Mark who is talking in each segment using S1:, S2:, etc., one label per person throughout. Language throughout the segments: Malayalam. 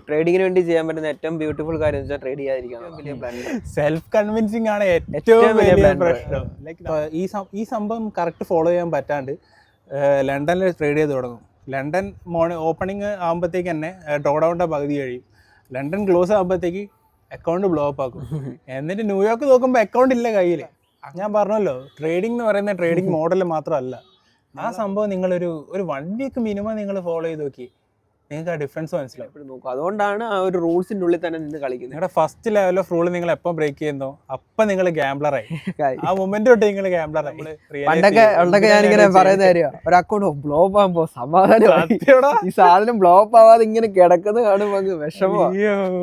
S1: ട്രേഡിങ്ങിന് വേണ്ടി ചെയ്യാൻ പറ്റുന്ന ഏറ്റവും ബ്യൂട്ടിഫുൾ കാര്യം എന്ന് വെച്ചാൽ ട്രേഡ് ചെയ്യാതിരിക്കണം.
S2: സെൽഫ് കൺവിൻസിങ് ആണ് ഏറ്റവും വലിയ പ്രശ്നം. ഈ സംഭവം കറക്റ്റ് ഫോളോ ചെയ്യാൻ പറ്റാണ്ട് ലണ്ടനിൽ ട്രേഡ് ചെയ്ത് തുടങ്ങും. ലണ്ടൻ ഓപ്പണിങ് ആകുമ്പോഴത്തേക്ക് തന്നെ ഡ്രോ ഡൗണിൻ്റെ പകുതി കഴിയും. ലണ്ടൻ ക്ലോസ് ആകുമ്പോഴത്തേക്ക് അക്കൗണ്ട് ബ്ലോ അപ്പ് ആക്കും. എന്നിട്ട് ന്യൂയോർക്ക് നോക്കുമ്പോൾ അക്കൗണ്ട് ഇല്ല കയ്യിൽ. ഞാൻ പറഞ്ഞല്ലോ, ട്രേഡിംഗ് എന്ന് പറയുന്ന ട്രേഡിംഗ് മോഡൽ മാത്രമല്ല. ആ സംഭവം നിങ്ങളൊരു 1 വീക്ക് മിനിമം നിങ്ങൾ ഫോളോ ചെയ്ത് നോക്കി, നിങ്ങൾക്ക് ആ ഡിഫറൻസ് മനസ്സിലാവും.
S1: നോക്കും. അതുകൊണ്ടാണ് ആ ഒരു റൂൾസിന്റെ ഉള്ളിൽ തന്നെ നിന്ന് കളിക്കുന്നത്.
S2: നിങ്ങളുടെ ഫസ്റ്റ് ലെവൽ ഓഫ് റൂൾ നിങ്ങൾ എപ്പോൾ ബ്രേക്ക് ചെയ്യുന്നോ അപ്പം നിങ്ങൾ ഗാംബ്ലറായി. ആ മൊമെന്റ് തൊട്ട് നിങ്ങൾ ഗാംബ്ലറായി.
S1: പണ്ടൊക്കെ ഞാനിങ്ങനെ പറയുന്ന കാര്യം, ഒരു അക്കൗണ്ട് ബ്ലോ ആകുമ്പോ സമാധാനം, ഈ സാധനം ബ്ലോ ആവാതെ ഇങ്ങനെ കിടക്കുന്നത് കാണുമ്പോൾ വിഷമോ,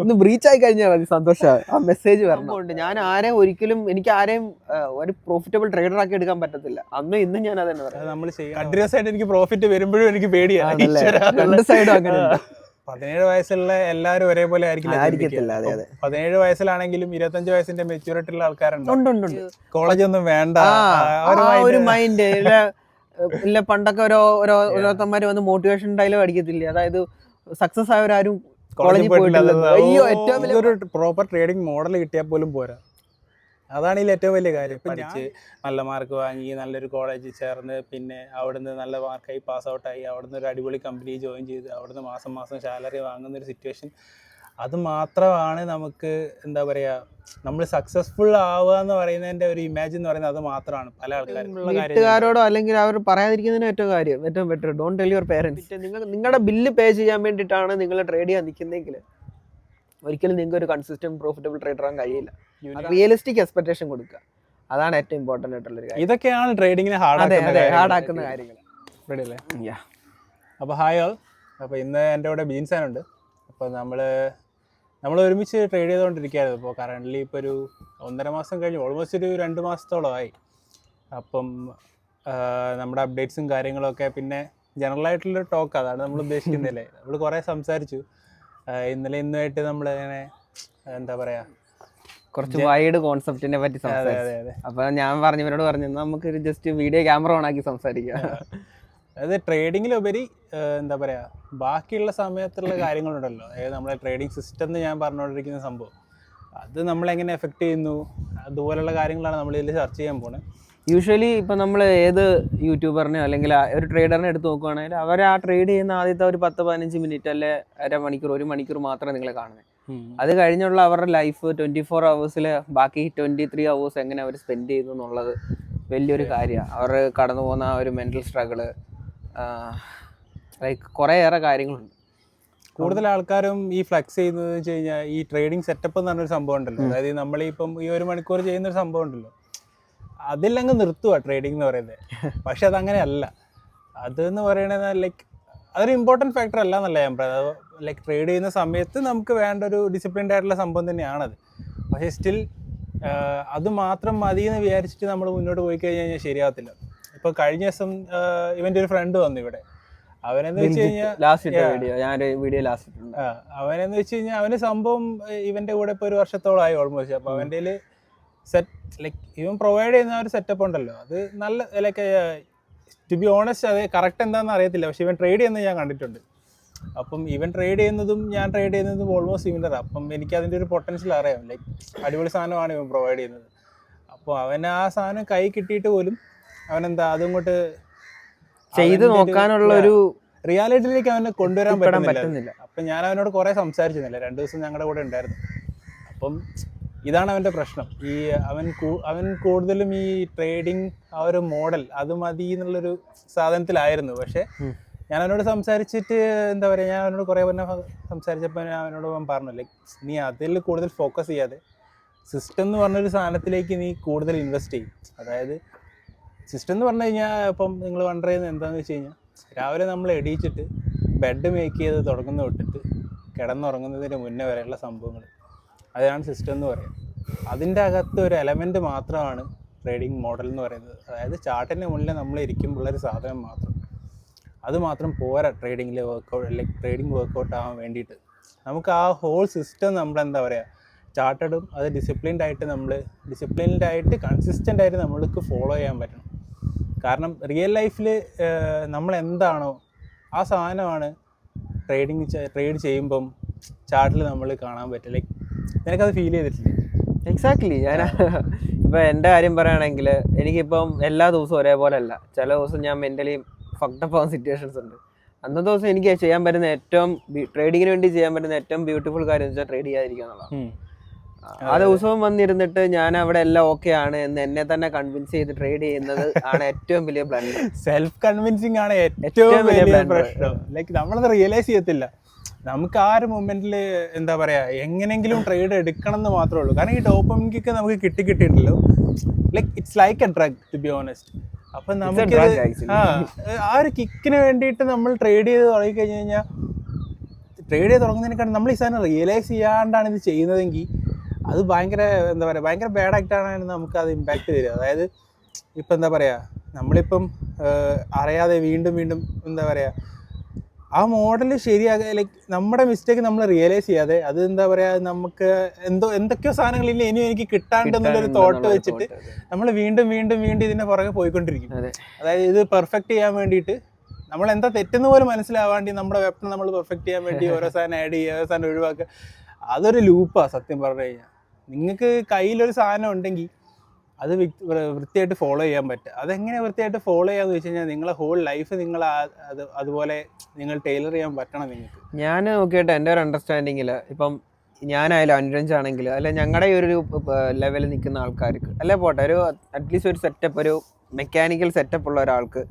S1: ഒന്ന് ബ്രീച്ച് ആയി കഴിഞ്ഞാൽ മതി, സന്തോഷമായി ആ മെസ്സേജ് വരണമുണ്ട്. ഞാൻ എനിക്ക് ആരെയും ഒരു പ്രോഫിറ്റബിൾ ട്രേഡർ ആക്കി എടുക്കാൻ പറ്റത്തില്ല. അന്നും ഇന്നും ഞാൻ അതന്നെ പറയാം.
S2: നമ്മൾ കണ്ടിന്യൂസ് ആയിട്ട് എനിക്ക് പ്രോഫിറ്റ് വരുമ്പോഴും എനിക്ക് പേടിയാണ്.
S1: രണ്ട് സൈഡും അങ്ങനെ.
S2: 17 വയസ്സുള്ള എല്ലാവരും ഒരേപോലെ ആയിരിക്കത്തില്ല. 17 വയസ്സിലാണെങ്കിലും 25 വയസ്സിന്റെ മെച്യൂരിറ്റി ഉള്ള ആൾക്കാരുണ്ട്. കോളേജ് ഒന്നും വേണ്ട
S1: ഒരു മൈൻഡ് ഇല്ല. പണ്ടൊക്കെ ഓരോരുത്തന്മാര് വന്ന് മോട്ടിവേഷൻ ഡയലോഗ് അടിക്കത്തില്ലേ, അതായത് സക്സസ് ആയവരാരും കോളേജിൽ പോയിട്ടില്ല.
S2: ഏറ്റവും വലിയ പ്രോപ്പർ ട്രേഡിംഗ് മോഡൽ കിട്ടിയാൽ പോലും പോരാ. അതാണ് ഇതിൽ ഏറ്റവും വലിയ കാര്യം. പഠിച്ച് നല്ല മാർക്ക് വാങ്ങി നല്ലൊരു കോളേജിൽ ചേർന്ന് പിന്നെ അവിടുന്ന് നല്ല മാർക്കായി പാസ് ഔട്ടായി അവിടുന്ന് ഒരു അടിപൊളി കമ്പനി ജോയിൻ ചെയ്ത് അവിടുന്ന് മാസം സാലറി വാങ്ങുന്നൊരു സിറ്റുവേഷൻ, അത് മാത്രമാണ് നമുക്ക് എന്താ പറയുക, നമ്മൾ സക്സസ്ഫുൾ ആവുക എന്ന് പറയുന്നതിൻ്റെ ഒരു ഇമാജിൻ എന്ന് പറയുന്നത് അത് മാത്രമാണ്. പല
S1: വീട്ടുകാരോടോ അല്ലെങ്കിൽ അവർ പറയാതിരിക്കുന്നതിന് ഏറ്റവും better don't tell your parents. നിങ്ങളുടെ ബില്ല് പേ ചെയ്യാൻ വേണ്ടിയിട്ടാണ് നിങ്ങൾ ട്രേഡ് ചെയ്യാൻ നിൽക്കുന്നതെങ്കിൽ ഒരിക്കലും നിങ്ങൾക്ക് ഒരു കൺസിസ്റ്റന്റ് പ്രോഫിറ്റബിൾ ട്രേഡർ ആകാൻ കഴിയില്ല. റിയലിസ്റ്റിക് എക്സ്പെക്ടേഷൻ കൊടുക്കുക, അതാണ് ഏറ്റവും ഇമ്പോർട്ടന്റ് ആയിട്ടുള്ള ഒരു കാര്യം.
S2: ഇതൊക്കെയാണ് ട്രേഡിങ്ങിനെ ഹാർഡ്
S1: ആക്കുന്ന കാര്യങ്ങൾ.
S2: റെഡി അല്ലേ? അപ്പോൾ ഹായ് ഓൾ. അപ്പോൾ ഇന്ന് എൻ്റെ കൂടെ ബീൻസാനുണ്ട്. അപ്പോൾ നമ്മൾ ഒരുമിച്ച് ട്രേഡ് ചെയ്തുകൊണ്ടിരിക്കുകയായിരുന്നു. ഇപ്പോൾ കറൻ്റ്ലി ഇപ്പോൾ ഒരു 1.5 മാസം കഴിഞ്ഞു, ഓൾമോസ്റ്റ് ഒരു 2 മാസത്തോളമായി. അപ്പം നമ്മുടെ അപ്ഡേറ്റ്സും കാര്യങ്ങളൊക്കെ പിന്നെ ജനറലായിട്ടുള്ളൊരു ടോക്ക്, അതാണ് നമ്മൾ ഉദ്ദേശിക്കുന്നില്ലേ. നമ്മൾ കുറേ സംസാരിച്ചു ഇന്നുമായിട്ട്. നമ്മളിങ്ങനെ എന്താ പറയാ,
S1: കുറച്ച് വൈഡ് കോൺസെപ്റ്റിനെ പറ്റി സംസാരിച്ചു. അപ്പൊ ഞാൻ ഇവരോട് പറഞ്ഞു നമുക്ക് ജസ്റ്റ് വീഡിയോ ക്യാമറ ഓൺ ആക്കി സംസാരിക്കാം.
S2: അതായത് ട്രേഡിങ്ങിലുപരി എന്താ പറയാ, ബാക്കിയുള്ള സമയത്തുള്ള കാര്യങ്ങളുണ്ടല്ലോ, അതായത് നമ്മളെ ട്രേഡിംഗ് സിസ്റ്റം എന്ന് ഞാൻ പറഞ്ഞുകൊണ്ടിരിക്കുന്ന സംഭവം, അത് നമ്മളെങ്ങനെ എഫക്ട് ചെയ്യുന്നു, അതുപോലുള്ള കാര്യങ്ങളാണ് നമ്മൾ ഇതിൽ ചർച്ച ചെയ്യാൻ പോകുന്നത്.
S1: യൂഷ്വലി ഇപ്പം നമ്മൾ ഏത് യൂട്യൂബറിനെയോ അല്ലെങ്കിൽ ഒരു ട്രേഡറിനെ എടുത്ത് നോക്കുകയാണെങ്കിൽ അവർ ആ ട്രേഡ് ചെയ്യുന്ന ആദ്യത്തെ ഒരു 10-15 മിനിറ്റ് അല്ലെ 1 മണിക്കൂർ മാത്രമേ നിങ്ങളെ കാണുന്നത്. അത് കഴിഞ്ഞുള്ള അവരുടെ ലൈഫ് 24 hours ബാക്കി 23 hours എങ്ങനെ അവർ സ്പെൻഡ് ചെയ്തു എന്നുള്ളത് വലിയൊരു കാര്യമാണ്. അവർ കടന്നു പോകുന്ന ആ ഒരു മെൻ്റൽ സ്ട്രഗിള്, ലൈക്ക് കുറേയേറെ കാര്യങ്ങളുണ്ട്.
S2: കൂടുതൽ ആൾക്കാരും ഈ ഫ്ലെക്സ് ചെയ്യുന്നത് വെച്ച് കഴിഞ്ഞാൽ ഈ ട്രേഡിംഗ് സെറ്റപ്പ് എന്ന് പറഞ്ഞൊരു സംഭവം ഉണ്ടല്ലോ, അതായത് നമ്മളിപ്പം ഈ 1 മണിക്കൂർ ചെയ്യുന്നൊരു സംഭവം ഉണ്ടല്ലോ, അതിലങ്ങ് നിർത്തുക ട്രേഡിംഗ് എന്ന് പറയുന്നത്. പക്ഷെ അതങ്ങനെയല്ല. അതെന്ന് പറയണത് ലൈക്ക് അതൊരു ഇമ്പോർട്ടൻറ്റ് ഫാക്ടർ അല്ല എന്നല്ല ഞാൻ പറയുന്നത്. ലൈക്ക് ട്രേഡ് ചെയ്യുന്ന സമയത്ത് നമുക്ക് വേണ്ട ഒരു ഡിസിപ്ലിൻഡ് ആയിട്ടുള്ള സംഭവം തന്നെയാണത്. പക്ഷേ സ്റ്റിൽ അത് മാത്രം മതി എന്ന് വിചാരിച്ചിട്ട് നമ്മൾ മുന്നോട്ട് പോയി കഴിഞ്ഞാൽ ശരിയാകത്തില്ല. ഇപ്പോൾ കഴിഞ്ഞ ദിവസം ഇവൻ്റെ ഒരു ഫ്രണ്ട് വന്നു ഇവിടെ. അവനെന്ന് വെച്ച് കഴിഞ്ഞാൽ അവനെന്ന് വെച്ച് കഴിഞ്ഞാൽ അവന് സംഭവം ഇവൻ്റെ കൂടെ ഇപ്പോൾ 1 വർഷത്തോളമായി ഓൾമോസ്റ്റ്. അപ്പോൾ അവൻ്റെ സെറ്റ് ലൈക്ക് ഇവൻ പ്രൊവൈഡ് ചെയ്യുന്ന ഒരു സെറ്റപ്പ് ഉണ്ടല്ലോ, അത് നല്ല ലൈക്ക് ടു ബി ഓണസ്റ്റ് അത് കറക്റ്റ് എന്താണെന്ന് അറിയത്തില്ല. പക്ഷെ ഇവൻ ട്രേഡ് ചെയ്യുന്നത് ഞാൻ കണ്ടിട്ടുണ്ട്. അപ്പം ഇവൻ ട്രേഡ് ചെയ്യുന്നതും ഞാൻ ട്രേഡ് ചെയ്യുന്നതും ഓൾമോസ്റ്റ് സിമിലറാണ്. അപ്പം എനിക്ക് അതിൻ്റെ ഒരു പൊട്ടൻഷ്യൽ അറിയാം. ലൈക്ക് അടിപൊളി സാധനമാണ് ഇവൻ പ്രൊവൈഡ് ചെയ്യുന്നത്. അപ്പോൾ അവൻ ആ സാധനം കൈ കിട്ടിയിട്ട് പോലും അവനെന്താ അതുകൊണ്ട്
S1: ചെയ്ത് നോക്കാനുള്ള ഒരു
S2: റിയാലിറ്റിയിലേക്ക് അവനെ കൊണ്ടുവരാൻ പറ്റുന്നില്ല. അപ്പം ഞാൻ അവനോട് കുറേ സംസാരിച്ചിരുന്നില്ല. 2 ദിവസം ഞങ്ങളുടെ കൂടെ ഉണ്ടായിരുന്നു. അപ്പം ഇതാണ് അവൻ്റെ പ്രശ്നം. ഈ അവൻ കൂടുതലും ഈ ട്രേഡിങ് ആ ഒരു മോഡൽ അത് മതി എന്നുള്ളൊരു സാധനത്തിലായിരുന്നു. പക്ഷേ ഞാൻ അവനോട് സംസാരിച്ചിട്ട് എന്താ പറയുക, ഞാൻ അവനോട് കുറേ സംസാരിച്ചപ്പോൾ അവനോട് പറഞ്ഞു ലൈക്ക് നീ അതിൽ കൂടുതൽ ഫോക്കസ് ചെയ്യാതെ സിസ്റ്റം എന്ന് പറഞ്ഞൊരു സാധനത്തിലേക്ക് നീ കൂടുതൽ ഇൻവെസ്റ്റ് ചെയ്യും. അതായത് സിസ്റ്റം എന്ന് പറഞ്ഞു കഴിഞ്ഞാൽ ഇപ്പം നിങ്ങൾ വണ്ടർ ചെയ്യുന്നത് എന്താണെന്ന് വെച്ച് കഴിഞ്ഞാൽ, രാവിലെ നമ്മൾ എണീച്ചിട്ട് ബെഡ് മേക്ക് ചെയ്ത് തുടങ്ങുന്ന തൊട്ടിട്ട് കിടന്നുറങ്ങുന്നതിന് മുന്നേ വരെയുള്ള സംഭവങ്ങൾ, അതാണ് സിസ്റ്റം എന്ന് പറയുന്നത്. അതിൻ്റെ അകത്ത് ഒരു എലമെൻറ്റ് മാത്രമാണ് ട്രേഡിംഗ് മോഡൽ എന്ന് പറയുന്നത്. അതായത് ചാർട്ടിൻ്റെ മുന്നിൽ നമ്മൾ ഇരിക്കുമ്പോഴുള്ളൊരു സാധനം മാത്രം, അത് മാത്രം പോരാ ട്രേഡിങ്ങിൽ വർക്കൗട്ട് ലൈക്ക് ട്രേഡിംഗ് വർക്കൗട്ട് ആവാൻ വേണ്ടിയിട്ട്. നമുക്ക് ആ ഹോൾ സിസ്റ്റം നമ്മളെന്താ പറയുക ചാർട്ടഡും അത് ഡിസിപ്ലിൻഡ് ആയിട്ട് കൺസിസ്റ്റൻ്റ് ആയിട്ട് നമ്മൾക്ക് ഫോളോ ചെയ്യാൻ പറ്റണം. കാരണം ലൈഫിൽ നമ്മൾ എന്താണോ ആ സാധനമാണ് ട്രേഡ് ചെയ്യുമ്പം ചാർട്ടിൽ നമ്മൾ കാണാൻ പറ്റും. ലൈക്ക് നിനക്കത് ഫീൽ ചെയ്തിട്ടില്ലേ?
S1: എക്സാക്ട്ലി. ഞാൻ ഇപ്പം എൻ്റെ കാര്യം പറയുകയാണെങ്കിൽ എനിക്കിപ്പം എല്ലാ ദിവസവും ഒരേപോലെ അല്ല. ചില ദിവസം ഞാൻ മെൻ്റലി ഫക്ടപ്പ് ആവുന്ന സിറ്റുവേഷൻസ് ഉണ്ട്. അന്നത്തെ ദിവസം എനിക്ക് ചെയ്യാൻ പറ്റുന്ന ഏറ്റവും ട്രേഡിങ്ങിന് വേണ്ടി ചെയ്യാൻ പറ്റുന്ന ഏറ്റവും ബ്യൂട്ടിഫുൾ കാര്യം എന്ന് വെച്ചാൽ ട്രേഡ് ചെയ്യാതിരിക്കുക എന്നുള്ളതാണ്. ആ ദിവസവും വന്നിരുന്നിട്ട് ഞാൻ അവിടെ എല്ലാം ഓക്കെ ആണ് എന്ന് എന്നെ തന്നെ കൺവിൻസ് ചെയ്ത് ട്രേഡ് ചെയ്യുന്നത് ആണ് ഏറ്റവും വലിയ ബ്ലണ്ടർ.
S2: സെൽഫ് കൺവിൻസിങ് ആണ് ഏറ്റവും വലിയ പ്രശ്നം. ലൈക്ക് നമ്മളത് റിയലൈസ് ചെയ്യത്തില്ല. നമുക്ക് ആ ഒരു മൊമെന്റിൽ എന്താ പറയാ, എങ്ങനെങ്കിലും ട്രേഡ് എടുക്കണം എന്ന് മാത്രമേ ഉള്ളൂ. കാരണം ഈ ഡോപ്പമിൻ കിക്ക് നമുക്ക് കിട്ടിയിട്ടുണ്ടല്ലോ. Like it's like a drug to be honest. അപ്പൊ നമുക്ക് ആ ഒരു കിക്കിന് വേണ്ടിയിട്ട് നമ്മൾ ട്രേഡ് ചെയ്ത് തുടങ്ങി കഴിഞ്ഞു കഴിഞ്ഞാൽ, ട്രേഡ് ചെയ്ത് തുടങ്ങുന്നതിനേക്കാൾ നമ്മൾ ഈ സാധനം റിയലൈസ് ചെയ്യാണ്ടാണ് ഇത് ചെയ്യുന്നതെങ്കിൽ അത് ഭയങ്കര എന്താ പറയുക, ഭയങ്കര ബാഡ് ആയിട്ടാണ് നമുക്ക് അത് ഇമ്പാക്റ്റ് തരിക. അതായത് ഇപ്പം എന്താ പറയുക, നമ്മളിപ്പം അറിയാതെ വീണ്ടും വീണ്ടും എന്താ പറയുക ആ മോഡൽ ശരിയാകുക, ലൈക്ക് നമ്മുടെ മിസ്റ്റേക്ക് നമ്മൾ റിയലൈസ് ചെയ്യാതെ അത് എന്താ പറയുക നമുക്ക് എന്തൊക്കെയോ സാധനങ്ങൾ ഇനിയും എനിക്ക് കിട്ടാണ്ടെന്നുള്ളൊരു തോട്ട് വെച്ചിട്ട് നമ്മൾ വീണ്ടും വീണ്ടും വീണ്ടും ഇതിൻ്റെ പുറകെ പോയിക്കൊണ്ടിരിക്കും. അതായത് ഇത് പെർഫെക്റ്റ് ചെയ്യാൻ വേണ്ടിയിട്ട് നമ്മൾ എന്താ തെറ്റെന്ന് പോലും മനസ്സിലാവാണ്ടി നമ്മുടെ വെപ്പൺ നമ്മൾ പെർഫെക്റ്റ് ചെയ്യാൻ വേണ്ടി ഓരോ സാധനം ആഡ് ചെയ്യുക, ഓരോ സാധനം ഒഴിവാക്കുക. അതൊരു ലൂപ്പാണ് സത്യം പറഞ്ഞു കഴിഞ്ഞാൽ. നിങ്ങൾക്ക് കയ്യിലൊരു സാധനം ഉണ്ടെങ്കിൽ അത് വൃത്തിയായിട്ട് ഫോളോ ചെയ്യാൻ പറ്റുക. അതെങ്ങനെ വൃത്തിയായിട്ട് ഫോളോ ചെയ്യാന്ന് വെച്ച് കഴിഞ്ഞാൽ നിങ്ങളെ ഹോൾ ലൈഫ് നിങ്ങൾ അതുപോലെ നിങ്ങൾ ടൈലർ ചെയ്യാൻ പറ്റണം നിങ്ങൾക്ക്.
S1: ഞാൻ നോക്കിയിട്ട് എൻ്റെ ഒരു അണ്ടർസ്റ്റാൻഡിങ്ങിൽ ഇപ്പം ഞാനായാലും അനുരഞ്ജാണെങ്കിൽ അല്ലെ ഞങ്ങളുടെ ഈ ഒരു ലെവലിൽ നിൽക്കുന്ന ആൾക്കാർക്ക് അല്ലെ പോട്ടെ, ഒരു അറ്റ്ലീസ്റ്റ് ഒരു സെറ്റപ്പ്, ഒരു മെക്കാനിക്കൽ സെറ്റപ്പ് ഉള്ള ഒരാൾക്ക്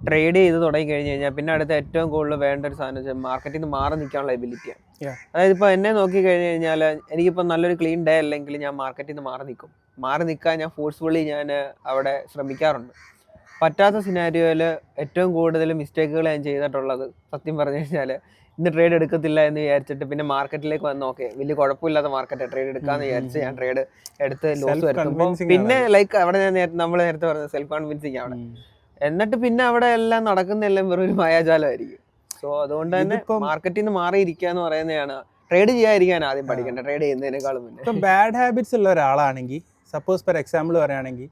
S1: ട്രേഡ് ചെയ്ത് തുടങ്ങി കഴിഞ്ഞ് കഴിഞ്ഞാൽ പിന്നെ അടുത്ത ഏറ്റവും കൂടുതൽ വേണ്ട ഒരു സാധനം വെച്ചാൽ മാർക്കറ്റിൽ നിന്ന് മാറി നിൽക്കാനുള്ള എബിലിറ്റിയാണ്. അതായത് ഇപ്പോൾ എന്നെ നോക്കി കഴിഞ്ഞ് കഴിഞ്ഞാൽ എനിക്കിപ്പോൾ നല്ലൊരു ക്ലീൻ ഡേ അല്ലെങ്കിൽ ഞാൻ മാർക്കറ്റിൽ നിന്ന് മാറി നിൽക്കാൻ ഞാൻ ഫോഴ്സ്ഫുള്ളി ഞാൻ അവിടെ ശ്രമിക്കാറുണ്ട്. പറ്റാത്ത സിനാരിയോയിൽ ഏറ്റവും കൂടുതൽ മിസ്റ്റേക്കുകൾ ഞാൻ ചെയ്തിട്ടുള്ളത് സത്യം പറഞ്ഞു കഴിഞ്ഞാൽ ഇന്ന് ട്രേഡ് എടുക്കത്തില്ല എന്ന് വിചാരിച്ചിട്ട് പിന്നെ മാർക്കറ്റിലേക്ക് വന്ന് ഓക്കെ വലിയ കുഴപ്പമില്ലാത്ത മാർക്കറ്റ് ട്രേഡ് എടുക്കാമെന്ന് വിചാരിച്ച് ഞാൻ ട്രേഡ് എടുത്ത് ലോസ് വരുത്തുമ്പോൾ പിന്നെ ലൈക്ക് അവിടെ നമ്മൾ നേരത്തെ പറഞ്ഞത് സെൽഫ് കോൺഫിഡൻസിങ് ആണ്. എന്നിട്ട് പിന്നെ അവിടെ എല്ലാം നടക്കുന്നതെല്ലാം വെറും ഒരു മായാജാലമായിരിക്കും. സോ അതുകൊണ്ട് തന്നെ മാർക്കറ്റിൽ നിന്ന് മാറിയിരിക്കുക എന്ന് പറയുന്നതാണ്, ട്രേഡ് ചെയ്യാതിരിക്കാൻ ആദ്യം പഠിക്കേണ്ടത് ട്രേഡ് ചെയ്യുന്നതിനേക്കാളും മുന്നേ.
S2: ഇപ്പം ബാഡ് ഹാബിറ്റ്സ് ഉള്ള ഒരാളാണെങ്കിൽ, സപ്പോസ് ഫോർ എക്സാമ്പിൾ പറയുകയാണെങ്കിൽ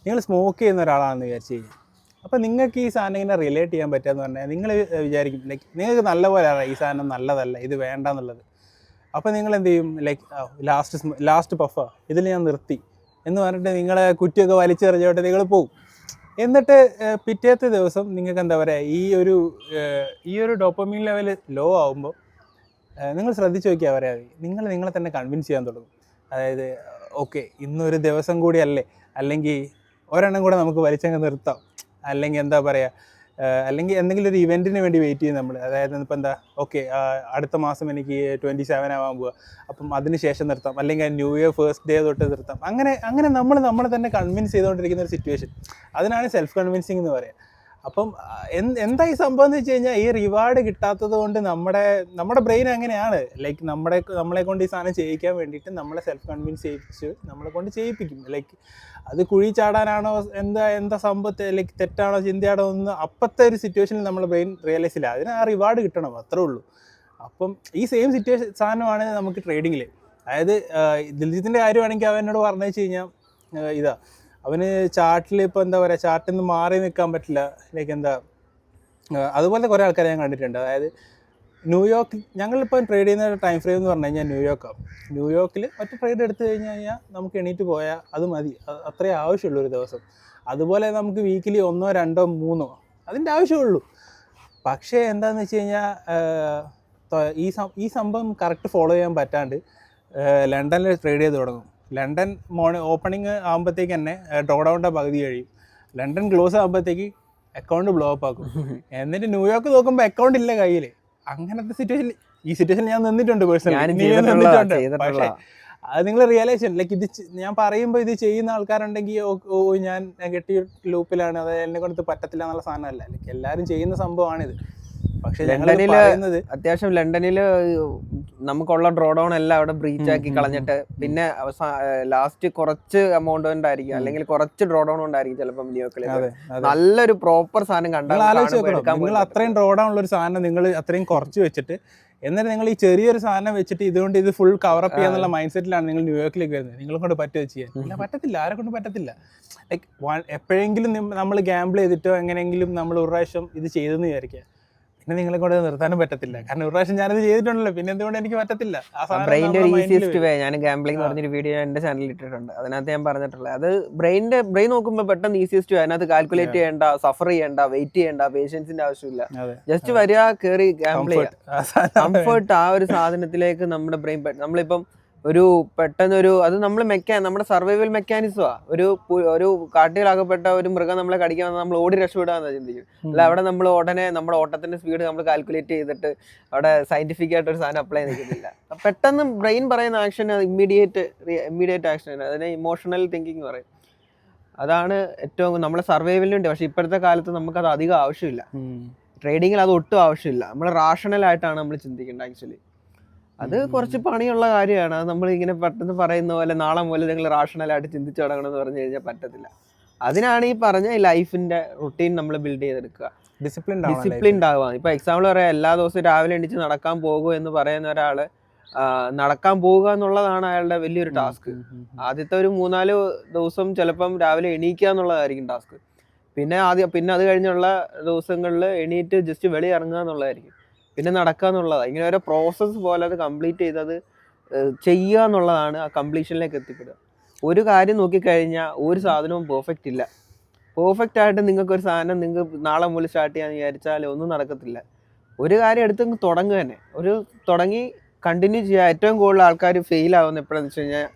S2: നിങ്ങൾ സ്മോക്ക് ചെയ്യുന്ന ഒരാളാണെന്ന് വിചാരിച്ചു കഴിഞ്ഞാൽ, അപ്പോൾ നിങ്ങൾക്ക് ഈ സാധനം ഇങ്ങനെ റിലേറ്റ് ചെയ്യാൻ പറ്റുകയെന്ന് പറഞ്ഞാൽ നിങ്ങൾ വിചാരിക്കും ലൈക്ക് നിങ്ങൾക്ക് നല്ലപോലെ അറിയാം ഈ സാധനം നല്ലതല്ല, ഇത് വേണ്ട എന്നുള്ളത്. അപ്പോൾ നിങ്ങൾ എന്ത് ചെയ്യും, ലൈക്ക് ലാസ്റ്റ് പഫാ ഇതിൽ ഞാൻ നിർത്തി എന്ന് പറഞ്ഞിട്ട് നിങ്ങളെ കുറ്റിയൊക്കെ വലിച്ചെറിഞ്ഞോട്ട് നിങ്ങൾ പോകും. എന്നിട്ട് പിറ്റേത്തെ ദിവസം നിങ്ങൾക്ക് എന്താ പറയുക ഈ ഒരു ഡോപ്പമീൻ ലെവൽ ലോ ആകുമ്പോൾ നിങ്ങൾ ശ്രദ്ധിച്ച് നോക്കിയാൽ പറയാതെ നിങ്ങളെ തന്നെ കൺവിൻസ് ചെയ്യാൻ തുടങ്ങും. അതായത് ഓക്കെ ഇന്നൊരു ദിവസം കൂടിയല്ലേ, അല്ലെങ്കിൽ ഒരെണ്ണം കൂടെ നമുക്ക് വലിച്ചങ്ങ് നിർത്താം, അല്ലെങ്കിൽ എന്താ പറയുക, അല്ലെങ്കിൽ എന്തെങ്കിലും ഒരു ഇവൻറ്റിന് വേണ്ടി വെയിറ്റ് ചെയ്യും നമ്മൾ. അതായത് ഇപ്പം എന്താ ഓക്കെ അടുത്ത മാസം എനിക്ക് 27 ആവാൻ പോവുക, അപ്പം അതിന് ശേഷം നിർത്താം, അല്ലെങ്കിൽ ന്യൂ ഇയർ ഫസ്റ്റ് ഡേ തൊട്ട് നിർത്താം. അങ്ങനെ നമ്മളെ തന്നെ കൺവിൻസ് ചെയ്തുകൊണ്ടിരിക്കുന്ന ഒരു സിറ്റുവേഷൻ, അതിനാണ് സെൽഫ് കൺവിൻസിങ് എന്ന് പറയുക. അപ്പം എന്താ ഈ സംഭവം എന്ന് വെച്ച് കഴിഞ്ഞാൽ ഈ റിവാർഡ് കിട്ടാത്തത് കൊണ്ട് നമ്മുടെ ബ്രെയിൻ അങ്ങനെയാണ്. ലൈക്ക് നമ്മളെ കൊണ്ട് ഈ സാധനം ചെയ്യിക്കാൻ വേണ്ടിയിട്ട് നമ്മളെ സെൽഫ് കൺവിൻസ് ചെയ്യിപ്പിച്ച് നമ്മളെ കൊണ്ട് ചെയ്യിപ്പിക്കും. ലൈക്ക് അത് കുഴി ചാടാനാണോ എന്താ സംഭവത്തെ ലൈക്ക് തെറ്റാണോ ചിന്തയാണോ എന്ന് അപ്പോഴത്തെ ഒരു സിറ്റുവേഷനിൽ നമ്മുടെ ബ്രെയിൻ റിയലൈസ് ഇല്ല, അതിന് ആ റിവാർഡ് കിട്ടണം, അത്രേ ഉള്ളൂ. അപ്പം ഈ സെയിം സാധനമാണ് നമുക്ക് ട്രേഡിങ്ങിൽ. അതായത് ദിൽജിത്തിൻ്റെ കാര്യമാണെങ്കിൽ അവൻ എന്നോട് പറഞ്ഞു വെച്ച് കഴിഞ്ഞാൽ അവന് ചാർട്ടിൽ ഇപ്പോൾ എന്താ പറയുക, ചാർട്ടിൽ നിന്ന് മാറി നിൽക്കാൻ പറ്റില്ല. ലൈക്ക് എന്താ അതുപോലത്തെ കുറേ ആൾക്കാരെ ഞാൻ കണ്ടിട്ടുണ്ട്. അതായത് ന്യൂയോർക്ക് ഞങ്ങളിപ്പോൾ ട്രേഡ് ചെയ്യുന്ന ടൈം ഫ്രെയിം എന്ന് പറഞ്ഞു കഴിഞ്ഞാൽ ന്യൂയോർക്കിൽ ഒറ്റ ട്രേഡ് എടുത്തു കഴിഞ്ഞ് കഴിഞ്ഞാൽ നമുക്ക് എണീറ്റ് പോയാൽ അത് മതി, അത്രേ ആവശ്യമുള്ളൂ ഒരു ദിവസം. അതുപോലെ നമുക്ക് വീക്കിലി 1, 2, 3 അതിൻ്റെ ആവശ്യമുള്ളൂ. പക്ഷേ എന്താണെന്ന് വെച്ച് കഴിഞ്ഞാൽ ഈ സംഭവം കറക്റ്റ് ഫോളോ ചെയ്യാൻ പറ്റാണ്ട് ലണ്ടനിൽ ട്രേഡ് ചെയ്ത് തുടങ്ങും. ലണ്ടൻ ഓപ്പണിങ് ആകുമ്പോഴത്തേക്ക് തന്നെ ഡ്രോ ഡൗണിൻ്റെ പകുതി കഴിയും. ലണ്ടൻ ക്ലോസ് ആകുമ്പോഴത്തേക്ക് അക്കൗണ്ട് ബ്ലോ അപ്പ് ആക്കും. എന്നിട്ട് ന്യൂയോർക്ക് നോക്കുമ്പോൾ അക്കൗണ്ട് ഇല്ല കയ്യിൽ. അങ്ങനത്തെ സിറ്റുവേഷൻ ഞാൻ നിന്നിട്ടുണ്ട് പേഴ്സണലി. പക്ഷേ അത് നിങ്ങൾ റിയലൈസ് ലൈക്ക് ഇത് ഞാൻ പറയുമ്പോൾ ഇത് ചെയ്യുന്ന ആൾക്കാരുണ്ടെങ്കിൽ ഞാൻ നെഗറ്റീവ് ലൂപ്പിലാണ്, അത് എന്നെ കൊണ്ട് പറ്റത്തില്ല എന്നുള്ള സാധനമല്ല. ലൈക്ക് എല്ലാവരും ചെയ്യുന്ന സംഭവമാണിത്. പക്ഷെ
S1: അത്യാവശ്യം ലണ്ടനിൽ നമുക്കുള്ള ഡ്രോ ഡൗൺ എല്ലാം അവിടെ ബ്രീച്ച് ആക്കി കളഞ്ഞിട്ട് പിന്നെ ലാസ്റ്റ് കുറച്ച് എമൗണ്ട് കൊണ്ടായിരിക്കും അല്ലെങ്കിൽ കുറച്ച് ഡ്രോ ഡൗൺ കൊണ്ടായിരിക്കും ചിലപ്പോൾ ന്യൂയോർക്കിൽ നല്ലൊരു പ്രോപ്പർ സാധനം കണ്ടാൽ
S2: നിങ്ങൾ അത്രയും ഡ്രോ ഡൗൺ ഉള്ള ഒരു സാധനം നിങ്ങൾ അത്രയും കുറച്ച് വെച്ചിട്ട് എന്നിട്ട് നിങ്ങൾ ഈ ചെറിയൊരു സാധനം വെച്ചിട്ട് ഇതുകൊണ്ട് ഇത് ഫുൾ കവറപ്പ് ചെയ്യാന്നുള്ള മൈൻഡ് സെറ്റിലാണ് നിങ്ങൾ ന്യൂയോർക്കിലേക്ക് വരുന്നത്. നിങ്ങളെ കൊണ്ട് പറ്റുക ചെയ്യാൻ ഇല്ല, പറ്റത്തില്ല, ആരെ കൊണ്ട് പറ്റത്തില്ല. ലൈക്ക് എപ്പോഴെങ്കിലും നമ്മൾ ഗാംബിൾ ചെയ്തിട്ടോ എങ്ങനെയെങ്കിലും നമ്മൾ ഒരു പ്രാവശ്യം ഇത് ചെയ്തെന്ന് വിചാരിക്കുക, പിന്നെ നിങ്ങളെ കൊണ്ട് നിർത്താനും പറ്റത്തില്ല. കാരണം ഒരു പ്രാവശ്യം ഞാനത് ചെയ്തിട്ടുണ്ടല്ലോ, പിന്നെ എന്തുകൊണ്ട് എനിക്ക് പറ്റത്തില്ല.
S1: ബ്രെയിൻ്റെ ഒരു ഈസിയസ്റ്റ് വേ, ഞാൻ ഗാംബ്ലിംഗ് പറഞ്ഞൊരു വീഡിയോ എൻ്റെ ചാനലിൽ ഇട്ടിട്ടുണ്ട്, അതിനകത്ത് ഞാൻ പറഞ്ഞിട്ടുള്ളത് അത് ബ്രെയിൻ നോക്കുമ്പോൾ പെട്ടെന്ന് ഈസിയസ്റ്റ് വേ. അതിനകത്ത് കാൽക്കുലേറ്റ് ചെയ്യേണ്ട, സഫർ ചെയ്യേണ്ട, വെയിറ്റ് ചെയ്യേണ്ട, പേഷ്യൻസിന്റെ ആവശ്യമില്ല. ജസ്റ്റ് വരിക, കയറി ഗാംബിൾ ചെയ്യുക. കംഫർട്ട് ആ ഒരു സാധനത്തിലേക്ക് നമ്മുടെ ബ്രെയിൻ, നമ്മളിപ്പം ഒരു പെട്ടെന്നൊരു അത് നമ്മൾ നമ്മുടെ സർവൈവൽ മെക്കാനിസമാണ്. ഒരു കാട്ടിലാകപ്പെട്ട ഒരു മൃഗം നമ്മളെ കടിക്കാൻ വന്നാൽ നമ്മൾ ഓടി രക്ഷപ്പെടാന്ന് ചിന്തിക്കും. അല്ല, അവിടെ നമ്മൾ ഉടനെ നമ്മുടെ ഓട്ടത്തിന്റെ സ്പീഡ് നമ്മൾ കാൽക്കുലേറ്റ് ചെയ്തിട്ട് അവിടെ സയന്റിഫിക് ആയിട്ട് ഒരു സാധനം അപ്ലൈ നിൽക്കുന്നില്ല. പെട്ടെന്ന് ബ്രെയിൻ പറയുന്ന ആക്ഷൻ ഇമ്മീഡിയറ്റ് ആക്ഷൻ, അതിനെ ഇമോഷണൽ തിങ്കിങ് പറയും. അതാണ് ഏറ്റവും നമ്മളെ സർവൈവലിനുണ്ട്. പക്ഷെ ഇപ്പോഴത്തെ കാലത്ത് നമുക്കത് അധികം ആവശ്യമില്ല. ട്രേഡിങ്ങിൽ അത് ഒട്ടും ആവശ്യമില്ല. നമ്മൾ റാഷണൽ ആയിട്ടാണ് നമ്മൾ ചിന്തിക്കേണ്ടത്. ആക്ച്വലി അത് കുറച്ച് പണിയുള്ള കാര്യമാണ്. അത് നമ്മൾ ഇങ്ങനെ പെട്ടെന്ന് പറയുന്ന പോലെ നാളെ പോലെ നിങ്ങൾ റാഷണലായിട്ട് ചിന്തിച്ചു തുടങ്ങണം എന്ന് പറഞ്ഞു കഴിഞ്ഞാൽ പറ്റത്തില്ല. അതിനാണ് ഈ പറഞ്ഞ ലൈഫിന്റെ റുട്ടീൻ നമ്മൾ ബിൽഡ് ചെയ്തെടുക്കുക, ഡിസിപ്ലിൻഡ് ആവുക. ഇപ്പൊ എക്സാമ്പിൾ പറയാം, എല്ലാ ദിവസവും രാവിലെ എണീച്ച് നടക്കാൻ പോകുക എന്ന് പറയുന്ന ഒരാള് നടക്കാൻ പോവുക എന്നുള്ളതാണ് അയാളുടെ വലിയൊരു ടാസ്ക്. ആദ്യത്തെ ഒരു 3-4 ദിവസം ചിലപ്പം രാവിലെ എണീക്കുക എന്നുള്ളതായിരിക്കും ടാസ്ക്. പിന്നെ അത് കഴിഞ്ഞുള്ള ദിവസങ്ങളിൽ എണീറ്റ് ജസ്റ്റ് വെളി ഇറങ്ങുക എന്നുള്ളതായിരിക്കും. പിന്നെ നടക്കുക എന്നുള്ളതാണ്. ഇങ്ങനെ ഓരോ പ്രോസസ്സ് പോലെ അത് കംപ്ലീറ്റ് ചെയ്തത് ചെയ്യുക എന്നുള്ളതാണ് ആ കംപ്ലീഷനിലേക്ക് എത്തിപ്പെടുക. ഒരു കാര്യം നോക്കിക്കഴിഞ്ഞാൽ ഒരു സാധനവും പെർഫെക്റ്റ് ഇല്ല. പെർഫെക്റ്റ് ആയിട്ട് നിങ്ങൾക്കൊരു സാധനം നിങ്ങൾക്ക് നാളെ മുതൽ സ്റ്റാർട്ട് ചെയ്യാന്ന് വിചാരിച്ചാൽ ഒന്നും നടക്കത്തില്ല. ഒരു കാര്യം എടുത്ത് തുടങ്ങുക തന്നെ, തുടങ്ങി കണ്ടിന്യൂ ചെയ്യുക. ഏറ്റവും കൂടുതൽ ആൾക്കാർ ഫെയിൽ ആവുന്ന എപ്പോഴാണെന്ന് വെച്ച് കഴിഞ്ഞാൽ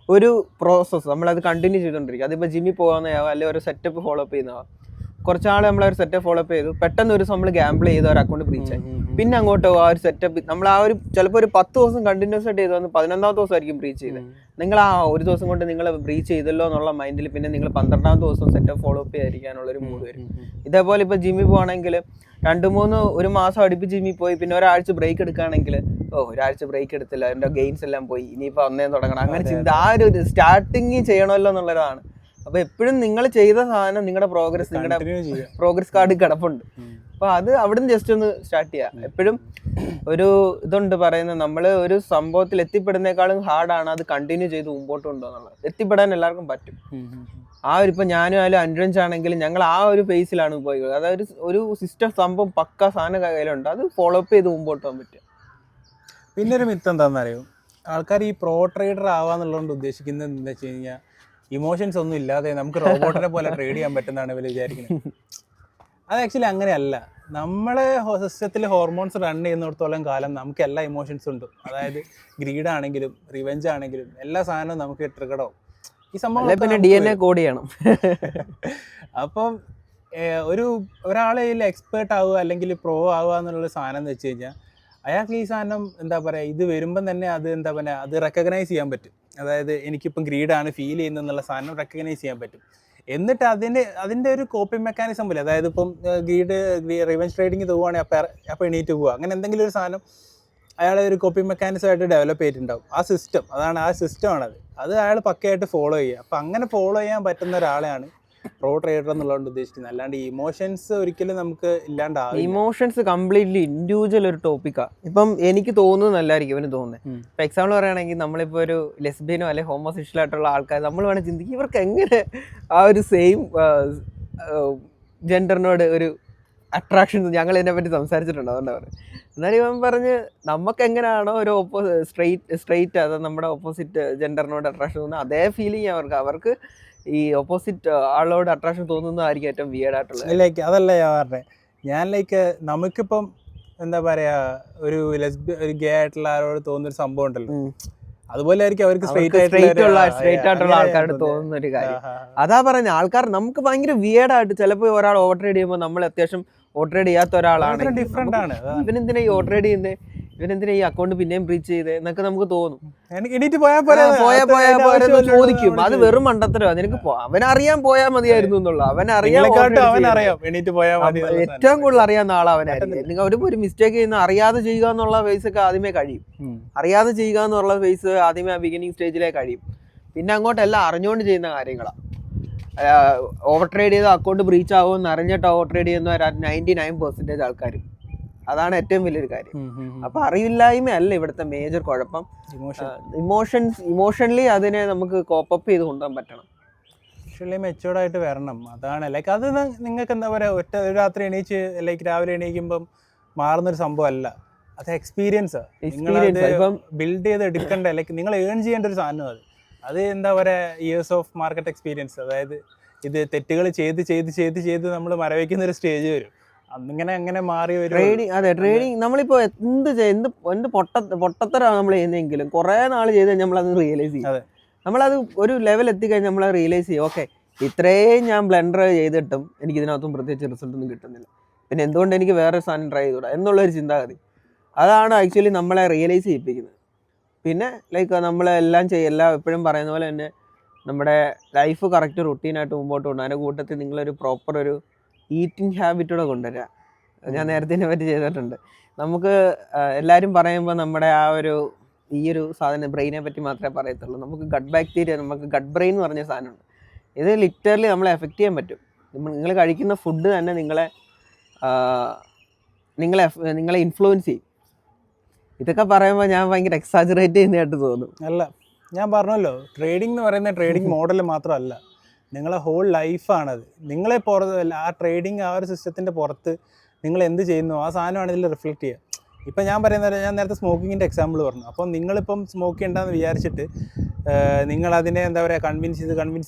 S1: ഒരു പ്രോസസ്സ് നമ്മളത് കണ്ടിന്യൂ ചെയ്തുകൊണ്ടിരിക്കുക. അതിപ്പോൾ ജിമ്മിൽ പോകാവുന്നതാവാം, അല്ലെങ്കിൽ ഒരു സെറ്റപ്പ് ഫോളോ അപ്പ് ചെയ്യുന്നതാവാം. കുറച്ചാൾ നമ്മളൊരു സെറ്റപ്പ് ഫോളോ അപ്പ് ചെയ്തു, പെട്ടെന്ന് ഒരു നമ്മൾ ഗാംബിൾ ചെയ്ത് ഒരു അക്കൗണ്ട് ബ്രീച്ച് ആയി. പിന്നെ അങ്ങോട്ട് ആ ഒരു സെറ്റപ്പ് നമ്മൾ ചിലപ്പോൾ ഒരു 10 ദിവസം കണ്ടിന്യൂസ് ആയിട്ട് ചെയ്തു വന്ന് 11ാമത്തെ ദിവസമായിരിക്കും ബ്രീച്ച് ചെയ്തത്. നിങ്ങൾ ആ ഒരു ദിവസം കൊണ്ട് നിങ്ങൾ ബ്രീച്ച് ചെയ്തല്ലോ എന്നുള്ള മൈൻഡിൽ പിന്നെ നിങ്ങൾ 12ാമത്തെ ദിവസം സെറ്റപ്പ് ഫോളോ അപ്പ് ചെയ്യാതിരിക്കാനുള്ളൊരു മൂഡ് വരും. ഇതേപോലെ ഇപ്പോൾ ജിമ്മിൽ പോകണമെങ്കിൽ 2-3 മാസം അടുപ്പിച്ച് ജിമ്മിൽ പോയി പിന്നെ ഒരാഴ്ച ബ്രേക്ക് എടുക്കുകയാണെങ്കിൽ ഒരാഴ്ച ബ്രേക്ക് എടുത്തില്ല, എൻ്റെ ഗെയിൻസ് എല്ലാം പോയി, ഇനിയിപ്പോൾ ഒന്നേ തുടങ്ങണം, അങ്ങനെ ചിന്ത ആ ഒരു സ്റ്റാർട്ടിങ് ചെയ്യണമല്ലോ എന്നുള്ളതാണ്. അപ്പൊ എപ്പോഴും നിങ്ങൾ ചെയ്ത സാധനം നിങ്ങളുടെ പ്രോഗ്രസ് കാർഡിൽ കിടപ്പുണ്ട്. അപ്പൊ അത് അവിടുന്ന് ജസ്റ്റ് ഒന്ന് സ്റ്റാർട്ട് ചെയ്യാം. എപ്പോഴും ഒരു ഇതുണ്ട് പറയുന്നത്, നമ്മൾ ഒരു സംഭവത്തിൽ എത്തിപ്പെടുന്നേക്കാളും ഹാർഡാണ് അത് കണ്ടിന്യൂ ചെയ്ത് മുമ്പോട്ട് കൊണ്ടുപോകുന്നുള്ളത്. എത്തിപ്പെടാൻ എല്ലാവർക്കും പറ്റും. ആ ഒരു ഇപ്പൊ ഞാനും ആയാലും അൻഡ്രൻസ് ആണെങ്കിലും ഞങ്ങൾ ആ ഒരു ഫേസിലാണ് പോയി. അതായത് ഒരു സിസ്റ്റം സംഭവം പക്ക സാധനം കയ്യിലുണ്ട്, അത് ഫോളോ അപ്പ് ചെയ്ത് മുമ്പോട്ട് പോകാൻ പറ്റും.
S2: പിന്നെ ഒരു മിത്ത് എന്താണെന്നറിയോ, ആൾക്കാർ ഈ പ്രോ ട്രേഡർ ആവാന്നുള്ളതുകൊണ്ട് ഉദ്ദേശിക്കുന്നത് എന്താ വെച്ച് കഴിഞ്ഞാൽ ഇമോഷൻസ് ഒന്നും ഇല്ലാതെ നമുക്ക് റോബോട്ടിനെ പോലെ ട്രേഡ് ചെയ്യാൻ പറ്റുന്നതാണ് ഇവർ വിചാരിക്കുന്നത്. അത് ആക്ച്വലി അങ്ങനെയല്ല. നമ്മളെ സിസ്റ്റത്തിൽ ഹോർമോൺസ് റൺ ചെയ്യുന്നിടത്തോളം കാലം നമുക്ക് എല്ലാ ഇമോഷൻസും ഉണ്ട്. അതായത് ഗ്രീഡ് ആണെങ്കിലും റിവെഞ്ച് ആണെങ്കിലും എല്ലാ സാധനവും നമുക്ക് ട്രിഗർഡാവും. ഈ സംഭവം
S1: പിന്നെ DNA കോഡ് ചെയ്യണം.
S2: അപ്പം ഒരാളെ എക്സ്പേർട്ട് ആവുക അല്ലെങ്കിൽ പ്രോ ആവുക എന്നുള്ള സാധനം എന്ന് വെച്ച് കഴിഞ്ഞാൽ അയാൾക്ക് ഈ സാധനം എന്താ പറയുക, ഇത് വരുമ്പം തന്നെ അത് എന്താ പറയുക, അത് റെക്കഗ്നൈസ് ചെയ്യാൻ പറ്റും. അതായത് എനിക്കിപ്പം ഗ്രീഡാണ് ഫീൽ ചെയ്യുന്നതെന്നുള്ള സാധനം റെക്കഗ്നൈസ് ചെയ്യാൻ പറ്റും. എന്നിട്ട് അതിൻ്റെ ഒരു കോപ്പിംഗ് മെക്കാനിസം പോലെ, അതായത് ഇപ്പം റിവെഞ്ച് ട്രേഡിങ് പോവുകയാണെങ്കിൽ അപ്പം എണീറ്റ് പോവുക, അങ്ങനെ എന്തെങ്കിലും ഒരു സാധനം അയാളെ ഒരു കോപ്പിംഗ് മെക്കാനിസം ആയിട്ട് ഡെവലപ്പ് ചെയ്തിട്ടുണ്ടാവും. ആ സിസ്റ്റമാണത്. അത് അയാൾ പക്കയായിട്ട് ഫോളോ ചെയ്യുക. അപ്പം അങ്ങനെ ഫോളോ ചെയ്യാൻ പറ്റുന്ന ഒരാളെയാണ് പ്രോ ട്രേഡർ എന്നുള്ളതുകൊണ്ട് ഉദ്ദേശിക്കുന്നത്. അല്ലാണ്ട് ഇമോഷൻസ് ഒരിക്കലും നമുക്ക് ഇല്ലാണ്ടാവും.
S1: ഇമോഷൻസ് കംപ്ലീറ്റ്ലി ഇൻഡിവിജ്വൽ ഒരു ടോപ്പിക്കാണ്. ഇപ്പം എനിക്ക് തോന്നുന്നല്ലായിരിക്കും ഇവന് തോന്നുന്നത്. ഇപ്പം എക്സാമ്പിൾ പറയുകയാണെങ്കിൽ നമ്മളിപ്പോൾ ഒരു ലെസ്ബിയനോ അല്ലെങ്കിൽ ഹോമോസെക്ഷൽ ആയിട്ടുള്ള ആൾക്കാർ നമ്മൾ വേണമെങ്കിൽ ചിന്തിക്കും ഇവർക്ക് എങ്ങനെ ആ ഒരു സെയിം ജെൻഡറിനോട് ഒരു അട്രാക്ഷൻ. ഞങ്ങൾ ഇതിനെപ്പറ്റി സംസാരിച്ചിട്ടുണ്ട്, അതുകൊണ്ടാണ് പറയുന്നത്. എന്നാലും ഇവൻ പറഞ്ഞ് നമുക്ക് എങ്ങനെയാണോ ഒരു സ്ട്രെയിറ്റ് അത് നമ്മുടെ ഓപ്പോസിറ്റ് ജെൻഡറിനോട് അട്രാക്ഷൻ തോന്നുന്നത്, അതേ ഫീലിംഗ് അവർക്ക് ഈ ഓപ്പോസിറ്റ് ആളോട് അട്രാക്ഷൻ തോന്നുന്നതായിരിക്കും ഏറ്റവും വിയേർഡ് ആയിട്ടുള്ളത്.
S2: ലൈക്ക് അതല്ല ഞാൻ പറഞ്ഞത്. ഞാൻ നമുക്കിപ്പം എന്താ പറയാ, ഒരു ഗേ ആയിട്ടുള്ള ആളോട് തോന്നുന്നൊരു സംഭവം ഉണ്ടല്ലോ, അതുപോലെ ആയിരിക്കും അവർക്ക് സ്ട്രെയിറ്റ്
S1: ആയിട്ടുള്ള ആൾക്കാരോട് തോന്നുന്ന ഒരു കാര്യം. അതാ പറഞ്ഞ ആൾക്കാർ നമുക്ക് ഭയങ്കര വിയേർഡായിട്ട് ചിലപ്പോൾ ഒരാൾ ഓവർ ട്രേഡ് ചെയ്യുമ്പോൾ നമ്മൾ അത്യാവശ്യം ഓവർ ട്രേഡ് ചെയ്യാത്ത ഒരാളാണ്,
S2: ഡിഫറെന്റ് ആണ്,
S1: ഇവനെന്തിനാ ഈ ഓവർ ട്രേഡ് ചെയ്യുന്നത്, ഇവനെന്തിനാ ഈ അക്കൗണ്ട് പിന്നെയും ബ്രീച്ച് ചെയ്തേ എന്നൊക്കെ നമുക്ക് തോന്നും. ചോദിക്കും. അത് വെറും മണ്ടത്തരോ. നിനക്ക് അവനറിയാൻ പോയാൽ മതിയായിരുന്നു എന്നുള്ള, അവനറിയാം ഏറ്റവും കൂടുതൽ അറിയാവുന്ന ആളാ അവനായിരിക്കും. നിങ്ങൾ ഒരു മിസ്റ്റേക്ക് ചെയ്യുന്ന അറിയാതെ ചെയ്യുക എന്നുള്ള ഫേസ് ഒക്കെ ആദ്യമേ കഴിയും. അറിയാതെ ചെയ്യുക എന്നുള്ള ഫേസ് ആദ്യമേ ബിഗിനിങ് സ്റ്റേജിലേ കഴിയും. പിന്നെ അങ്ങോട്ടെല്ലാം അറിഞ്ഞുകൊണ്ട് ചെയ്യുന്ന കാര്യങ്ങളാണ്. ഓവർ ട്രേഡ് ചെയ്ത അക്കൗണ്ട് ബ്രീച്ച് ആകുമെന്ന് അറിഞ്ഞിട്ട് ഓവർ ട്രേഡ് ചെയ്യുന്ന 99% ആൾക്കാരും. അതാണ് ഏറ്റവും വലിയൊരു കാര്യം. അപ്പൊ അറിവില്ലായ്മ അല്ല ഇവിടുത്തെ മേജർ കുഴപ്പം. ഇമോഷണലി അതിനെ നമുക്ക് കോപ്പപ്പ് ചെയ്ത് കൊണ്ടുപോകാൻ പറ്റണം.
S2: മെച്ചൂർഡായിട്ട് വരണം. അതാണ് ലൈക്ക് അത് നിങ്ങൾക്ക് എന്താ പറയുക, ഒറ്റ രാത്രി എണീച്ച് ലൈക്ക് രാവിലെ എണീക്കുമ്പം മാറുന്നൊരു സംഭവം അല്ല, അത് എക്സ്പീരിയൻസ്. നിങ്ങൾ ബിൽഡ് ചെയ്ത് എടുക്കേണ്ട, ലൈക്ക് നിങ്ങൾ ഏൺ ചെയ്യേണ്ട ഒരു സാധനം അത് എന്താ പറയുക, ഇയേഴ്സ് ഓഫ് മാർക്കറ്റ് എക്സ്പീരിയൻസ്. അതായത് ഇത് തെറ്റുകൾ ചെയ്ത് ചെയ്ത് ചെയ്ത് ചെയ്ത് നമ്മൾ മരവയ്ക്കുന്ന ഒരു സ്റ്റേജ് വരും, അങ്ങനെ മാറി വരും
S1: ട്രേഡിങ്. അതെ, ട്രേഡിങ് നമ്മളിപ്പോൾ എന്ത് പൊട്ടത്തരാണ് നമ്മൾ ചെയ്യുന്നതെങ്കിലും കുറേ നാൾ ചെയ്ത് കഴിഞ്ഞാൽ നമ്മളത് റിയലൈസ് ചെയ്യും. നമ്മളത് ഒരു ലെവൽ എത്തിക്കഴിഞ്ഞാൽ നമ്മൾ റിയലൈസ് ചെയ്യും, ഓക്കെ ഇത്രയും ഞാൻ ബ്ലെൻഡർ ചെയ്തിട്ടും എനിക്ക് ഇതിനകത്തും പ്രത്യേകിച്ച് റിസൾട്ട് ഒന്നും കിട്ടുന്നില്ല, പിന്നെ എന്തുകൊണ്ട് എനിക്ക് വേറെ സാധനം ട്രൈ ചെയ്തുകൂടാ എന്നുള്ളൊരു ചിന്താഗതി. അതാണ് ആക്ച്വലി നമ്മളെ റിയലൈസ് ചെയ്യിപ്പിക്കുന്നത്. പിന്നെ ലൈക്ക് നമ്മളെല്ലാം എപ്പോഴും പറയുന്ന പോലെ തന്നെ നമ്മുടെ ലൈഫ് കറക്റ്റ് റുട്ടീനായിട്ട് മുമ്പോട്ട് കൊണ്ടുപോകും. അതിൻ്റെ കൂട്ടത്തിൽ നിങ്ങളൊരു പ്രോപ്പർ ഒരു ഈറ്റിംഗ് ഹാബിറ്റൂടെ കൊണ്ടുവരിക. ഞാൻ നേരത്തെ പറ്റി ചെയ്തിട്ടുണ്ട്. നമുക്ക് എല്ലാവരും പറയുമ്പോൾ നമ്മുടെ ഈ ഒരു സാധനം ബ്രെയിനെ പറ്റി മാത്രമേ പറയത്തുള്ളൂ. നമുക്ക് ഗട്ട് ബാക്ടീരിയ, നമുക്ക് ഗട്ട് ബ്രെയിൻ എന്ന് പറഞ്ഞ സാധനമുണ്ട്. ഇത് ലിറ്ററലി നമ്മളെ എഫക്റ്റ് ചെയ്യാൻ പറ്റും. നിങ്ങൾ കഴിക്കുന്ന ഫുഡ് തന്നെ നിങ്ങളെ ഇൻഫ്ലുവൻസ് ചെയ്യും. ഇതൊക്കെ പറയുമ്പോൾ ഞാൻ ഭയങ്കര എക്സാജറേറ്റ് ചെയ്യുന്നതായിട്ട് തോന്നും.
S2: അല്ല, ഞാൻ പറഞ്ഞല്ലോ, ട്രേഡിംഗ് എന്ന് പറയുന്ന ട്രേഡിംഗ് മോഡൽ മാത്രമല്ല, നിങ്ങളെ ഹോൾ ലൈഫാണത്. നിങ്ങളെ ആ ട്രേഡിംഗ് ആ ഒരു സിസ്റ്റത്തിൻ്റെ പുറത്ത് നിങ്ങൾ എന്ത് ചെയ്യുന്നു ആ സാധനമാണ് ഇതിൽ റിഫ്ലക്റ്റ് ചെയ്യുക. ഇപ്പം ഞാൻ പറയുന്നത്, ഞാൻ നേരത്തെ സ്മോക്കിങ്ങിൻ്റെ എക്സാമ്പിൾ പറഞ്ഞു. അപ്പം നിങ്ങളിപ്പം സ്മോക്ക് ചെയ്യണ്ടെന്ന് വിചാരിച്ചിട്ട് നിങ്ങളതിനെ എന്താ പറയുക കൺവിൻസ്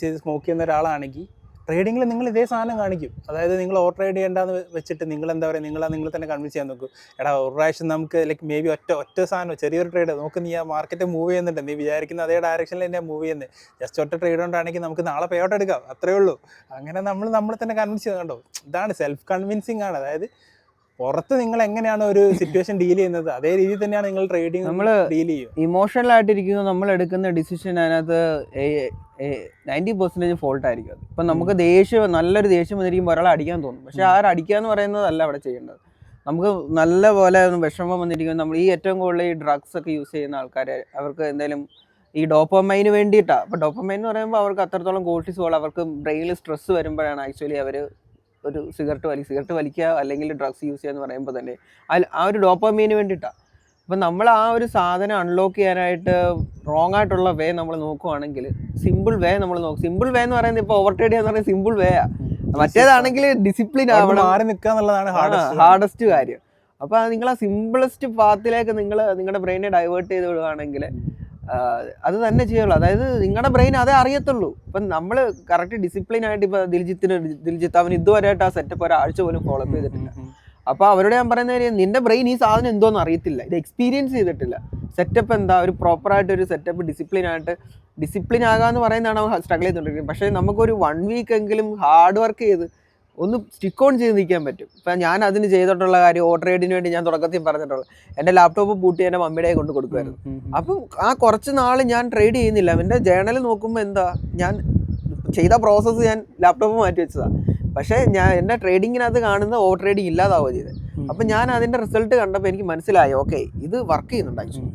S2: ചെയ്ത് സ്മോക്ക് ചെയ്യുന്ന ഒരാളാണെങ്കിൽ ട്രേഡിങ്ങിൽ നിങ്ങൾ ഇതേ സാധനം കാണിക്കും. അതായത് നിങ്ങൾ ഓവർ ട്രേഡ് ചെയ്യേണ്ടെന്ന് വെച്ചിട്ട് നിങ്ങൾ എന്താ പറയുക നിങ്ങൾ തന്നെ കൺവിൻസ് ചെയ്യാൻ നോക്കും. എടാ ഒരു പ്രാവശ്യം നമുക്ക് ലൈക്ക് മേ ബി ഒറ്റ സാധനം ചെറിയൊരു ട്രേഡ് നോക്ക്, നീ ആ മാർക്കറ്റ് മൂവ് ചെയ്യുന്നുണ്ട്, നീ വിചാരിക്കുന്ന അതേ ഡയറക്ഷനിൽ തന്നെ മൂവ് ചെയ്യുന്നത്, ജസ്റ്റ് ഒറ്റ ട്രേഡ് കൊണ്ടാണെങ്കിൽ നമുക്ക് നാളെ പേ ഔട്ട് എടുക്കാം, അത്രേ ഉള്ളൂ. അങ്ങനെ നമ്മളെ തന്നെ കൺവിൻസ് ചെയ്യുന്നത് കണ്ടോ. ഇതാണ് സെൽഫ് കൺവിൻസിങ് ആണ്. അതായത് പുറത്ത് നിങ്ങൾ എങ്ങനെയാണ് ഒരു സിറ്റുവേഷൻ ഡീൽ ചെയ്യുന്നത് അതേ രീതിയിൽ തന്നെയാണ് നിങ്ങൾ ട്രേഡിംഗ് നമ്മൾ ഡീൽ ചെയ്യുക.
S1: ഇമോഷണൽ ആയിട്ടിരിക്കുന്നത് നമ്മൾ എടുക്കുന്ന ഡിസിഷൻ അതിനകത്ത് 90% ഫോൾട്ട് ആയിരിക്കും അത്. ഇപ്പം നമുക്ക് നല്ലൊരു ദേഷ്യം വന്നിരിക്കുമ്പോൾ ഒരാളെ അടിക്കാൻ തോന്നും, പക്ഷെ അടിക്കുക എന്ന് പറയുന്നതല്ല അവിടെ ചെയ്യേണ്ടത്. നമുക്ക് നല്ല പോലെ വിഷമം വന്നിരിക്കുമ്പോൾ നമ്മൾ ഈ ഏറ്റവും കൂടുതൽ ഈ ഡ്രഗ്സ് ഒക്കെ യൂസ് ചെയ്യുന്ന ആൾക്കാർ, അവർക്ക് എന്തെങ്കിലും ഈ ഡോപ്പമൈന് വേണ്ടിയിട്ടാണ്. അപ്പോൾ ഡോപ്പമൈൻ എന്ന് പറയുമ്പോൾ അവർക്ക് അത്രത്തോളം കോർട്ടിസോൾ, അവർക്ക് ബ്രെയിനിൽ സ്ട്രെസ് വരുമ്പോഴാണ് ആക്ച്വലി അവർ ഒരു സിഗരറ്റ് വലിക്കുക അല്ലെങ്കിൽ ഡ്രഗ്സ് യൂസ് ചെയ്യുക എന്ന് പറയുമ്പോൾ തന്നെ ആ ഒരു ഡോപ്പമൈന് വേണ്ടിയിട്ടാണ്. അപ്പം നമ്മൾ ആ ഒരു സാധനം അൺലോക്ക് ചെയ്യാനായിട്ട് റോങ് ആയിട്ടുള്ള വേ നമ്മൾ നോക്കുവാണെങ്കിൽ സിമ്പിൾ വേ നമ്മൾ നോക്കും. സിമ്പിൾ വേ എന്ന് പറയുന്നത് ഇപ്പോൾ ഓവർ ട്രേഡ് ചെയ്യാന്ന് പറയുന്നത് സിമ്പിൾ വേ ആണ്. മറ്റേതാണെങ്കിൽ ഡിസിപ്ലിൻ ആവണം, ഹാർഡസ്റ്റ് കാര്യം. അപ്പോൾ നിങ്ങൾ ആ സിമ്പിളസ്റ്റ് പാത്തിലേക്ക് നിങ്ങളുടെ ബ്രെയിനെ ഡൈവേർട്ട് ചെയ്ത് വിടുകയാണെങ്കിൽ അത് തന്നെ ചെയ്യുള്ളൂ. അതായത് നിങ്ങളുടെ ബ്രെയിൻ അതേ അറിയത്തുള്ളൂ. ഇപ്പം നമ്മൾ കറക്റ്റ് ഡിസിപ്ലിൻ ആയിട്ട് ഇപ്പോൾ ദിൽജിത്ത് അവൻ ഇതുവരെയായിട്ട് ആ സെറ്റപ്പ് ഒരാഴ്ച പോലും ഫോളോ അപ്പ് ചെയ്തിട്ടില്ല. അപ്പോൾ അവരോട് ഞാൻ പറയുന്ന കാര്യം, നിന്റെ ബ്രെയിൻ ഈ സാധനം എന്തോന്ന് അറിയത്തില്ല, ഇത് എക്സ്പീരിയൻസ് ചെയ്തിട്ടില്ല. സെറ്റപ്പ് എന്താ, ഒരു പ്രോപ്പറായിട്ടൊരു സെറ്റപ്പ് ഡിസിപ്ലിൻ ആകാമെന്ന് പറയുന്നതാണ് അവൻ സ്ട്രഗിൾ ചെയ്തുകൊണ്ടിരിക്കുന്നത്. പക്ഷേ നമുക്കൊരു 1 വീക്ക് എങ്കിലും ഹാർഡ് വർക്ക് ചെയ്ത് ഒന്ന് സ്റ്റിക്ക് ഓൺ ചെയ്ത് നിൽക്കാൻ പറ്റും. ഇപ്പം ഞാൻ അതിന് ചെയ്തിട്ടുള്ള കാര്യം, ഓ ട്രേഡിന് വേണ്ടി ഞാൻ തുടക്കത്തിൽ പറഞ്ഞിട്ടുള്ളത്, എൻ്റെ ലാപ്ടോപ്പ് പൂട്ടി എൻ്റെ മമ്മിയുടെ കൊണ്ട് കൊടുക്കുമായിരുന്നു. അപ്പം ആ കുറച്ച് നാൾ ഞാൻ ട്രേഡ് ചെയ്യുന്നില്ല. എൻ്റെ ജേണൽ നോക്കുമ്പോൾ എന്താ, ഞാൻ ചെയ്ത പ്രോസസ്സ് ഞാൻ ലാപ്ടോപ്പ് മാറ്റി വെച്ചതാണ്. പക്ഷേ എൻ്റെ ട്രേഡിങ്ങിനകത്ത് കാണുന്ന ഓവർ ട്രേഡിങ് ഇല്ലാതാവുക ചെയ്തത്. അപ്പം ഞാൻ അതിൻ്റെ റിസൾട്ട് കണ്ടപ്പോൾ എനിക്ക് മനസ്സിലായി, ഓക്കെ ഇത് വർക്ക് ചെയ്യുന്നുണ്ട് ആക്ച്വലി.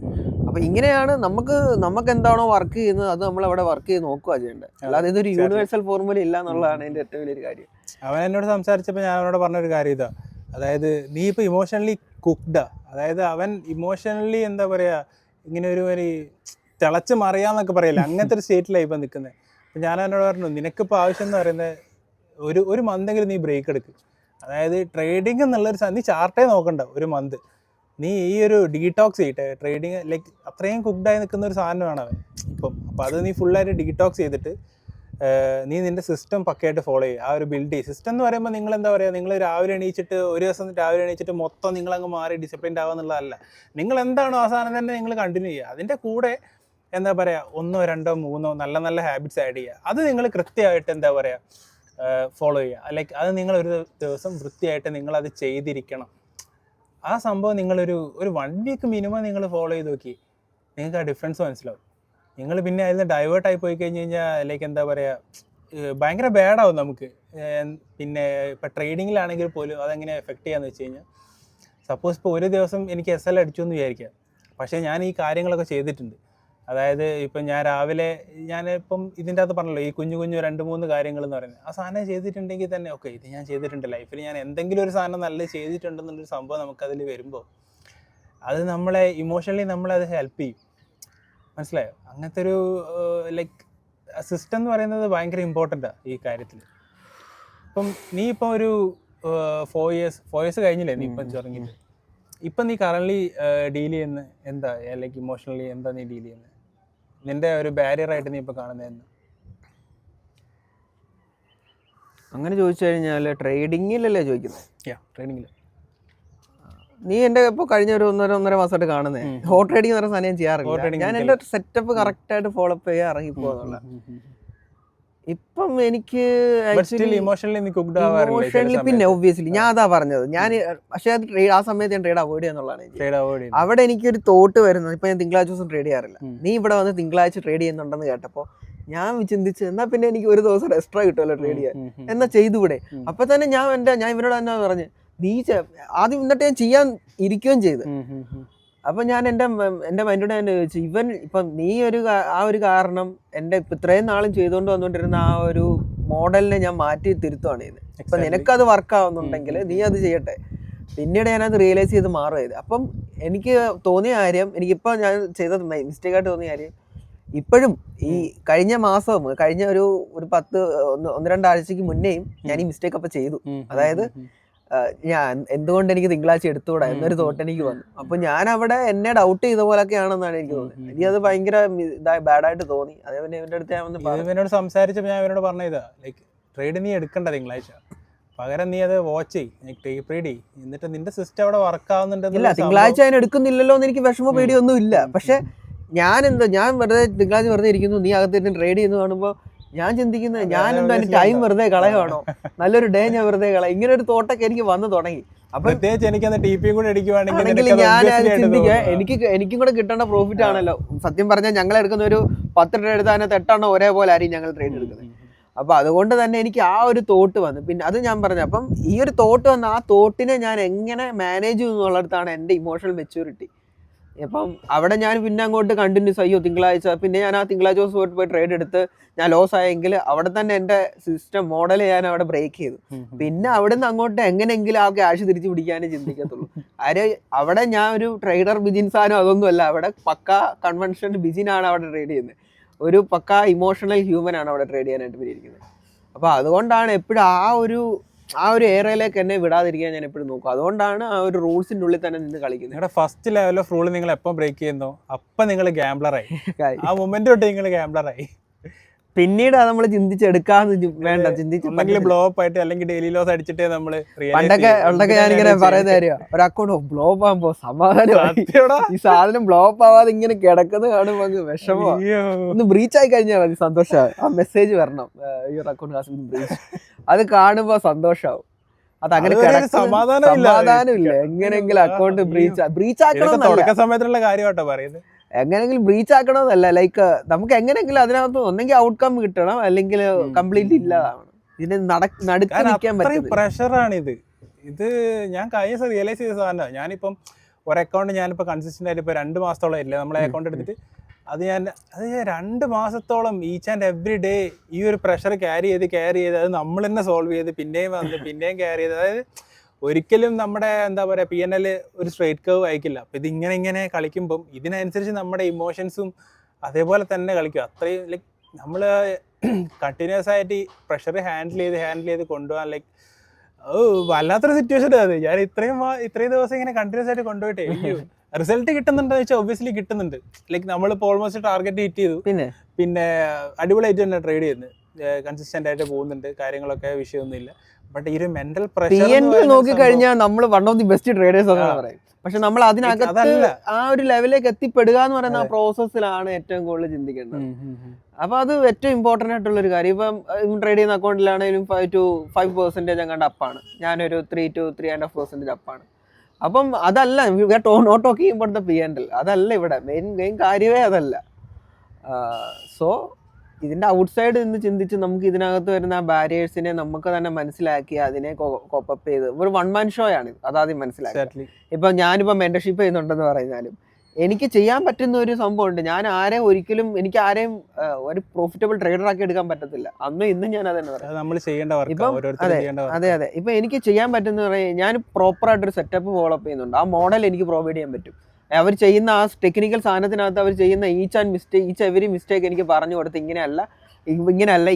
S1: അപ്പം ഇങ്ങനെയാണ് നമുക്ക് എന്താണോ വർക്ക് ചെയ്യുന്നത് അത് നമ്മളവിടെ വർക്ക് ചെയ്ത് നോക്കുക ചെയ്യേണ്ടത്. അല്ലാതെ ഇതൊരു യൂണിവേഴ്സൽ ഫോർമുല ഇല്ല എന്നുള്ളതാണ് എൻ്റെ ഏറ്റവും വലിയൊരു കാര്യം.
S2: അവൻ എന്നോട് സംസാരിച്ചപ്പോൾ ഞാൻ അവനോട് പറഞ്ഞൊരു കാര്യം ഇതാ, അതായത് നീ ഇപ്പോൾ ഇമോഷണലി കുക്ക്ഡാ. അതായത് അവൻ ഇമോഷണലി എന്താ പറയുക, ഇങ്ങനെ ഒരു തിളച്ച് മറിയാന്നൊക്കെ പറയില്ല, അങ്ങനത്തെ ഒരു സ്റ്റേറ്റിലാണ് ഇപ്പം നിൽക്കുന്നത്. അപ്പം ഞാൻ അവനോട് പറഞ്ഞു, നിനക്കിപ്പോൾ ആവശ്യം എന്ന് പറയുന്നത് ഒരു മന്തെങ്കിലും നീ ബ്രേക്ക് എടുക്കുക. അതായത് ട്രേഡിംഗ് എന്നുള്ളൊരു നീ ചാർട്ടേ നോക്കണ്ട ഒരു മന്ത്, നീ ഈ ഒരു ഡീടോക്സ് ചെയ്തിട്ട് ട്രേഡിങ് ലൈക്ക് അത്രയും കുക്ക്ഡായി നിൽക്കുന്ന ഒരു സാധനമാണ് അവൻ ഇപ്പം. അപ്പോൾ അത് നീ ഫുള്ളായിട്ട് ഡീടോക്സ് ചെയ്തിട്ട് നീ നിൻ്റെ സിസ്റ്റം പക്കയായിട്ട് ഫോളോ ചെയ്യുക. ആ ഒരു ബിൽഡ് ചെയ്യും. സിസ്റ്റം എന്ന് പറയുമ്പോൾ നിങ്ങൾ എന്താ പറയുക, നിങ്ങൾ രാവിലെ എണീച്ചിട്ട് ഒരു ദിവസം രാവിലെ എണീച്ചിട്ട് മൊത്തം നിങ്ങളങ്ങ് മാറി ഡിസിപ്ലിൻഡ് ആവുക എന്നുള്ളതല്ല. നിങ്ങൾ എന്താണോ ആ സാധനം തന്നെ നിങ്ങൾ കണ്ടിന്യൂ ചെയ്യുക. അതിൻ്റെ കൂടെ എന്താ പറയുക 1, 2, 3 നല്ല നല്ല ഹാബിറ്റ്സ് ആഡ് ചെയ്യുക. അത് നിങ്ങൾ കൃത്യമായിട്ട് എന്താ പറയുക ഫോളോ ചെയ്യുക. ലൈക്ക് അത് നിങ്ങൾ ഒരു ദിവസം വൃത്തിയായിട്ട് നിങ്ങളത് ചെയ്തിരിക്കണം. ആ സംഭവം നിങ്ങളൊരു 1 വീക്ക് മിനിമം നിങ്ങൾ ഫോളോ ചെയ്ത് നോക്കി, നിങ്ങൾക്ക് ആ ഡിഫറൻസ് മനസ്സിലാവും. നിങ്ങൾ പിന്നെ അതിൽ നിന്ന് ഡൈവേർട്ടായി പോയി കഴിഞ്ഞ് കഴിഞ്ഞാൽ ലൈക്ക് എന്താ പറയുക ഭയങ്കര ബാഡാവും നമുക്ക്. പിന്നെ ഇപ്പം ട്രേഡിങ്ങിലാണെങ്കിൽ പോലും അതെങ്ങനെ എഫക്റ്റ് ചെയ്യാന്ന് വെച്ച് കഴിഞ്ഞാൽ, സപ്പോസ് ഇപ്പോൾ ഒരു ദിവസം എനിക്ക് SL അടിച്ചു എന്ന് വിചാരിക്കുക, പക്ഷേ ഞാൻ ഈ കാര്യങ്ങളൊക്കെ ചെയ്തിട്ടുണ്ട്. അതായത് ഇപ്പം ഞാൻ രാവിലെ ഞാനിപ്പം ഇതിൻ്റെ അകത്ത് പറഞ്ഞല്ലോ, ഈ കുഞ്ഞു 2-3 കാര്യങ്ങൾ എന്ന് പറയുന്നത്, ആ സാധനം ചെയ്തിട്ടുണ്ടെങ്കിൽ തന്നെ ഓക്കെ ഇത് ഞാൻ ചെയ്തിട്ടുണ്ട്, ലൈഫിൽ ഞാൻ എന്തെങ്കിലും ഒരു സാധനം നല്ല ചെയ്തിട്ടുണ്ടെന്നുള്ളൊരു സംഭവം നമുക്കതിൽ വരുമ്പോൾ അത് നമ്മളെ ഇമോഷണലി നമ്മളത് ഹെൽപ്പ് ചെയ്യും. മനസ്സിലായോ? അങ്ങനത്തെ ഒരു ലൈക്ക് സിസ്റ്റം എന്ന് പറയുന്നത് ഭയങ്കര ഇമ്പോർട്ടൻ്റാണ് ഈ കാര്യത്തിൽ. ഇപ്പം നീ ഇപ്പം ഒരു 4 years കഴിഞ്ഞില്ലേ നീ ഇപ്പം തുടങ്ങിയിട്ട്, ഇപ്പം നീ കറന്റ് ഡീൽ ചെയ്യുന്ന എന്താ, ലൈക്ക് ഇമോഷണലി എന്താ നീ ഡീൽ ചെയ്യുന്നത്? നിന്റെ ഒരു ബാരിയർ ആയിട്ട് നീ ഇപ്പൊ കാണുന്നത്?
S1: അങ്ങനെ ചോദിച്ചു കഴിഞ്ഞാൽ ട്രേഡിങ്ങിലല്ലേ ചോദിക്കുന്നത്?
S2: ട്രേഡിങ്ങിൽ
S1: നീ എന്റെ ഇപ്പൊ കഴിഞ്ഞ ഒരു ഒന്നര മാസമായിട്ട് കാണുന്നേ ഹോട്ട് ട്രേഡിംഗ് എന്ന് പറയുന്ന സാധനം ഞാൻ ചെയ്യാറില്ല. ഞാൻ എന്റെ സെറ്റപ്പ് കറക്റ്റ് ആയിട്ട് ഫോളോ അപ്പ് ചെയ്യാൻ ഇറങ്ങി പോകുന്നുള്ള. ഇപ്പം എനിക്ക് ഇമോഷണലി പിന്നെ ഒബ്വിയസ്ലി ഞാൻ അതാ പറഞ്ഞത്. ഞാൻ പക്ഷേ അത് ആ സമയത്ത് ഞാൻ ട്രേഡ് അവോയ്ഡ് ചെയ്യാന്നുള്ളതാണ്. അവിടെ എനിക്കൊരു തോട്ട് വരുന്നത്, ഇപ്പൊ ഞാൻ തിങ്കളാഴ്ച ദിവസം ട്രേഡ് ചെയ്യാറില്ല. നീ ഇവിടെ വന്ന് തിങ്കളാഴ്ച ട്രേഡ് ചെയ്യുന്നുണ്ടെന്ന് കേട്ടപ്പോ ഞാൻ ചിന്തിച്ച് എന്നാ പിന്നെ എനിക്ക് ഒരു ദിവസം എക്സ്ട്രാ കിട്ടുമല്ലോ ട്രേഡ് ചെയ്യാൻ, എന്നാ ചെയ്തുകൂടെ? അപ്പൊ തന്നെ ഞാൻ ഇവരോട് തന്നെ പറഞ്ഞു, നീ ആദ്യം എന്നിട്ട് ഞാൻ ചെയ്യാൻ ഇരിക്കുകയും ചെയ്ത്. അപ്പൊ ഞാൻ എന്റെ മൈൻഡോട് തന്നെ ചോദിച്ചു, ഇപ്പം നീ ആ ഒരു കാരണം എന്റെ ഇപ്പൊ ഇത്രയും നാളും ചെയ്തുകൊണ്ട് വന്നുകൊണ്ടിരുന്ന ആ ഒരു മോഡലിനെ ഞാൻ മാറ്റി തിരുത്തുവാണ് ചെയ്ത്. ഇപ്പൊ നിനക്കത് വർക്ക് ആവുന്നുണ്ടെങ്കിൽ നീ അത് ചെയ്യട്ടെ. പിന്നീട് ഞാനത് റിയലൈസ് ചെയ്ത് മാറുകയത്. അപ്പം എനിക്ക് തോന്നിയ കാര്യം, എനിക്കിപ്പോൾ ഞാൻ ചെയ്ത മിസ്റ്റേക്കായിട്ട് തോന്നിയ കാര്യം, ഇപ്പോഴും ഈ കഴിഞ്ഞ മാസവും കഴിഞ്ഞ ഒരു 1-2 ആഴ്ചക്ക് മുന്നേയും ഞാൻ ഈ മിസ്റ്റേക്ക് അപ്പൊ ചെയ്തു. അതായത് ഞാൻ എന്തുകൊണ്ട് എനിക്ക് തിങ്കളാഴ്ച എടുത്തുകൂടാ എന്നൊരു തോട്ട് എനിക്ക് വന്നു. അപ്പൊ ഞാൻ അവിടെ എന്നെ ഡൗട്ട് ചെയ്ത പോലൊക്കെ ആണെന്നാണ് എനിക്ക് തോന്നുന്നത്. എനിക്ക് അത് ഭയങ്കര ബാഡായിട്ട് തോന്നി. അതേപോലെ ഇവന്റെ അടുത്ത് ഞാൻ
S2: ഇവനോട് സംസാരിച്ചപ്പോൾ ഞാൻ ഇവനോട് പറഞ്ഞതാ, ലൈക്ക് ട്രേഡ് നീ എടുക്കണ്ട തിങ്കളാഴ്ച, പകരം നീ അത് വാച്ച് ചെയ്യ്, ടേപ്പ് റീഡ് ചെയ്യ്, എന്നിട്ട് നിന്റെ സിസ്റ്റം അവിടെ വർക്ക് ആവുന്നുണ്ടെന്നില്ല.
S1: തിങ്കളാഴ്ച അതിന് എടുക്കുന്നില്ലല്ലോ എന്ന് എനിക്ക് വിഷമ പേടിയൊന്നും ഇല്ല. പക്ഷെ ഞാൻ വെറുതെ തിങ്കളാഴ്ച വെറുതെ ഇരിക്കുന്നു, നീ അകത്തിട്ട് ട്രേഡ് ചെയ്യുന്നു കാണുമ്പോൾ ഞാൻ ചിന്തിക്കുന്നത്, ഞാനെന്തോ എന്റെ ടൈം വെറുതെ കളയാണോ, നല്ലൊരു ഡേ ഞാൻ വെറുതെ കളയാം, ഇങ്ങനെ ഒരു തോട്ടൊക്കെ എനിക്ക് വന്നു തുടങ്ങി. അപ്പൊ ഞാൻ ചിന്തിക്കുക, എനിക്കും കൂടെ കിട്ടേണ്ട പ്രോഫിറ്റ് ആണല്ലോ. സത്യം പറഞ്ഞാൽ ഞങ്ങൾ എടുക്കുന്ന ഒരു 10 ട്രേഡ് എടുത്താൽ അതിനകത്ത് 8 ഒരേപോലെ ആയിരിക്കും ഞങ്ങൾ ട്രേഡ് എടുക്കുന്നത്. അപ്പൊ അതുകൊണ്ട് തന്നെ എനിക്ക് ആ ഒരു തോട്ട് വന്നു. പിന്നെ അത് ഞാൻ പറഞ്ഞു, അപ്പം ഈ ഒരു തോട്ട് വന്ന ആ തോട്ടിനെ ഞാൻ എങ്ങനെ മാനേജ് ചെയ്യുന്നു എന്നുള്ളിടത്താണ് എൻ്റെ ഇമോഷണൽ മെച്യൂരിറ്റി. അപ്പം അവിടെ ഞാൻ പിന്നെ അങ്ങോട്ട് കണ്ടിന്യൂസ് അയ്യോ തിങ്കളാഴ്ച, പിന്നെ ഞാൻ ആ തിങ്കളാഴ്ച ദിവസം പോയി ട്രേഡ് എടുത്ത് ഞാൻ ലോസ് ആയെങ്കിൽ അവിടെ തന്നെ എൻ്റെ സിസ്റ്റം മോഡൽ ഞാൻ അവിടെ ബ്രേക്ക് ചെയ്തു. പിന്നെ അവിടെ നിന്ന് അങ്ങോട്ട് എങ്ങനെയെങ്കിലും ആ ക്യാഷ് തിരിച്ചു പിടിക്കാനേ ചിന്തിക്കത്തുള്ളൂ. അവിടെ ഞാൻ ഒരു ട്രേഡർ ബിജിൻസാനോ അതൊന്നും അല്ല, അവിടെ പക്കാ കൺവെൻഷൻ ബിജിനാണ് അവിടെ ട്രേഡ് ചെയ്യുന്നത്. ഒരു പക്കാ ഇമോഷണൽ ഹ്യൂമൻ ആണ് അവിടെ ട്രേഡ് ചെയ്യാനായിട്ട് ഇരിക്കുന്നത്. അപ്പോൾ അതുകൊണ്ടാണ് എപ്പോഴും ആ ഒരു ഏരിയയിലേക്ക് എന്നെ വിടാതിരിക്കാൻ ഞാൻ എപ്പോഴും നോക്കും. അതുകൊണ്ടാണ് ആ ഒരു റൂൾസിന്റെ ഉള്ളിൽ തന്നെ നിന്ന് കളിക്കുന്നത്.
S2: നിങ്ങളുടെ ഫസ്റ്റ് ലെവൽ ഓഫ് റൂൾ നിങ്ങൾ എപ്പോൾ ബ്രേക്ക് ചെയ്യുന്നോ അപ്പം നിങ്ങൾ ഗാംബ്ലറായി. ആ മൊമെന്റ് തൊട്ട് നിങ്ങൾ ഗാംബ്ലറായി.
S1: പിന്നീട് അത് നമ്മൾ ചിന്തിച്ചെടുക്കാന്ന് വേണ്ട, ചിന്തിച്ച്
S2: ബ്ലോ അപ്പ് ആയിട്ട് അല്ലെങ്കിൽ ഡെയിലി ലോസ് അടിച്ചിട്ടേ നമ്മള്
S1: പണ്ടൊക്കെ ഞാനിങ്ങനെ പറയുന്ന കാര്യം, ഒരു അക്കൗണ്ട് ബ്ലോ അപ്പ് ആകുമ്പോ സമാധാനമായി. ഈ സാധനം ബ്ലോ അപ്പ് ആവാതെ ഇങ്ങനെ കിടക്കുന്നത് കാണുമ്പോ വിഷമോ, ഒന്ന് ബ്രീച്ച് ആയി കഴിഞ്ഞാൽ മതി, സന്തോഷമാവും. ആ മെസ്സേജ് വരണം, ഈ ഒരു അക്കൗണ്ട് ഹാസ് ബീൻ ബ്രീച്ച്, അത് കാണുമ്പോ സന്തോഷമാവും. അത് അങ്ങനെ സമാധാനമില്ല. എങ്ങനെയെങ്കിലും അക്കൗണ്ട് ബ്രീച്ച് ആക്കണം
S2: സമയത്തുള്ള കാര്യമായിട്ടോ പറയുന്നത്.
S1: എങ്ങനെയെങ്കിലും ബ്രീച്ച് ആക്കണമെന്നല്ല, ലൈക്ക് നമുക്ക് എങ്ങനെയെങ്കിലും അതിനകത്ത് ഒന്നെങ്കിൽ ഔട്ട്കം കിട്ടണം, അല്ലെങ്കിൽ കംപ്ലീറ്റ്ലി ഇല്ലാതാവണം. ഇതിന് നടുക്ക് നിൽക്കാൻ പറ്റും.
S2: പ്രഷറാണിത്. ഇത് ഞാൻ കഴിഞ്ഞ ദിവസം റിയലൈസ് ചെയ്ത സാധനമാണ്. ഞാനിപ്പം ഒരു അക്കൗണ്ട് ഞാനിപ്പോൾ കൺസിസ്റ്റന്റ് ആയിട്ട് ഇപ്പോൾ 2 മാസത്തോളം ഇല്ല നമ്മളെ അക്കൗണ്ട് എടുത്തിട്ട് അത് ഞാൻ 2 മാസത്തോളം ഈച്ച് ആൻഡ് എവറി ഡേ ഈ ഒരു പ്രഷർ ക്യാരി ചെയ്ത് അത് നമ്മൾ തന്നെ സോൾവ് ചെയ്ത് പിന്നെയും വന്ന് പിന്നെയും ക്യാരി ചെയ്ത്, അതായത് ഒരിക്കലും നമ്മുടെ എന്താ പറയുക PNL ഒരു സ്ട്രേറ്റ് കർവ് അയക്കില്ല. അപ്പം ഇതിങ്ങനെ കളിക്കുമ്പം ഇതിനനുസരിച്ച് നമ്മുടെ ഇമോഷൻസും അതേപോലെ തന്നെ കളിക്കും. അത്രയും ലൈക്ക് നമ്മൾ കണ്ടിന്യൂസ് ആയിട്ട് ഈ പ്രഷർ ഹാൻഡിൽ ചെയ്ത് കൊണ്ടുപോകാൻ ലൈക്ക് വല്ലാത്തൊരു സിറ്റുവേഷൻ അത്. ഞാൻ ഇത്രയും ദിവസം ഇങ്ങനെ കണ്ടിന്യൂസ് ആയിട്ട് കൊണ്ടുപോയിട്ടേ റിസൾട്ട് കിട്ടുന്നുണ്ടെന്ന് വെച്ചാൽ ഒബ്വിയസ്ലി കിട്ടുന്നുണ്ട്. ലൈക്ക് നമ്മളിപ്പോൾ ഓൾമോസ്റ്റ് ടാർഗറ്റ് ഹിറ്റ് ചെയ്തു, പിന്നെ അടിപൊളിയായിട്ട് തന്നെ ട്രേഡ് ചെയ്യുന്നത്, കൺസിസ്റ്റന്റ് ആയിട്ട് പോകുന്നുണ്ട്, കാര്യങ്ങളൊക്കെ വിഷയമൊന്നുമില്ല. ബട്ട് ഈ ഒരു മെന്റൽ പ്രഷർ
S1: നോക്കി കഴിഞ്ഞാൽ നമ്മൾ one of the best traders എന്നാണ് പറയും. പക്ഷെ നമ്മൾ അതിനകത്ത് ആ ഒരു ലെവലിലേക്ക് എത്തിപ്പെടുക എന്ന് പറയുന്ന ആ പ്രോസസ്സിലാണ് ഏറ്റവും കൂടുതൽ ചിന്തിക്കേണ്ടത്. അപ്പൊ അത് ഏറ്റവും ഇമ്പോർട്ടന്റ് ആയിട്ടുള്ള ഒരു കാര്യം. ഇപ്പം ട്രേഡ് ചെയ്യുന്ന അക്കൗണ്ടിലാണെങ്കിലും 5 to 5% അങ്ങാണ്ട് അപ്പാണ്, ഞാനൊരു 3 to 3.5% അപ്പാണ്. അപ്പം അതല്ല not talking about the P&L, അതല്ല ഇവിടെ മെയിൻ കാര്യമേ അതല്ല. സോ ഇതിന്റെ ഔട്ട്സൈഡ് നിന്ന് ചിന്തിച്ച് നമുക്ക് ഇതിനകത്ത് വരുന്ന ആ ബാരിയേഴ്സിനെ നമുക്ക് തന്നെ മനസ്സിലാക്കി അതിനെ കോപ്പപ്പ് ചെയ്ത് ഒരു 1 man ഷോ ആണ് അതാദ്യം മനസ്സിലാക്കി. ഇപ്പൊ ഞാനിപ്പോ മെന്റർഷിപ്പ് ചെയ്യുന്നുണ്ടെന്ന് പറഞ്ഞാലും എനിക്ക് ചെയ്യാൻ പറ്റുന്ന ഒരു സംഭവം ഉണ്ട്. എനിക്ക് ആരെയും ഒരു പ്രോഫിറ്റബിൾ ട്രേഡർ ആക്കി എടുക്കാൻ പറ്റത്തില്ല. അന്നും ഇന്നും ഞാൻ അതന്നെ പറയാം. അതെ. ഇപ്പൊ എനിക്ക് ചെയ്യാൻ പറ്റുന്ന പറയാൻ ഞാൻ പ്രോപ്പർ ആയിട്ടൊരു സെറ്റപ്പ് ഫോളോ അപ്പ് ചെയ്യുന്നുണ്ട്. ആ മോഡൽ എനിക്ക് പ്രൊവൈഡ് ചെയ്യാൻ പറ്റും. അവർ ചെയ്യുന്ന ആ ടെക്നിക്കൽ സാധനത്തിനകത്ത് അവർ ചെയ്യുന്ന ഈച്ച് എവരി മിസ്റ്റേക്ക് എനിക്ക് പറഞ്ഞു കൊടുത്ത് ഇങ്ങനെയല്ല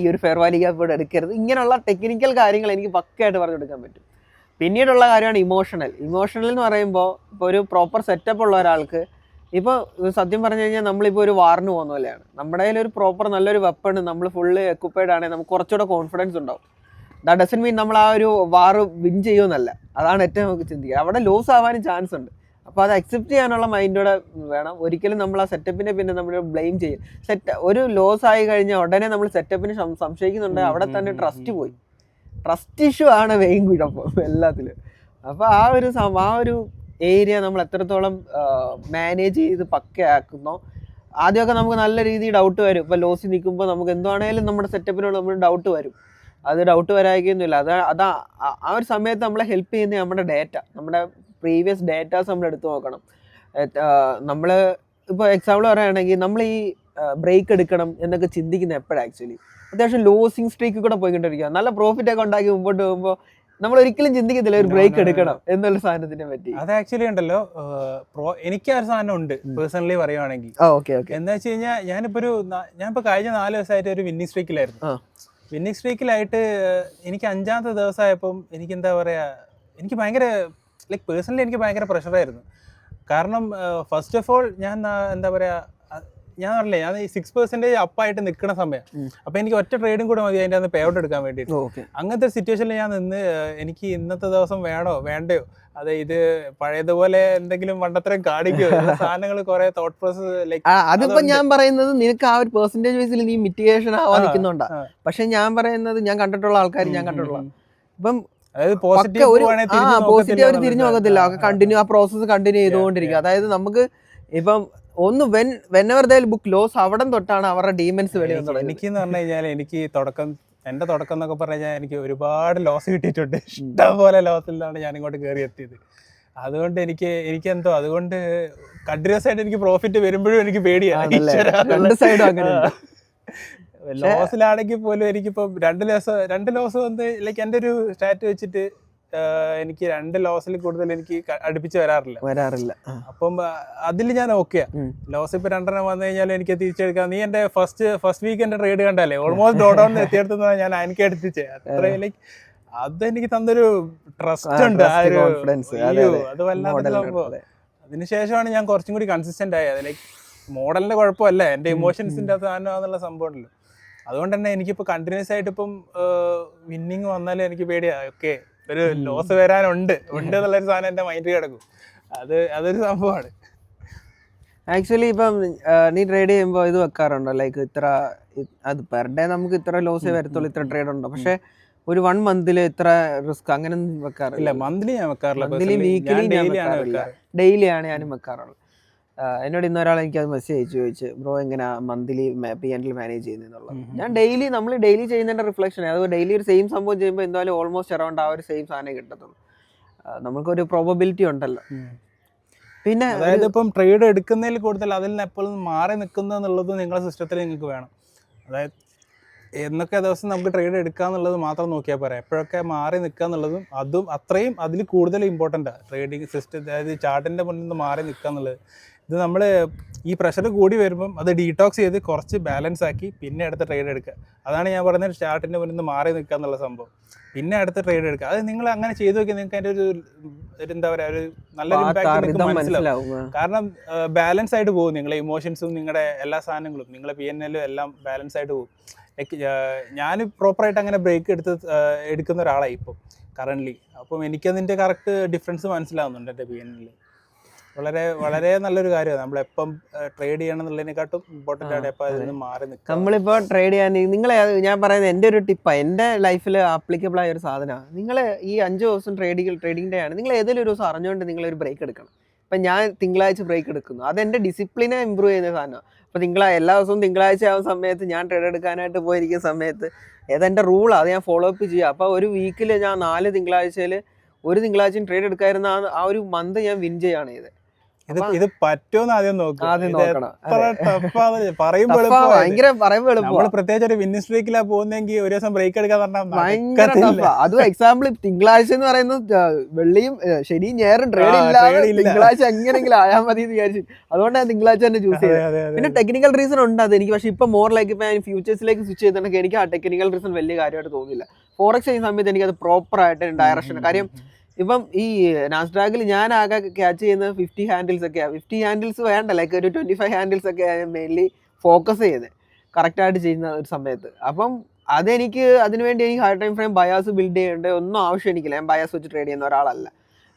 S1: ഈ ഒരു ഫെയർ വാല്യൂ ഗ്യാപ്പ് എടുക്കരുത്, ഇങ്ങനെയുള്ള ടെക്നിക്കൽ കാര്യങ്ങൾ എനിക്ക് പക്കയായിട്ട് പറഞ്ഞു കൊടുക്കാൻ പറ്റും. പിന്നീടുള്ള കാര്യമാണ് ഇമോഷണൽ എന്ന് പറയുമ്പോൾ ഇപ്പോൾ ഒരു പ്രോപ്പർ സെറ്റപ്പ് ഉള്ള ഒരാൾക്ക് ഇപ്പോൾ സത്യം പറഞ്ഞു കഴിഞ്ഞാൽ നമ്മളിപ്പോൾ ഒരു വാറിന് പോകുന്ന പോലെയാണ്. നമ്മുടെ കയ്യിൽ ഒരു പ്രോപ്പർ നല്ലൊരു വെപ്പൺ, നമ്മൾ ഫുള്ള് എക്യുപ്പൈഡ് ആണെങ്കിൽ നമുക്ക് കുറച്ചുകൂടെ കോൺഫിഡൻസ് ഉണ്ടാവും. ദാറ്റ് ഡസൻ മീൻ നമ്മൾ ആ ഒരു വാർ വിൻ ചെയ്യുമെന്നല്ല, അതാണ് ഏറ്റവും നമുക്ക് ചിന്തിക്കുക. അവിടെ ലോസ് ആവാനും ചാൻസ് ഉണ്ട്. അപ്പോൾ അത് അക്സെപ്റ്റ് ചെയ്യാനുള്ള മൈൻഡോടെ വേണം. ഒരിക്കലും നമ്മൾ ആ സെറ്റപ്പിനെ പിന്നെ നമ്മൾ ബ്ലെയിം ചെയ്യും. ഒരു ലോസ് ആയി കഴിഞ്ഞാൽ ഉടനെ നമ്മൾ സെറ്റപ്പിന് സംശയിക്കുന്നുണ്ടെങ്കിൽ അവിടെ തന്നെ ട്രസ്റ്റ് പോയി. ട്രസ്റ്റ് ഇഷ്യൂ ആണ് മെയിൻ കുഴപ്പം എല്ലാത്തിലും. അപ്പോൾ ആ ഒരു ഏരിയ നമ്മൾ എത്രത്തോളം മാനേജ് ചെയ്ത് പക്കയാക്കുന്നോ. ആദ്യമൊക്കെ നമുക്ക് നല്ല രീതിയിൽ ഡൗട്ട് വരും. ഇപ്പോൾ ലോസിൽ നിൽക്കുമ്പോൾ നമുക്ക് എന്താണേലും നമ്മുടെ സെറ്റപ്പിനോട് നമ്മൾ ഡൗട്ട് വരും. അത് ഡൗട്ട് വരായിക്കൊന്നുമില്ല. ആ ഒരു സമയത്ത് നമ്മളെ ഹെൽപ്പ് ചെയ്യുന്ന നമ്മുടെ ഡേറ്റ, നമ്മുടെ പ്രീവിയസ് ഡേറ്റാസ് നമ്മൾ എടുത്തു നോക്കണം. നമ്മൾ ഇപ്പോൾ എക്സാമ്പിൾ പറയുകയാണെങ്കിൽ നമ്മൾ ഈ ബ്രേക്ക് എടുക്കണം എന്നൊക്കെ ചിന്തിക്കുന്നത് എപ്പോഴാണ് ആക്ച്വലി അത്യാവശ്യം ലോസിങ് സ്ട്രീക്ക് കൂടെ പോയിക്കൊണ്ടിരിക്കുക. നല്ല പ്രോഫിറ്റ് ഒക്കെ ഉണ്ടാക്കി മുമ്പോട്ട് പോകുമ്പോൾ നമ്മൾ ഒരിക്കലും ചിന്തിക്കത്തില്ല ഒരു ബ്രേക്ക് എടുക്കണം എന്നുള്ള സാധനത്തിനെ പറ്റി.
S2: അത് ആക്ച്വലി ഉണ്ടല്ലോ, എനിക്ക് ആ ഒരു സാധനം ഉണ്ട് പേഴ്സണലി പറയുവാണെങ്കിൽ. എന്താ വെച്ച് കഴിഞ്ഞാൽ ഞാനിപ്പോ കഴിഞ്ഞ 4 ദിവസമായിട്ട് ഒരു വിന്നിംഗ് സ്ട്രീക്കിലായിരുന്നു. വിന്നിംഗ് സ്ട്രീക്കിലായിട്ട് എനിക്ക് 5ാമത്തെ ദിവസമായപ്പം എനിക്ക് എന്താ പറയാ, എനിക്ക് ഭയങ്കര പേഴ്സണലി എനിക്ക് ഭയങ്കര പ്രഷറായിരുന്നു. കാരണം ഫസ്റ്റ് ഓഫ് ഓൾ ഞാൻ എന്താ പറയാ, ഞാൻ പറഞ്ഞില്ലേ ഞാൻ ഈ 6% അപ്പായിട്ട് നിൽക്കുന്ന സമയം. അപ്പൊ എനിക്ക് ഒറ്റ ട്രേഡും കൂടെ മതി അതിൻ്റെ അന്ന് പേ ഔട്ട് എടുക്കാൻ വേണ്ടിയിട്ട്. അങ്ങനത്തെ സിറ്റുവേഷനിൽ ഞാൻ നിന്ന് എനിക്ക് ഇന്നത്തെ ദിവസം വേണോ വേണ്ടയോ, അതെ ഇത് പഴയതുപോലെ എന്തെങ്കിലും മണ്ടത്തരം കാണിക്കോ, സാധനങ്ങൾ കുറെ തോട്ട് പ്രോസസ്.
S1: അതിപ്പോ ഞാൻ പറയുന്നത് നിനക്ക് ആ ഒരു പെർസെന്റേജ് ബേസിൽ നീ മിറ്റിഗേഷൻ ആവാൻ നിൽക്കുന്നുണ്ടാ. പക്ഷെ ഞാൻ പറയുന്നത് ഞാൻ കണ്ടിട്ടുള്ള ആൾക്കാർ ഇപ്പം
S2: അതായത്
S1: പോസിറ്റീവ് തിരിഞ്ഞു നോക്കത്തില്ല, കണ്ടിന്യൂ ആ പ്രോസസ്സ് കണ്ടിന്യൂ ചെയ്തുകൊണ്ടിരിക്കുക. അതായത് നമുക്ക് ഇപ്പം ഒന്ന് വെനെവർ ദേ ബുക്ക് ലോസ് അവിടെ തൊട്ടാണ് അവരുടെ ഡീമൻസ് വെളി വന്നത്.
S2: എനിക്കെന്ന് പറഞ്ഞു കഴിഞ്ഞാൽ എനിക്ക് എന്റെ തുടക്കം എന്നൊക്കെ പറഞ്ഞു കഴിഞ്ഞാൽ എനിക്ക് ഒരുപാട് ലോസ് കിട്ടിയിട്ടുണ്ട്. ഇഷ്ടംപോലെ ലോസിലാണ് ഞാൻ ഇങ്ങോട്ട് കയറി എത്തിയത്. അതുകൊണ്ട് എനിക്കെന്തോ അതുകൊണ്ട് കണ്ടിന്യൂസ് ആയിട്ട് എനിക്ക് പ്രോഫിറ്റ് വരുമ്പോഴും എനിക്ക് പേടിയാണ്. ലോസിലാണെങ്കിൽ പോലും എനിക്കിപ്പം 2 ലോസ് വന്ന് എൻ്റെ ഒരു സ്റ്റാറ്റ് വെച്ചിട്ട് എനിക്ക് 2 ലോസിൽ കൂടുതൽ എനിക്ക് അടുപ്പിച്ച് വരാറില്ല. അപ്പം അതിൽ ഞാൻ ഓക്കെയാ. ലോസ് ഇപ്പൊ 2 വന്നു കഴിഞ്ഞാൽ എനിക്ക് തിരിച്ചെടുക്കാം. നീ എന്റെ ഫസ്റ്റ് വീക്ക് എന്റെ ട്രേഡ് കണ്ടല്ലേ, ഓൾമോസ്റ്റ് ഡോ ഡൗൺ എത്തിയെടുത്തതാണ് ഞാൻ എനിക്ക് എടുത്തിച്ചേ. അത്ര അതെനിക്ക് തന്നൊരു ട്രസ്റ്റ് ഉണ്ട്. അത് വല്ലാത്ത സംഭവം. അതിനുശേഷമാണ് ഞാൻ കുറച്ചും കൂടി കൺസിസ്റ്റന്റ് ആയത്. മോഡലിന്റെ കുഴപ്പമല്ല, എന്റെ ഇമോഷൻസിന്റെ സാധനമാണെന്നുള്ള സംഭവം ഉണ്ടല്ലോ. അതുകൊണ്ട് തന്നെ എനിക്കിപ്പോ കണ്ടിന്യൂസ് ആയിട്ട് ഇപ്പം വിന്നിങ് വന്നാലും എനിക്ക് പേടിയാ. ഓക്കെ, ഒരു ലോസ് വരാനുണ്ട് എന്നുള്ളൊരു സാധനം എൻ്റെ മൈൻഡിൽ കിടക്കും. അതൊരു സംഭവമാണ്.
S1: ആക്ച്വലി ഇപ്പം നീ ട്രേഡ് ചെയ്യുമ്പോൾ ഇത് വെക്കാറുണ്ടോ, ലൈക്ക് ഇത്ര അത് പെർ ഡേ നമുക്ക് ഇത്ര ലോസേ വരത്തുള്ളൂ, ഇത്ര ട്രേഡ് ഉണ്ടോ? പക്ഷെ ഒരു 1 മന്തിൽ ഇത്ര റിസ്ക് അങ്ങനെ ഒന്നും വെക്കാറില്ല.
S2: മന്ത്ലി ഞാൻ വെക്കാറില്ല,
S1: മന്ത്ലി വീക്കിലി ഞാൻ വെക്കാറില്ല, ഡെയിലിയാണ് ഞാനും വെക്കാറുള്ളത്. എന്നോട് ഇന്നൊരാൾ എനിക്കത് മെസ്സേജ് ചോദിച്ചു, ബ്രോ എങ്ങനെ മന്ത്ലി P&L മാനേജ് ചെയ്യുന്നുള്ളത്. ഞാൻ നമ്മൾ ഡെയിലി ചെയ്യുന്നതിന്റെ റിഫ്ലക്ഷൻ. അത് ഡെയിലി ഒരു സെയിം സംഭവം ചെയ്യുമ്പോൾ എന്തായാലും ഓൾമോസ്റ്റ് അറൗണ്ട് ആ ഒരു സെയിം സാധനം കിട്ടത്തുള്ളൂ. നമുക്കൊരു പ്രോബബിലിറ്റി ഉണ്ടല്ലോ. പിന്നെ
S2: അതായത് ഇപ്പം ട്രേഡ് എടുക്കുന്നതിൽ കൂടുതൽ അതിൽ നിന്ന് എപ്പോഴും മാറി നിൽക്കുന്ന എന്നുള്ളത് നിങ്ങളുടെ സിസ്റ്റത്തിൽ നിങ്ങൾക്ക് വേണം. അതായത് എന്നൊക്കെ ദിവസം നമുക്ക് ട്രേഡ് എടുക്കുക എന്നുള്ളത് മാത്രം നോക്കിയാൽ പോരാ, എപ്പോഴൊക്കെ മാറി നിൽക്കുക എന്നുള്ളതും അതും അത്രയും അതിൽ കൂടുതൽ ഇമ്പോർട്ടൻ്റാണ്. ട്രേഡിങ് സിസ്റ്റം, അതായത് ചാർട്ടിൻ്റെ മുന്നിൽ നിന്ന് മാറി നിൽക്കുക എന്നുള്ളത്. ഇത് നമ്മൾ ഈ പ്രഷർ കൂടി വരുമ്പം അത് ഡീടോക്സ് ചെയ്ത് കുറച്ച് ബാലൻസ് ആക്കി പിന്നെ അടുത്ത ട്രേഡ് എടുക്കുക. അതാണ് ഞാൻ പറയുന്നത്, ചാർട്ടിൻ്റെ മുന്നിൽ നിന്ന് മാറി നിൽക്കുക എന്നുള്ള സംഭവം. പിന്നെ അടുത്ത ട്രേഡ് എടുക്കുക. അത് നിങ്ങൾ അങ്ങനെ ചെയ്തു നോക്കി നിങ്ങൾക്ക് അതിൻ്റെ ഒരു എന്താ പറയുക, ഒരു നല്ലൊരു ഇമ്പാക്ട് മനസ്സിലാവും. കാരണം ബാലൻസ് ആയിട്ട് പോകും നിങ്ങളെ ഇമോഷൻസും നിങ്ങളുടെ എല്ലാ സാധനങ്ങളും, നിങ്ങളെ P&L എല്ലാം ബാലൻസ് ആയിട്ട് പോകും. ഞാൻ പ്രോപ്പറായിട്ട് അങ്ങനെ ബ്രേക്ക് എടുക്കുന്ന ഒരാളായി ഇപ്പം കറൻ്റ്ലി. അപ്പം എനിക്കതിൻ്റെ കറക്റ്റ് ഡിഫറൻസ് മനസ്സിലാവുന്നുണ്ട് എൻ്റെ P&L. വളരെ വളരെ നല്ലൊരു കാര്യമാണ്. നമ്മളെപ്പം ട്രേഡ് ചെയ്യണം എന്നുള്ളതിനെക്കാട്ടും ഇമ്പോർട്ടൻ്റ് ആണ് എപ്പോൾ അതിൽ നിന്ന് മാറി നിൽക്കുക.
S1: നമ്മളിപ്പോൾ ട്രേഡ് ചെയ്യാൻ ഞാൻ പറയുന്നത് എൻ്റെ ഒരു ടിപ്പാണ്, എൻ്റെ ലൈഫിൽ ആപ്ലിക്കബിൾ ആയ ഒരു സാധനമാണ്. നിങ്ങൾ ഈ 5 ദിവസം ട്രേഡിംഗ് ഡേ ആണ്, നിങ്ങൾ ഏതെങ്കിലും ഒരു ദിവസം അറിഞ്ഞുകൊണ്ട് നിങ്ങളൊരു ബ്രേക്ക് എടുക്കണം. ഇപ്പം ഞാൻ തിങ്കളാഴ്ച ബ്രേക്ക് എടുക്കുന്നു, അതെൻ്റെ ഡിസിപ്ലിനെ ഇമ്പ്രൂവ് ചെയ്യുന്ന സാധനമാണ്. അപ്പോൾ എല്ലാ ദിവസവും തിങ്കളാഴ്ച ആവുന്ന സമയത്ത് ഞാൻ ട്രേഡ് എടുക്കാനായിട്ട് പോയിരിക്കുന്ന സമയത്ത് ഏതെൻ്റെ റൂളാണ്, അത് ഞാൻ ഫോളോ അപ്പ് ചെയ്യുക. അപ്പോൾ ഒരു വീക്കിൽ ഞാൻ 4 തിങ്കളാഴ്ചയിൽ ഒരു തിങ്കളാഴ്ചയും ട്രേഡ് എടുക്കാതിരുന്ന ആ ഒരു മന്ത് ഞാൻ വിൻ ചെയ്യുകയാണ് ചെയ്തത്.
S2: ഇത് പറ്റുമെന്ന് ആദ്യം നോക്കണം. പ്രത്യേകിച്ച് ഒരു വിന്നിംഗ് സ്ട്രീക്കിലാ പോകുന്നെങ്കിൽ ഒരു ദിവസം ബ്രേക്ക് എടുക്കാൻ പറഞ്ഞാൽ
S1: അതും എക്സാമ്പിൾ തിങ്കളാഴ്ച എന്ന് പറയുന്നത് വെള്ളിയും ശനിയും ഞായറും ട്രേഡ് ഇല്ലാതെ തിങ്കളാഴ്ച എങ്ങനെയെങ്കിലും ആയാൽ മതി എന്ന് വിചാരിച്ചു. അതുകൊണ്ടാണ് തിങ്കളാഴ്ച തന്നെ ചൂസ് ചെയ്തത്. പിന്നെ ടെക്നിക്കൽ റീസൺ ഉണ്ട് അത് എനിക്ക്. പക്ഷെ ഇപ്പൊ മോർ ലൈക്ക് ഇപ്പൊ ഞാൻ ഫ്യൂച്ചേഴ്സിലേക്ക് സ്വിച്ച് ചെയ്തിട്ടുണ്ടെങ്കിൽ എനിക്ക് ആ ടെക്നിക്കൽ റീസൺ വലിയ കാര്യമായിട്ട് തോന്നില്ല. ഫോറക്സ് ചെയ്യുന്ന സമയത്ത് എനിക്കത് പ്രോപ്പർ ആയിട്ട് ഡയറക്ഷൻ, കാര്യം ഇപ്പം ഈ നാസ്ഡാക്കിൽ ഞാൻ ആകെ ക്യാച്ച് ചെയ്യുന്നത് 50 ഹാൻഡിൽസ് ഒക്കെയാണ്. 50 ഹാൻഡിൽസ് വേണ്ട, ലൈക്ക് ഒരു 25 ഹാൻഡിൽസ് ഒക്കെ മെയിൻലി ഫോക്കസ് ചെയ്ത് കറക്റ്റായിട്ട് ചെയ്യുന്ന ഒരു സമയത്ത്. അപ്പം അതെനിക്ക് അതിനുവേണ്ടി എനിക്ക് high time frame bias build ചെയ്യേണ്ട ഒന്നും ആവശ്യം എനിക്കില്ല. ഞാൻ ബയാസ് വെച്ച് ട്രേഡ് ചെയ്യുന്ന ഒരാളല്ല.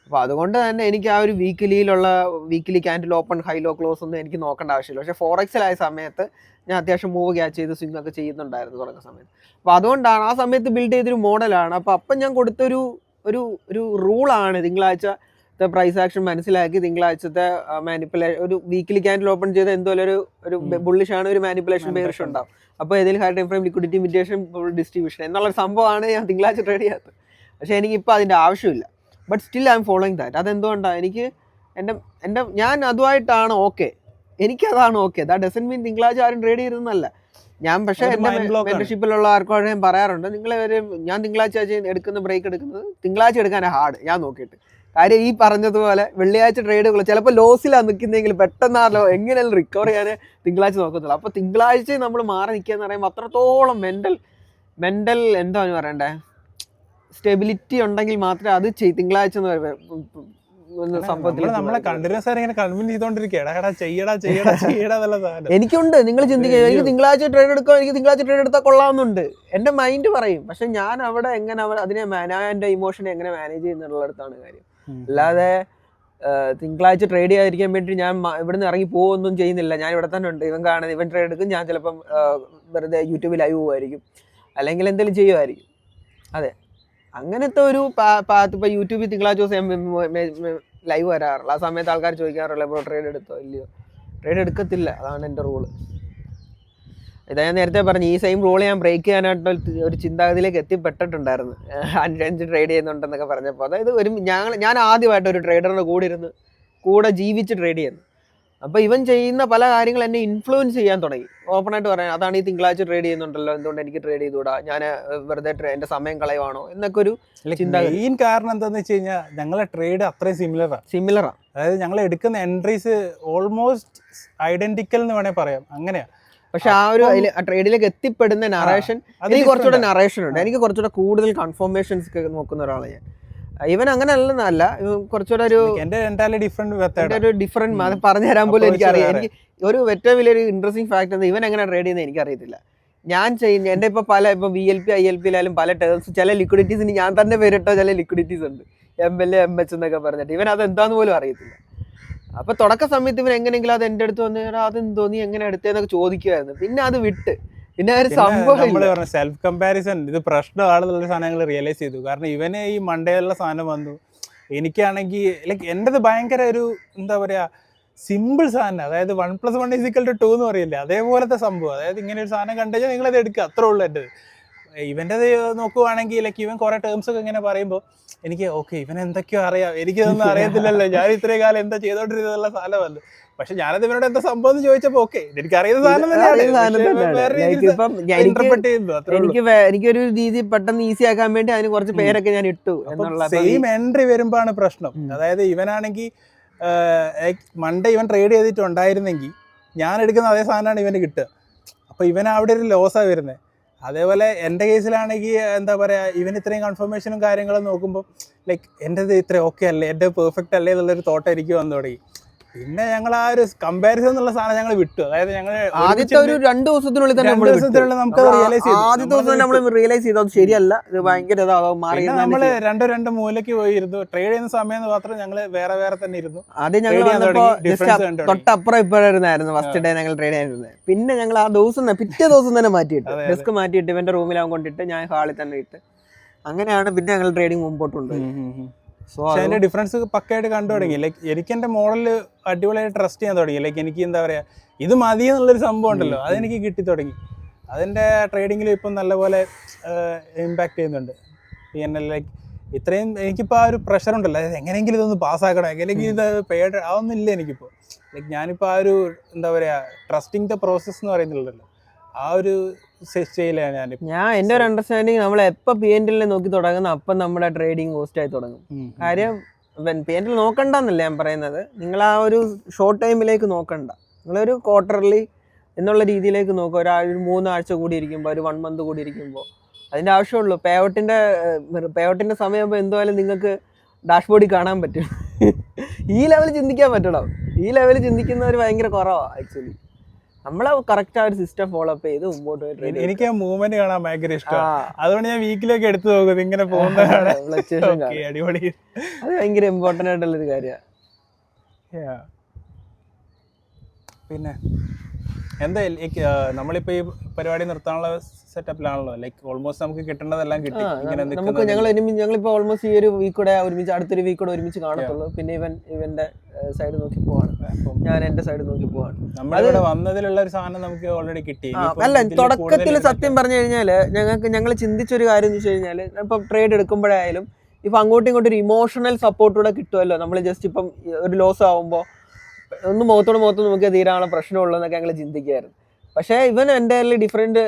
S1: അപ്പോൾ അതുകൊണ്ട് തന്നെ എനിക്ക് ആ ഒരു weekly candle open high low close ഒന്നും എനിക്ക് നോക്കേണ്ട ആവശ്യമില്ല. പക്ഷേ ഫോറക്സിലായ സമയത്ത് ഞാൻ അത്യാവശ്യം മൂവ് ക്യാച്ച് ചെയ്ത് സ്വിംഗ് ഒക്കെ ചെയ്യുന്നുണ്ടായിരുന്നു തുടങ്ങുന്ന സമയത്ത്. അപ്പോൾ അതുകൊണ്ടാണ് ആ സമയത്ത് ബിൽഡ് ചെയ്തൊരു മോഡലാണ്. അപ്പം ഞാൻ കൊടുത്തൊരു ഒരു റൂളാണ് തിങ്കളാഴ്ചത്തെ പ്രൈസ് ആക്ഷൻ മനസ്സിലാക്കി തിങ്കളാഴ്ചത്തെ ഒരു വീക്കിലി ക്യാൻഡിൽ ഓപ്പൺ ചെയ്ത എന്തോലും ഒരു ബുള്ളിഷ് ആണ്, ഒരു മാനിപ്പുലേഷൻ ബെയറിഷ് ഉണ്ടാവും. അപ്പോൾ ഏതെങ്കിലും high time frame liquidity mitigation distribution എന്നുള്ളൊരു സംഭവമാണ് ഞാൻ തിങ്കളാഴ്ച ട്രേഡ് ചെയ്യാത്തത്. പക്ഷേ എനിക്കിപ്പോൾ അതിൻ്റെ ആവശ്യമില്ല. But still I M following that. അതെന്തുകൊണ്ടാണ് എനിക്ക് ഞാൻ അതുമായിട്ടാണ് ഓക്കെ, എനിക്കതാണ് ഓക്കെ. ദാറ്റ് ഡസൻറ്റ് മീൻ തിങ്കളാഴ്ച ആരും ട്രേഡ് ചെയ്തതെന്നല്ല ഞാൻ. പക്ഷേ എൻ്റെ മെമ്പർഷിപ്പിലുള്ള ആർക്കും ഞാൻ പറയാറുണ്ട്, ഞാൻ തിങ്കളാഴ്ച എടുക്കുന്ന ബ്രേക്ക് എടുക്കുന്നത് തിങ്കളാഴ്ച എടുക്കാനാണ് ഹാർഡ് ഞാൻ നോക്കിയിട്ട്. കാര്യം ഈ പറഞ്ഞതുപോലെ വെള്ളിയാഴ്ച ട്രേഡുകൾ ചിലപ്പോൾ ലോസിലാണ് നിൽക്കുന്നതെങ്കിൽ പെട്ടെന്നാണല്ലോ എങ്ങനെയാലും റിക്കവർ ചെയ്യാൻ തിങ്കളാഴ്ച നോക്കത്തുള്ളൂ. അപ്പോൾ തിങ്കളാഴ്ച നമ്മൾ മാറി നിൽക്കുക എന്ന് പറയുമ്പോൾ അത്രത്തോളം മെൻ്റൽ എന്താണെന്ന് പറയണ്ടേ, സ്റ്റെബിലിറ്റി ഉണ്ടെങ്കിൽ മാത്രമേ അത് തിങ്കളാഴ്ച എന്ന് പറയുമ്പോൾ എനിക്കുണ്ട്. നിങ്ങൾ ചിന്തിക്കുക, എനിക്ക് തിങ്കളാഴ്ച ട്രേഡ് എടുക്കാം, എനിക്ക് തിങ്കളാഴ്ച ട്രേഡ് എടുത്താൽ കൊള്ളാമെന്നുണ്ട് എൻ്റെ മൈൻഡ് പറയും. പക്ഷെ ഞാൻ അവിടെ എങ്ങനെ അതിനെ എൻ്റെ ഇമോഷനെ എങ്ങനെ മാനേജ് ചെയ്യുന്നുള്ളിടത്താണ് കാര്യം. അല്ലാതെ തിങ്കളാഴ്ച ട്രേഡ് ചെയ്യാതിരിക്കാൻ വേണ്ടി ഞാൻ ഇവിടുന്ന് ഇറങ്ങി പോകുമൊന്നും ചെയ്യുന്നില്ല. ഞാൻ ഇവിടെ തന്നെ ഉണ്ട്. ഇവൻ ട്രേഡ് എടുക്കും, ഞാൻ ചിലപ്പം വെറുതെ യൂട്യൂബിൽ ലൈവ് പോകുമായിരിക്കും, അല്ലെങ്കിൽ എന്തെങ്കിലും ചെയ്യുമായിരിക്കും. അതെ, അങ്ങനത്തെ ഒരു പാത്ത്. ഇപ്പോൾ യൂട്യൂബിൽ തിങ്കളാഴ്ച ദിവസം ലൈവ് വരാറുള്ള ആ സമയത്ത് ആൾക്കാർ ചോദിക്കാറുള്ള ഇപ്പോൾ ട്രേഡ് എടുത്തോ ഇല്ലയോ. ട്രേഡ് എടുക്കത്തില്ല, അതാണ് എൻ്റെ റൂള്. ഇതാ ഞാൻ നേരത്തെ പറഞ്ഞു, ഈ സെയിം റൂൾ ഞാൻ ബ്രേക്ക് ചെയ്യാനായിട്ട് ഒരു ചിന്താഗതിയിലേക്ക് എത്തിപ്പെട്ടിട്ടുണ്ടായിരുന്നു 5 ട്രേഡ് ചെയ്യുന്നുണ്ടെന്നൊക്കെ പറഞ്ഞപ്പോൾ. അതായത് ഞാൻ ആദ്യമായിട്ട് ഒരു ട്രേഡറിൻ്റെ കൂടെ ജീവിച്ച് ട്രേഡ് ചെയ്യുന്നു. അപ്പോൾ ഇവൻ ചെയ്യുന്ന പല കാര്യങ്ങൾ എന്നെ ഇൻഫ്ലുവൻസ് ചെയ്യാൻ തുടങ്ങി. ഓപ്പണായിട്ട് പറയാൻ, അതാണ് ഈ തിങ്കളാഴ്ച ട്രേഡ് ചെയ്യുന്നുണ്ടല്ലോ, എന്തുകൊണ്ട് എനിക്ക് ട്രേഡ് ചെയ്തുകൂടാ, ഞാൻ വെറുതെ എൻ്റെ സമയം കളയുവാണോ എന്നൊക്കെ ഒരു ചിന്താഗതി.
S2: മെയിൻ കാരണം എന്താണെന്ന് വെച്ച് കഴിഞ്ഞാൽ ഞങ്ങളെ ട്രേഡ് അത്രയും സിമിലറാണ്. അതായത് ഞങ്ങൾ എടുക്കുന്ന എൻട്രീസ് ഓൾമോസ്റ്റ് ഐഡന്റിക്കൽ എന്ന് വേണേൽ പറയാം. അങ്ങനെയാണ്.
S1: പക്ഷെ ആ ഒരു ട്രേഡിലേക്ക് എത്തിപ്പെടുന്ന നറേഷൻ, എനിക്ക് കുറച്ചുകൂടെ നറേഷൻ ഉണ്ട്. എനിക്ക് കുറച്ചുകൂടെ കൂടുതൽ കൺഫർമേഷൻസ് ഒക്കെ നോക്കുന്ന ഒരാളാണ് ഞാൻ. ഇവൻ അങ്ങനെ അല്ലെന്നല്ല, കുറച്ചുകൂടെ ഒരു ഡിഫറെന്റ് അത് പറഞ്ഞു തരാൻ പോലും എനിക്കറിയാം. എനിക്ക് ഒരു ഏറ്റവും വലിയൊരു ഇൻട്രസ്റ്റിംഗ് ഫാക്ട് എന്താ, ഇവൻ എങ്ങനെ ട്രേഡ് ചെയ്യുന്നത് എനിക്കറിയത്തില്ല. ഞാൻ ചെയ്യുന്ന എൻ്റെ ഇപ്പോൾ VLP ILP ലായാലും പല ടേംസ്, ചില ലിക്വിഡിറ്റീസിന് ഞാൻ തന്നെ പേരിട്ടോ ചില ലിക്വിഡിറ്റീസ് ഉണ്ട്, MLA MH എന്നൊക്കെ പറഞ്ഞിട്ട്. ഇവൻ അതെന്താന്ന് പോലും അറിയത്തില്ല. അപ്പോൾ തുടക്ക സമയത്ത് ഇവൻ എങ്ങനെയെങ്കിലും അത് എൻ്റെ അടുത്ത് വന്ന് അതെന്തോ നീ എങ്ങനെ എടുത്തേന്നൊക്കെ ചോദിക്കുമായിരുന്നു. പിന്നെ അത് വിട്ട് പിന്നെ ഒരു സംഭവം
S2: സെൽഫ് കമ്പാരിസൺ ഇത് പ്രശ്നമാണെന്നുള്ള സാധനങ്ങൾ റിയലൈസ് ചെയ്തു. കാരണം ഇവന് ഈ മണ്ടയിലുള്ള സാധനം വന്നു, എനിക്കാണെങ്കിൽ ലൈക്ക് എൻ്റെത് ഭയങ്കര ഒരു എന്താ പറയുക സിമ്പിൾ സാധനം. അതായത് 1+1 = 2 എന്ന് പറയില്ലേ, അതേപോലത്തെ സംഭവം. അതായത് ഇങ്ങനെ ഒരു സാധനം കണ്ടു കഴിഞ്ഞാൽ നിങ്ങളത് എടുക്കുക, അത്രേ ഉള്ളൂ എൻ്റെ. ഇവൻ്റെത് നോക്കുവാണെങ്കിൽ ലൈക്ക് ഇവൻ കുറേ ടേംസ് ഒക്കെ ഇങ്ങനെ പറയുമ്പോൾ എനിക്ക് ഓക്കെ ഇവൻ എന്തൊക്കെയോ അറിയാം, എനിക്കിതൊന്നും അറിയത്തില്ലല്ലോ, ഞാൻ ഇത്രയും കാലം എന്താ ചെയ്തോണ്ടിരുന്നുള്ള സാധനമല്ല. പക്ഷെ ഞാനത് ഇവനോട് എന്താ സംഭവം എന്ന് ചോദിച്ചപ്പോ ഓക്കെ എനിക്ക് അറിയുന്ന സാധനം
S1: എനിക്കൊരു രീതി പെട്ടെന്ന് ഈസി ആക്കാൻ വേണ്ടി അതിന് കുറച്ച് പേരൊക്കെ ഞാൻ ഇട്ടു.
S2: സെയിം എൻട്രി വരുമ്പോഴാണ് പ്രശ്നം. അതായത് ഇവനാണെങ്കിൽ മൺഡേ ഇവൻ ട്രേഡ് ചെയ്തിട്ടുണ്ടായിരുന്നെങ്കിൽ ഞാൻ എടുക്കുന്ന അതേ സാധനമാണ് ഇവന് കിട്ടുക. അപ്പൊ ഇവൻ അവിടെ ഒരു ലോസാണ് വരുന്നത്. അതേപോലെ എൻ്റെ കേസിലാണെങ്കിൽ എന്താ പറയുക, ഇവൻ ഇത്രയും കൺഫർമേഷനും കാര്യങ്ങളും നോക്കുമ്പോൾ ലൈക്ക് എൻ്റെത് ഇത്ര ഓക്കെ അല്ലേ, എൻ്റെ പെർഫെക്റ്റ് അല്ലേ എന്നുള്ളൊരു തോട്ട് എനിക്ക് വന്നു തുടങ്ങി. പിന്നെ ഞങ്ങൾ ആ ഒരു കമ്പാരിസൺ എന്നുള്ള സാധനം ഞങ്ങൾ വിട്ടു. അതായത് ഞങ്ങൾ
S1: ആദ്യത്തെ ഒരു 2 ദിവസത്തിനുള്ളിൽ തന്നെ
S2: നമുക്ക്
S1: ആദ്യത്തെ ദിവസം നമ്മൾ റിയലൈസ് ചെയ്തത് ശരിയല്ല, ഇത് ഭയങ്കര
S2: നമ്മൾ രണ്ട് മൂലയ്ക്ക് പോയിരുന്നു. ട്രേഡ് ചെയ്യുന്ന സമയം മാത്രം ഞങ്ങൾ വേറെ തന്നെ ഇരുന്നു.
S1: ആദ്യം ഞങ്ങൾ തൊട്ടപ്പുറം ഇപ്പോഴായിരുന്നു ഫസ്റ്റ് ഡേ ഞങ്ങൾ ട്രേഡ് ചെയ്യാനിരുന്നത്. പിന്നെ ഞങ്ങൾ ആ ദിവസം പിറ്റേ ദിവസം തന്നെ മാറ്റിയിട്ട് ഡെസ്ക് മാറ്റിയിട്ട് ഇവന്റെ റൂമിലാവും കൊണ്ടിട്ട് ഞാൻ ഹാളിൽ തന്നെ ഇട്ട് അങ്ങനെയാണ് പിന്നെ ഞങ്ങൾ ട്രേഡിങ് മുമ്പോട്ടുണ്ട്.
S2: പക്ഷെ അതിന്റെ ഡിഫറൻസ് പക്കയായിട്ട് കണ്ടു തുടങ്ങി. ലൈക്ക് എനിക്ക് എൻ്റെ മോഡല് അടിപൊളിയായിട്ട് ട്രസ്റ്റ് ചെയ്യാൻ തുടങ്ങി. ലൈക്ക് എനിക്ക് എന്താ പറയുക, ഇത് മതി എന്നുള്ളൊരു സംഭവം ഉണ്ടല്ലോ, അതെനിക്ക് കിട്ടി തുടങ്ങി. അതിൻ്റെ ട്രേഡിങ്ങിൽ ഇപ്പം നല്ലപോലെ ഇമ്പാക്ട് ചെയ്യുന്നുണ്ട്. പിന്നെ ലൈക്ക് ഇത്രയും എനിക്കിപ്പോൾ ആ ഒരു പ്രഷർ ഉണ്ടല്ലോ, അതായത് എങ്ങനെയെങ്കിലും ഇതൊന്ന് പാസ്സാക്കണം, എങ്ങനെയെങ്കിലും ഇത് പേഡ് അതൊന്നും ഇല്ല എനിക്കിപ്പോൾ. ലൈക്ക് ഞാനിപ്പോൾ ആ ഒരു എന്താ പറയുക ട്രസ്റ്റിംഗ് ദ പ്രോസസ് എന്ന് പറയുന്നുണ്ടല്ലോ, ആ ഒരു
S1: ഞാൻ എൻ്റെ ഒരു അണ്ടർസ്റ്റാൻഡിങ് നമ്മൾ എപ്പോൾ PNL നോക്കി തുടങ്ങുന്ന അപ്പം നമ്മുടെ ട്രേഡിങ് കോസ്റ്റ് ആയി തുടങ്ങും. കാര്യം PNL നോക്കണ്ടെന്നല്ല ഞാൻ പറയുന്നത്, നിങ്ങൾ ആ ഒരു ഷോർട്ട് ടൈമിലേക്ക് നോക്കണ്ട, നിങ്ങളൊരു ക്വാർട്ടർലി എന്നുള്ള രീതിയിലേക്ക് നോക്കുക. ഒരു 3 ആഴ്ച കൂടി ഇരിക്കുമ്പോൾ, ഒരു 1 മന്ത് കൂടി ഇരിക്കുമ്പോൾ അതിൻ്റെ ആവശ്യമുള്ളൂ. പേഔട്ടിൻ്റെ സമയമാകുമ്പോൾ എന്തായാലും നിങ്ങൾക്ക് ഡാഷ്ബോർഡിൽ കാണാൻ പറ്റും. ഈ ലെവൽ ചിന്തിക്കാൻ പറ്റണം. ഈ ലെവൽ ചിന്തിക്കുന്നവർ ഭയങ്കര കുറവാണ് ആക്ച്വലി. നമ്മളെ കറക്റ്റ് ആ ഒരു സിസ്റ്റം ഫോളോ അപ്പ് ചെയ്ത് മുമ്പോട്ട് പോയിട്ട്
S2: എനിക്ക് ആ മൂവ്മെന്റ് കാണാൻ ഭയങ്കര ഇഷ്ടമാണ്. അതുകൊണ്ട് ഞാൻ വീക്കിലൊക്കെ എടുത്തു നോക്കുന്നത് ഇങ്ങനെ പോകുന്നതാണ്. അടിപൊളി.
S1: അത് ഭയങ്കര ഇമ്പോർട്ടൻ്റ് ആയിട്ടുള്ളൊരു കാര്യമാണ്.
S2: പിന്നെ എന്താ നമ്മളിപ്പോ ഈ പരിപാടി നിർത്താനുള്ള സെറ്റപ്പിലാണല്ലോ. ലൈക്ക് ഓൾമോസ്റ്റ് നമുക്ക് കിട്ടേണ്ടതെല്ലാം കിട്ടി.
S1: നമുക്ക് ഞങ്ങളിപ്പോ ഓൾമോസ്റ്റ് ഈ ഒരു വീക്കൂടെ ഒരുമിച്ച് അടുത്തൊരു വീക്കൂടെ ഒരുമിച്ച് കാണത്തുള്ളൂ. പിന്നെ ഇവന്റെ സൈഡ് നോക്കി പോവാണ്, ഞാൻ എന്റെ സൈഡ് നോക്കി പോവാണ്.
S2: നമ്മളിവിടെ വന്നതിലുള്ള ഒരു സാധനം നമുക്ക് ഓൾറെഡി കിട്ടി.
S1: അല്ല, തുടക്കത്തിൽ സത്യം പറഞ്ഞു കഴിഞ്ഞാല് ഞങ്ങൾ ചിന്തിച്ചൊരു കാര്യം എന്ന് വെച്ച് കഴിഞ്ഞാല് ഇപ്പൊ ട്രേഡ് എടുക്കുമ്പോഴായാലും ഇപ്പൊ അങ്ങോട്ടും ഇങ്ങോട്ടും ഒരു ഇമോഷണൽ സപ്പോർട്ടൂടെ കിട്ടുമല്ലോ. നമ്മൾ ജസ്റ്റ് ഇപ്പം ഒരു ലോസ് ആവുമ്പോൾ ഒന്ന് മുഖത്തോട് നോക്കി തീരാനുള്ള പ്രശ്നമുള്ളൂ എന്നൊക്കെ ഞങ്ങൾ ചിന്തിക്കുകയായിരുന്നു. പക്ഷേ ഇവൻ എൻ്റയർലി ഡിഫറെൻറ്റ്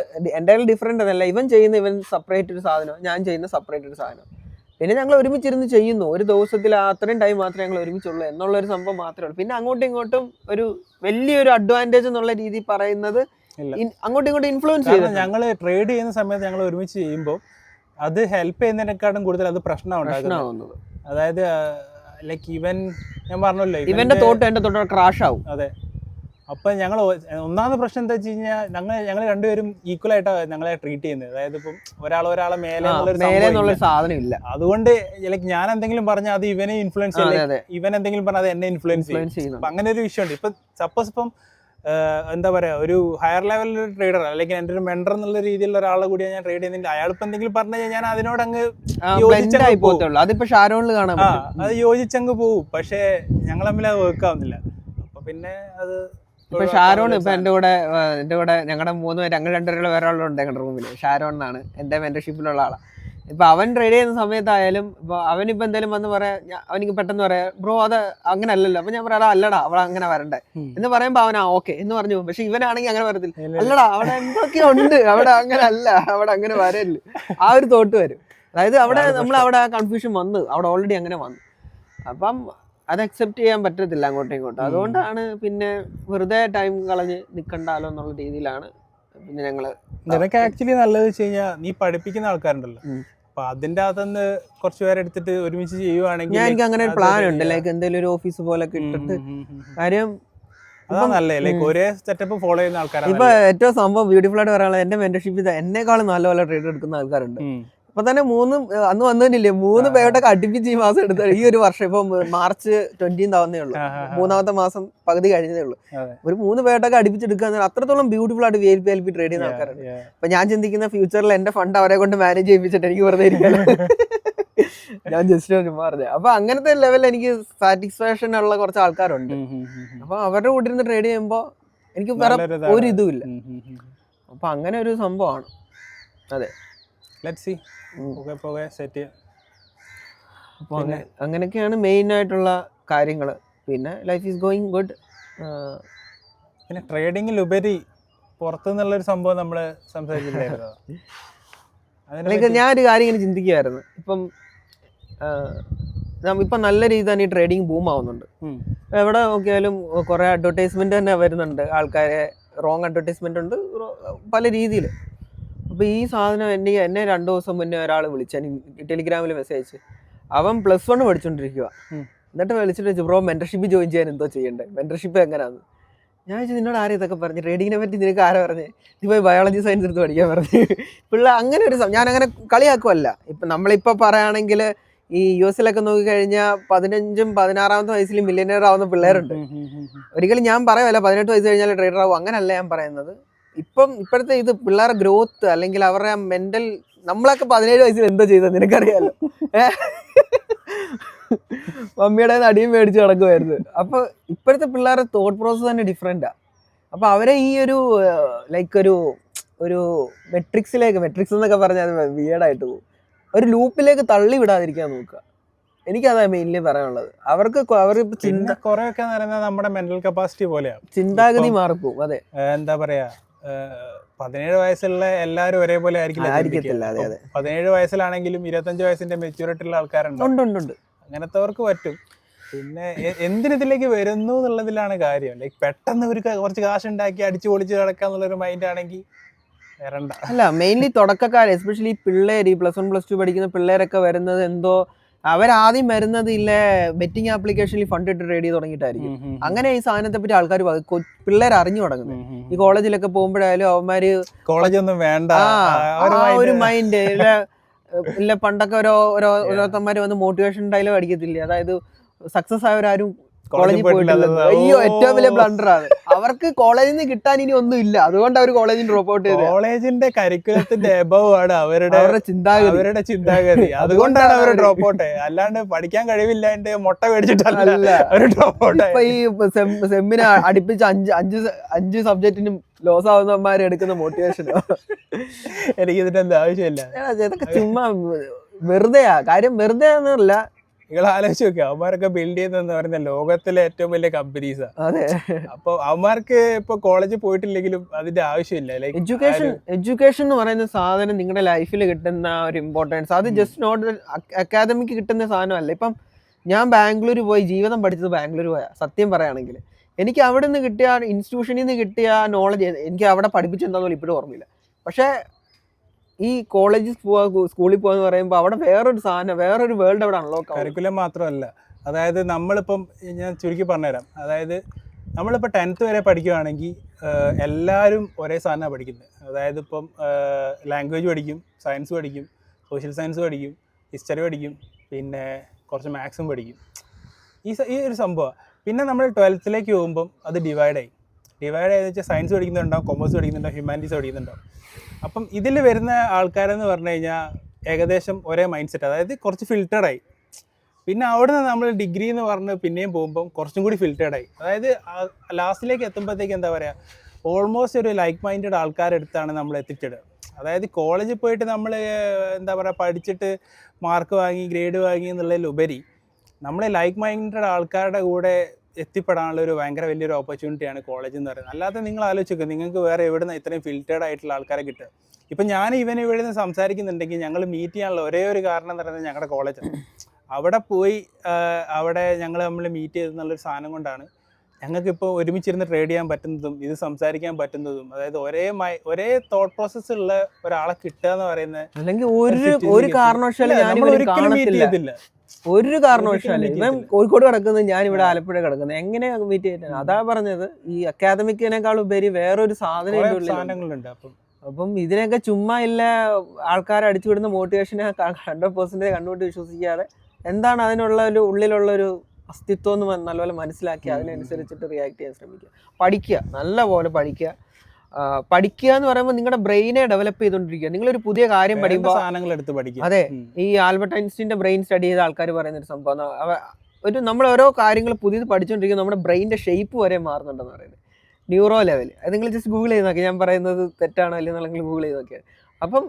S1: എന്നല്ല. ഇവൻ സെപ്പറേറ്റ് ഒരു സാധനം, ഞാൻ ചെയ്യുന്ന സെപ്പറേറ്റ് ഒരു സാധനം. പിന്നെ ഞങ്ങൾ ഒരുമിച്ചിരുന്ന് ചെയ്യുന്നു. ഒരു ദിവസത്തിൽ അത്രയും ടൈം മാത്രമേ ഞങ്ങൾ ഒരുമിച്ചുള്ളൂ എന്നുള്ളൊരു സംഭവം മാത്രമേ ഉള്ളൂ. പിന്നെ അങ്ങോട്ടും ഇങ്ങോട്ടും ഒരു വലിയൊരു അഡ്വാൻറ്റേജ് എന്നുള്ള രീതി പറയുന്നത് അങ്ങോട്ടും ഇങ്ങോട്ടും ഇൻഫ്ലുവൻസ് ചെയ്തു.
S2: ഞങ്ങൾ ട്രേഡ് ചെയ്യുന്ന സമയത്ത് ഞങ്ങൾ ഒരുമിച്ച് ചെയ്യുമ്പോൾ അത് ഹെൽപ്പ് ചെയ്യുന്നതിനെക്കാട്ടും കൂടുതൽ അത് പ്രശ്നമാകുന്നത്. അതായത് ലൈക്ക് ഇവൻ, ഞാൻ പറഞ്ഞല്ലോ,
S1: ഇവന്റെ തോട്ട് എന്റെ തോട്ട് ക്രാഷ് ആവും.
S2: അതെ. അപ്പൊ ഞങ്ങൾ ഒന്നാമത്തെ പ്രശ്നം എന്താ വെച്ച് കഴിഞ്ഞാൽ ഞങ്ങൾ രണ്ടുപേരും ഈക്വൽ ആയിട്ടാണ് ഞങ്ങളെ ട്രീറ്റ് ചെയ്യുന്നത്. അതായത് ഇപ്പം ഒരാളെ മേലെ
S1: സാധനം ഇല്ല.
S2: അതുകൊണ്ട് ലൈക്ക് ഞാൻ എന്തെങ്കിലും പറഞ്ഞാൽ അത് ഇവനെ ഇൻഫ്ലുവൻസ് ചെയ്യും, ഇവൻ എന്തെങ്കിലും പറഞ്ഞാൽ അത് എന്നെ ഇൻഫ്ലുവൻസ് ചെയ്യും. അപ്പൊ അങ്ങനെ ഒരു വിഷയമുണ്ട്. ഇപ്പൊ സപ്പോസ് ഇപ്പം എന്താ പറയാ, ഒരു ഹയർ ലെവലിൽ ട്രേഡർ അല്ലെങ്കിൽ എൻ്റെ ഒരു മെൻഡർ എന്നുള്ള രീതിയിലുള്ള ഒരാളെ കൂടി ഞാൻ ട്രേഡ് ചെയ്യുന്നില്ല. അയാളിപ്പോ എന്തെങ്കിലും പറഞ്ഞു കഴിഞ്ഞാൽ ഞാൻ അതിനോട് അങ്ങ് അത് യോജിച്ചങ്ങ് പോവും. പക്ഷെ ഞങ്ങൾ തമ്മിൽ അത് വർക്ക് ആവുന്നില്ല. അപ്പൊ പിന്നെ അത്
S1: ഇപ്പൊ ഷാരോൺ ഇപ്പൊ എന്റെ കൂടെ ഞങ്ങളുടെ 3 പേര്, ഞങ്ങൾ 2 പേരുള്ള വേറെ ആളുണ്ട് ഞങ്ങളുടെ റൂമില്. ഷാരോൺ എന്നാണ് എന്റെ മെന്റർഷിപ്പിലുള്ള ആളാണ്. ഇപ്പൊ അവൻ ട്രേഡ് ചെയ്യുന്ന സമയത്തായാലും ഇപ്പൊ അവനിപ്പോ എന്തെങ്കിലും വന്ന് പറയാ, അവനിക്ക് പെട്ടെന്ന് പറയാ ബ്രോ അത് അങ്ങനെ അല്ലല്ലോ. അപ്പൊ ഞാൻ പറയാം അല്ലടാ അവിടെ അങ്ങനെ വരണ്ടേ എന്ന് പറയുമ്പോ അവനാ ഓക്കെ എന്ന് പറഞ്ഞു. പക്ഷെ ഇവനാണെങ്കിൽ അങ്ങനെ പറയത്തില്ല, അല്ലടാ അവിടെ എന്തൊക്കെയോ ഉണ്ട്, അവിടെ അങ്ങനെ അല്ല, അവിടെ അങ്ങനെ വരല്ല. ആ ഒരു തോട്ട് വരും. അതായത് അവിടെ ആ കൺഫ്യൂഷൻ വന്നു, അവിടെ ഓൾറെഡി അങ്ങനെ വന്നു. അപ്പം അത് അക്സെപ്റ്റ് ചെയ്യാൻ പറ്റത്തില്ല അങ്ങോട്ടും ഇങ്ങോട്ടും. അതുകൊണ്ടാണ് പിന്നെ വെറുതെ ടൈം കളഞ്ഞ് നിൽക്കണ്ടാലോ എന്നുള്ള രീതിയിലാണ് പിന്നെ ഞങ്ങള്.
S2: നിനക്ക് ആക്ച്വലി നല്ലത് വെച്ച് കഴിഞ്ഞാൽ നീ പഠിപ്പിക്കുന്ന ആൾക്കാരുണ്ടല്ലോ, അപ്പൊ അതിന്റെ അകത്തുനിന്ന് കുറച്ച് പേരെ എടുത്തിട്ട് ഒരുമിച്ച് ചെയ്യുവാണെങ്കിൽ
S1: എനിക്ക് അങ്ങനെ ഒരു പ്ലാൻ ഉണ്ട്. ലൈക്ക് എന്തെങ്കിലും ഒരു ഓഫീസ് പോലെ ഇട്ടിട്ട്, കാര്യം
S2: ഒരേ സെറ്റപ്പ് ഫോളോ ചെയ്യുന്ന ആൾക്കാരാണ്.
S1: ഇപ്പൊ ഏറ്റവും സംഭവം ബ്യൂട്ടിഫുൾ ആയിട്ട് പറയാനുള്ളത്, എന്റെ മെന്റർഷിപ്പ് എന്നെക്കാളും നല്ല ട്രേഡ് എടുക്കുന്ന ആൾക്കാരുണ്ട്. ഇപ്പൊ തന്നെ അന്ന് വന്നതിനില്ലേ 3 പേരോട്ടൊക്കെ അടുപ്പിച്ച് ഈ മാസം എടുത്ത ഈ ഒരു വർഷം. ഇപ്പൊ മാർച്ച് 20 ആവുന്നേ ഉള്ളൂ, 3ാമത്തെ മാസം പകുതി കഴിഞ്ഞതേ ഉള്ളൂ. ഒരു 3 പേരോട്ടൊക്കെ അടുപ്പിച്ചെടുക്കുക, അത്രത്തോളം ബ്യൂട്ടിഫുൾ ആയിട്ട് VLP ട്രേഡ് ചെയ്യുന്ന ആൾക്കാരുണ്ട്. അപ്പൊ ഞാൻ ചിന്തിക്കുന്ന ഫ്യൂച്ചറിൽ എന്റെ ഫണ്ട് അവരെ കൊണ്ട് മാനേജ് ചെയ്യിപ്പിച്ചിട്ട് എനിക്ക് വെറുതെ ഇരിക്കാൻ ഞാൻ ജസ്റ്റ് പറഞ്ഞത്. അപ്പൊ അങ്ങനത്തെ ലെവലിൽ എനിക്ക് സാറ്റിസ്ഫാക്ഷൻ ഉള്ള കുറച്ച് ആൾക്കാരുണ്ട്. അപ്പൊ അവരുടെ കൂടെ ഇരുന്ന് ട്രേഡ് ചെയ്യുമ്പോ എനിക്ക് വേറെ ഒരു ഇതും ഇല്ല. അപ്പൊ അങ്ങനെ ഒരു സംഭവമാണ്. അതെ, അങ്ങനെയൊക്കെയാണ് മെയിൻ ആയിട്ടുള്ള കാര്യങ്ങൾ. പിന്നെ ലൈഫ് ഈസ് ഗോയിങ് ഗുഡ്.
S2: പിന്നെ ട്രേഡിങ്ങിലുപരി പുറത്തുനിന്നുള്ളൊരു സംഭവം നമ്മള് സംസാരിച്ചില്ലായിരുന്നു.
S1: ഞാനൊരു കാര്യം ഇങ്ങനെ ചിന്തിക്കുകയായിരുന്നു. ഇപ്പം നല്ല രീതിയിൽ തന്നെ ഈ ട്രേഡിങ് ബൂം ആവുന്നുണ്ട്. എവിടെ നോക്കിയാലും കുറെ അഡ്വർടൈസ്മെന്റ് തന്നെ വരുന്നുണ്ട്. ആൾക്കാരെ റോങ് അഡ്വർടൈസ്മെന്റ് ഉണ്ട് പല രീതിയിൽ. അപ്പോൾ ഈ സാധനം എന്നെ 2 ദിവസം മുന്നേ ഒരാൾ വിളിച്ചു, ടെലിഗ്രാമിൽ മെസ്സേജ് അയച്ച്. അവൻ +1 പഠിച്ചോണ്ടിരിക്കുക. എന്നിട്ട് വിളിച്ചിട്ട് ബ്രോ മെന്റർഷിപ്പ് ജോയിൻ ചെയ്യാൻ എന്തോ ചെയ്യണ്ടേ, മെന്റർഷിപ്പ് എങ്ങനെയാന്ന് ഞാൻ ചോദിച്ചു. നിന്നോട് ആരും ഇതൊക്കെ പറഞ്ഞു, ട്രേഡിങ്ങിനെ പറ്റി നിനക്ക് ആരാ പറഞ്ഞേ, നീ പോയി ബയോളജി സയൻസ് എടുത്ത് പഠിക്കാൻ പറഞ്ഞു. അങ്ങനെ ഒരു ഞാനങ്ങനെ കളിയാക്കുമല്ല. ഇപ്പം നമ്മളിപ്പോൾ പറയുകയാണെങ്കിൽ ഈ US നോക്കിക്കഴിഞ്ഞാൽ 15ഉം 16ാമത്തെ വയസ്സിൽ മില്യനിയർ ആവുന്ന പിള്ളേരുണ്ട്. ഒരിക്കലും ഞാൻ പറയുമല്ല 18 വയസ്സ് കഴിഞ്ഞാൽ ട്രേഡർ ആവും, അങ്ങനല്ല ഞാൻ പറയുന്നത്. ഇപ്പോഴത്തെ ഇത് പിള്ളേരുടെ ഗ്രോത്ത് അല്ലെങ്കിൽ അവരുടെ മെന്റൽ, നമ്മളൊക്കെ 17 വയസ്സിൽ എന്തോ ചെയ്തത് നിനക്കറിയാലോ. മമ്മിയുടെ അടിയും മേടിച്ച് നടക്കുമായിരുന്നു. അപ്പൊ ഇപ്പോഴത്തെ പിള്ളേരുടെ തോട്ട് പ്രോസസ് തന്നെ ഡിഫറെന്റാ. അപ്പൊ അവരെ ഈ ഒരു ലൈക്ക് ഒരു മെട്രിക്സ് എന്നൊക്കെ പറഞ്ഞാൽ അത് വിയേർഡായിട്ട് പോകും. ഒരു ലൂപ്പിലേക്ക് തള്ളി വിടാതിരിക്കാൻ നോക്കുക. എനിക്കതാ മെയിൻലി പറയാനുള്ളത്.
S2: കുറെയൊക്കെ നമ്മുടെ മെന്റൽ കപ്പാസിറ്റി പോലെയാണ്, ചിന്താഗതി
S1: മാറിപ്പോകും. അതെ,
S2: എന്താ പറയാ, 17 വയസ്സുള്ള എല്ലാവരും ഒരേപോലെ ആയിരിക്കത്തില്ല. 17 വയസ്സിലാണെങ്കിലും 25 വയസ്സിന്റെ മെച്യൂരിറ്റി ഉള്ള ആൾക്കാരുണ്ട്. അങ്ങനത്തെവർക്ക് പറ്റും. പിന്നെ എന്തിനിതിലേക്ക് വരുന്നു എന്നുള്ളതിലാണ് കാര്യം. ലൈക്ക് പെട്ടെന്ന് കുറച്ച് കാശ് ഉണ്ടാക്കി അടിച്ചു പൊളിച്ച് കിടക്കാന്നുള്ളൊരു മൈൻഡ് ആണെങ്കിൽ വരണ്ട.
S1: അല്ല, മെയിൻലി തുടക്കക്കാർ, എസ്പെഷ്യലി പിള്ളേർ, ഈ +1 +2 പഠിക്കുന്ന പിള്ളേരൊക്കെ വരുന്നത് എന്തോ അവരാദ്യം വരുന്നത് ഇല്ലേ ബെറ്റിംഗ് ആപ്ലിക്കേഷനിൽ ഫണ്ട് ഇട്ട് ട്രേഡ് ചെയ്ത് തുടങ്ങിയിട്ടായിരിക്കും. അങ്ങനെ ഈ സാധനത്തെ പറ്റി ആൾക്കാർ പിള്ളേർ അറിഞ്ഞു തുടങ്ങുന്നത്. ഈ കോളേജിലൊക്കെ പോകുമ്പോഴായാലും അവന്മാര്
S2: കോളേജൊന്നും വേണ്ട
S1: ഒരു മൈൻഡ് ഇല്ല. പണ്ടൊക്കെ ഓരോരുത്തന്മാര് വന്ന് മോട്ടിവേഷൻ ഡയലോഗ് അടിക്കത്തില്ലേ, അതായത് സക്സസ് ആയവരാരും കോളേജിൽ പോയിട്ടില്ല. അയ്യോ, ഏറ്റവും വലിയ ബ്ലണ്ടർ ആണ്. അവർക്ക് കോളേജിൽ നിന്ന് കിട്ടാൻ ഇനി ഒന്നും ഇല്ല, അതുകൊണ്ട് അവർ കോളേജിൽ ഡ്രോപ്പ് ഔട്ട് ചെയ്ത്.
S2: കോളേജിന്റെ കരിക്കുലത്തിന്റെ എബവ് ആണ് അവരുടെ ചിന്താഗതി. അതുകൊണ്ടാണ് അവർ ഡ്രോപ്പ് ഔട്ട്. അല്ലാണ്ട് പഠിക്കാൻ കഴിവില്ലാണ്ട് മുട്ട മേടിച്ചിട്ടല്ല അവർ ഡ്രോപ്പ് ഔട്ട്.
S1: ഇപ്പൊ ഈ സെമ്മിന് അടുപ്പിച്ച് അഞ്ച് സബ്ജക്റ്റിനും ലോസ് ആവുന്നവന്മാര് എടുക്കുന്ന മോട്ടിവേഷൻ
S2: എനിക്ക് ഇതിന്റെ എന്താ ആവശ്യമില്ല.
S1: ഇതൊക്കെ ചുമ്മാ വെറുതെയാ കാര്യം. വെറുതെ എന്നല്ല,
S2: നിങ്ങൾ ആലോചിച്ച് നോക്കുക, അവന്മാരൊക്കെ ബിൽഡ് ചെയ്യുന്നതെന്ന് പറയുന്ന ലോകത്തിലെ ഏറ്റവും വലിയ കമ്പനീസാ.
S1: അതെ.
S2: അപ്പൊ അവന്മാർക്ക് ഇപ്പൊ കോളേജിൽ പോയിട്ടില്ലെങ്കിലും അതിന്റെ ആവശ്യമില്ല. ലൈക്ക്
S1: എഡ്യൂക്കേഷൻ എന്ന് പറയുന്ന സാധനം നിങ്ങളുടെ ലൈഫിൽ കിട്ടുന്ന ഒരു ഇമ്പോർട്ടൻസ്, അത് ജസ്റ്റ് നോട്ട് അക്കാദമിക്ക് കിട്ടുന്ന സാധനമല്ല. ഇപ്പം ഞാൻ ബാംഗ്ലൂർ പോയി ജീവിതം പഠിച്ചത് ബാംഗ്ലൂർ പോയാ, സത്യം പറയുകയാണെങ്കിൽ എനിക്ക് അവിടെ നിന്ന് കിട്ടിയ ഇൻസ്റ്റിറ്റ്യൂഷനിൽ നിന്ന് കിട്ടിയ നോളജ് എനിക്ക് അവിടെ പഠിപ്പിച്ചെന്താന്ന് ഇപ്പോഴും ഓർമ്മയില്ല. പക്ഷേ ഈ കോളേജിൽ സ്കൂളിൽ പോകാന്ന് പറയുമ്പോൾ അവിടെ വേറൊരു സാധനം, വേറൊരു വേൾഡ് അവിടെ അൺലോക്ക്.
S2: കരിക്കുലം മാത്രമല്ല, അതായത് നമ്മളിപ്പം ഞാൻ ചുരുക്കി പറഞ്ഞുതരാം. അതായത് നമ്മളിപ്പോൾ 10th വരെ പഠിക്കുകയാണെങ്കിൽ എല്ലാവരും ഒരേ സാധനമാണ് പഠിക്കുന്നത്. അതായത് ഇപ്പം ലാംഗ്വേജ് പഠിക്കും, സയൻസ് പഠിക്കും, സോഷ്യൽ സയൻസ് പഠിക്കും, ഹിസ്റ്ററി പഠിക്കും, പിന്നെ കുറച്ച് മാത്സും പഠിക്കും. ഈ ഒരു സംഭവമാണ്. പിന്നെ നമ്മൾ 12th പോകുമ്പം അത് ഡിവൈഡ് ചെയ്തെന്ന് വെച്ചാൽ സയൻസ് പഠിക്കുന്നുണ്ടാവും, കൊമേഴ്സ് പഠിക്കുന്നുണ്ടാവും, ഹ്യൂമാനിറ്റീസ് പഠിക്കുന്നുണ്ടാവും. അപ്പം ഇതിൽ വരുന്ന ആൾക്കാരെന്ന് പറഞ്ഞു കഴിഞ്ഞാൽ ഏകദേശം ഒരേ മൈൻഡ് സെറ്റ്, അതായത് കുറച്ച് ഫിൽറ്റർഡായി. പിന്നെ അവിടെ നിന്ന് നമ്മൾ ഡിഗ്രി എന്ന് പറഞ്ഞ് പിന്നെയും പോകുമ്പം കുറച്ചും കൂടി ഫിൽറ്റർഡായി. അതായത് ലാസ്റ്റിലേക്ക് എത്തുമ്പോഴത്തേക്ക് എന്താ പറയുക, ഓൾമോസ്റ്റ് ഒരു ലൈക്ക് മൈൻഡഡ് ആൾക്കാരെടുത്താണ് നമ്മൾ എത്തിച്ചിടുക. അതായത് കോളേജിൽ പോയിട്ട് നമ്മൾ എന്താ പറയുക പഠിച്ചിട്ട് മാർക്ക് വാങ്ങി ഗ്രേഡ് വാങ്ങി എന്നുള്ളതിലുപരി നമ്മൾ ലൈക്ക് മൈൻഡഡ് ആൾക്കാരുടെ കൂടെ എത്തിപ്പെടാനുള്ള ഒരു ഭയങ്കര വലിയൊരു ഓപ്പർച്യൂണിറ്റിയാണ് കോളേജ് എന്ന് പറയുന്നത്. അല്ലാതെ നിങ്ങൾ ആലോചിക്കുക, നിങ്ങൾക്ക് വേറെ എവിടെ നിന്ന് ഇത്രയും ഫിൽറ്റേഡ് ആയിട്ടുള്ള ആൾക്കാരെ കിട്ടുക. ഇപ്പം ഞാൻ ഇവിടെ നിന്ന് സംസാരിക്കുന്നുണ്ടെങ്കിൽ ഞങ്ങൾ മീറ്റ് ചെയ്യാനുള്ള ഒരേ ഒരു കാരണം എന്ന് പറയുന്നത് ഞങ്ങളുടെ കോളേജാണ്. അവിടെ പോയി അവിടെ നമ്മൾ മീറ്റ് ചെയ്തെന്നുള്ളൊരു സാധനം കൊണ്ടാണ് ഞങ്ങൾക്കിപ്പോൾ ഒരുമിച്ചിരുന്ന് ട്രേഡ് ചെയ്യാൻ പറ്റുന്നതും ഇത് സംസാരിക്കാൻ പറ്റുന്നതും. അതായത് ഒരേ തോട്ട് പ്രോസസ് ഉള്ള ഒരാളെ കിട്ടുക എന്ന് പറയുന്നത്
S1: അല്ലെങ്കിൽ ഒരു കാരണവശാലും
S2: മീറ്റ് ചെയ്തില്ല.
S1: ഒരു കാരണവശാലും ഇവൻ കോഴിക്കോട് കിടക്കുന്നത്, ഞാൻ ഇവിടെ ആലപ്പുഴ കിടക്കുന്നത്, എങ്ങനെ മീറ്റ് ചെയ്തിട്ടാണ്? അതാ പറഞ്ഞത്, ഈ അക്കാദമിക്കിനേക്കാൾ ഉപരി വേറൊരു
S2: സാധനങ്ങളുണ്ട്.
S1: അപ്പം ഇതിനൊക്കെ ചുമ്മാ ഇല്ല ആൾക്കാരെ അടിച്ചുവിടുന്ന മോട്ടിവേഷനെ 100% കണ്ടുപിടി വിശ്വസിക്കാതെ എന്താണ് അതിനുള്ള ഒരു ഉള്ളിലുള്ളൊരു അസ്തിത്വം എന്ന് നല്ലപോലെ മനസ്സിലാക്കി അതിനനുസരിച്ചിട്ട് റിയാക്ട് ചെയ്യാൻ ശ്രമിക്കുക. പഠിക്കുക, നല്ലപോലെ പഠിക്കുക. പഠിക്കുക എന്ന് പറയുമ്പോൾ നിങ്ങളുടെ ബ്രെയിനെ ഡെവലപ്പ് ചെയ്തുകൊണ്ടിരിക്കുക. നിങ്ങളൊരു പുതിയ കാര്യം പഠിക്കുമ്പോൾ അതെ, ഈ ആൽബർട്ട് ഐൻസ്റ്റീൻ്റെ ബ്രെയിൻ സ്റ്റഡി ചെയ്ത ആൾക്കാർ പറയുന്നൊരു സംഭവം, നമ്മൾ ഓരോ കാര്യങ്ങൾ പുതിയത് പഠിച്ചുകൊണ്ടിരിക്കുമ്പോൾ നമ്മുടെ ബ്രെയിൻ്റെ ഷേപ്പ് വരെ മാറുന്നുണ്ടെന്ന് പറയുന്നത്. ന്യൂറോ ലെവൽ, അത് നിങ്ങൾ ജസ്റ്റ് ഗൂഗിൾ ചെയ്ത് നോക്കി, ഞാൻ പറയുന്നത് തെറ്റാണോ അല്ലെങ്കിൽ നിങ്ങൾ ഗൂഗിൾ ചെയ്ത് നോക്കിയാൽ. അപ്പം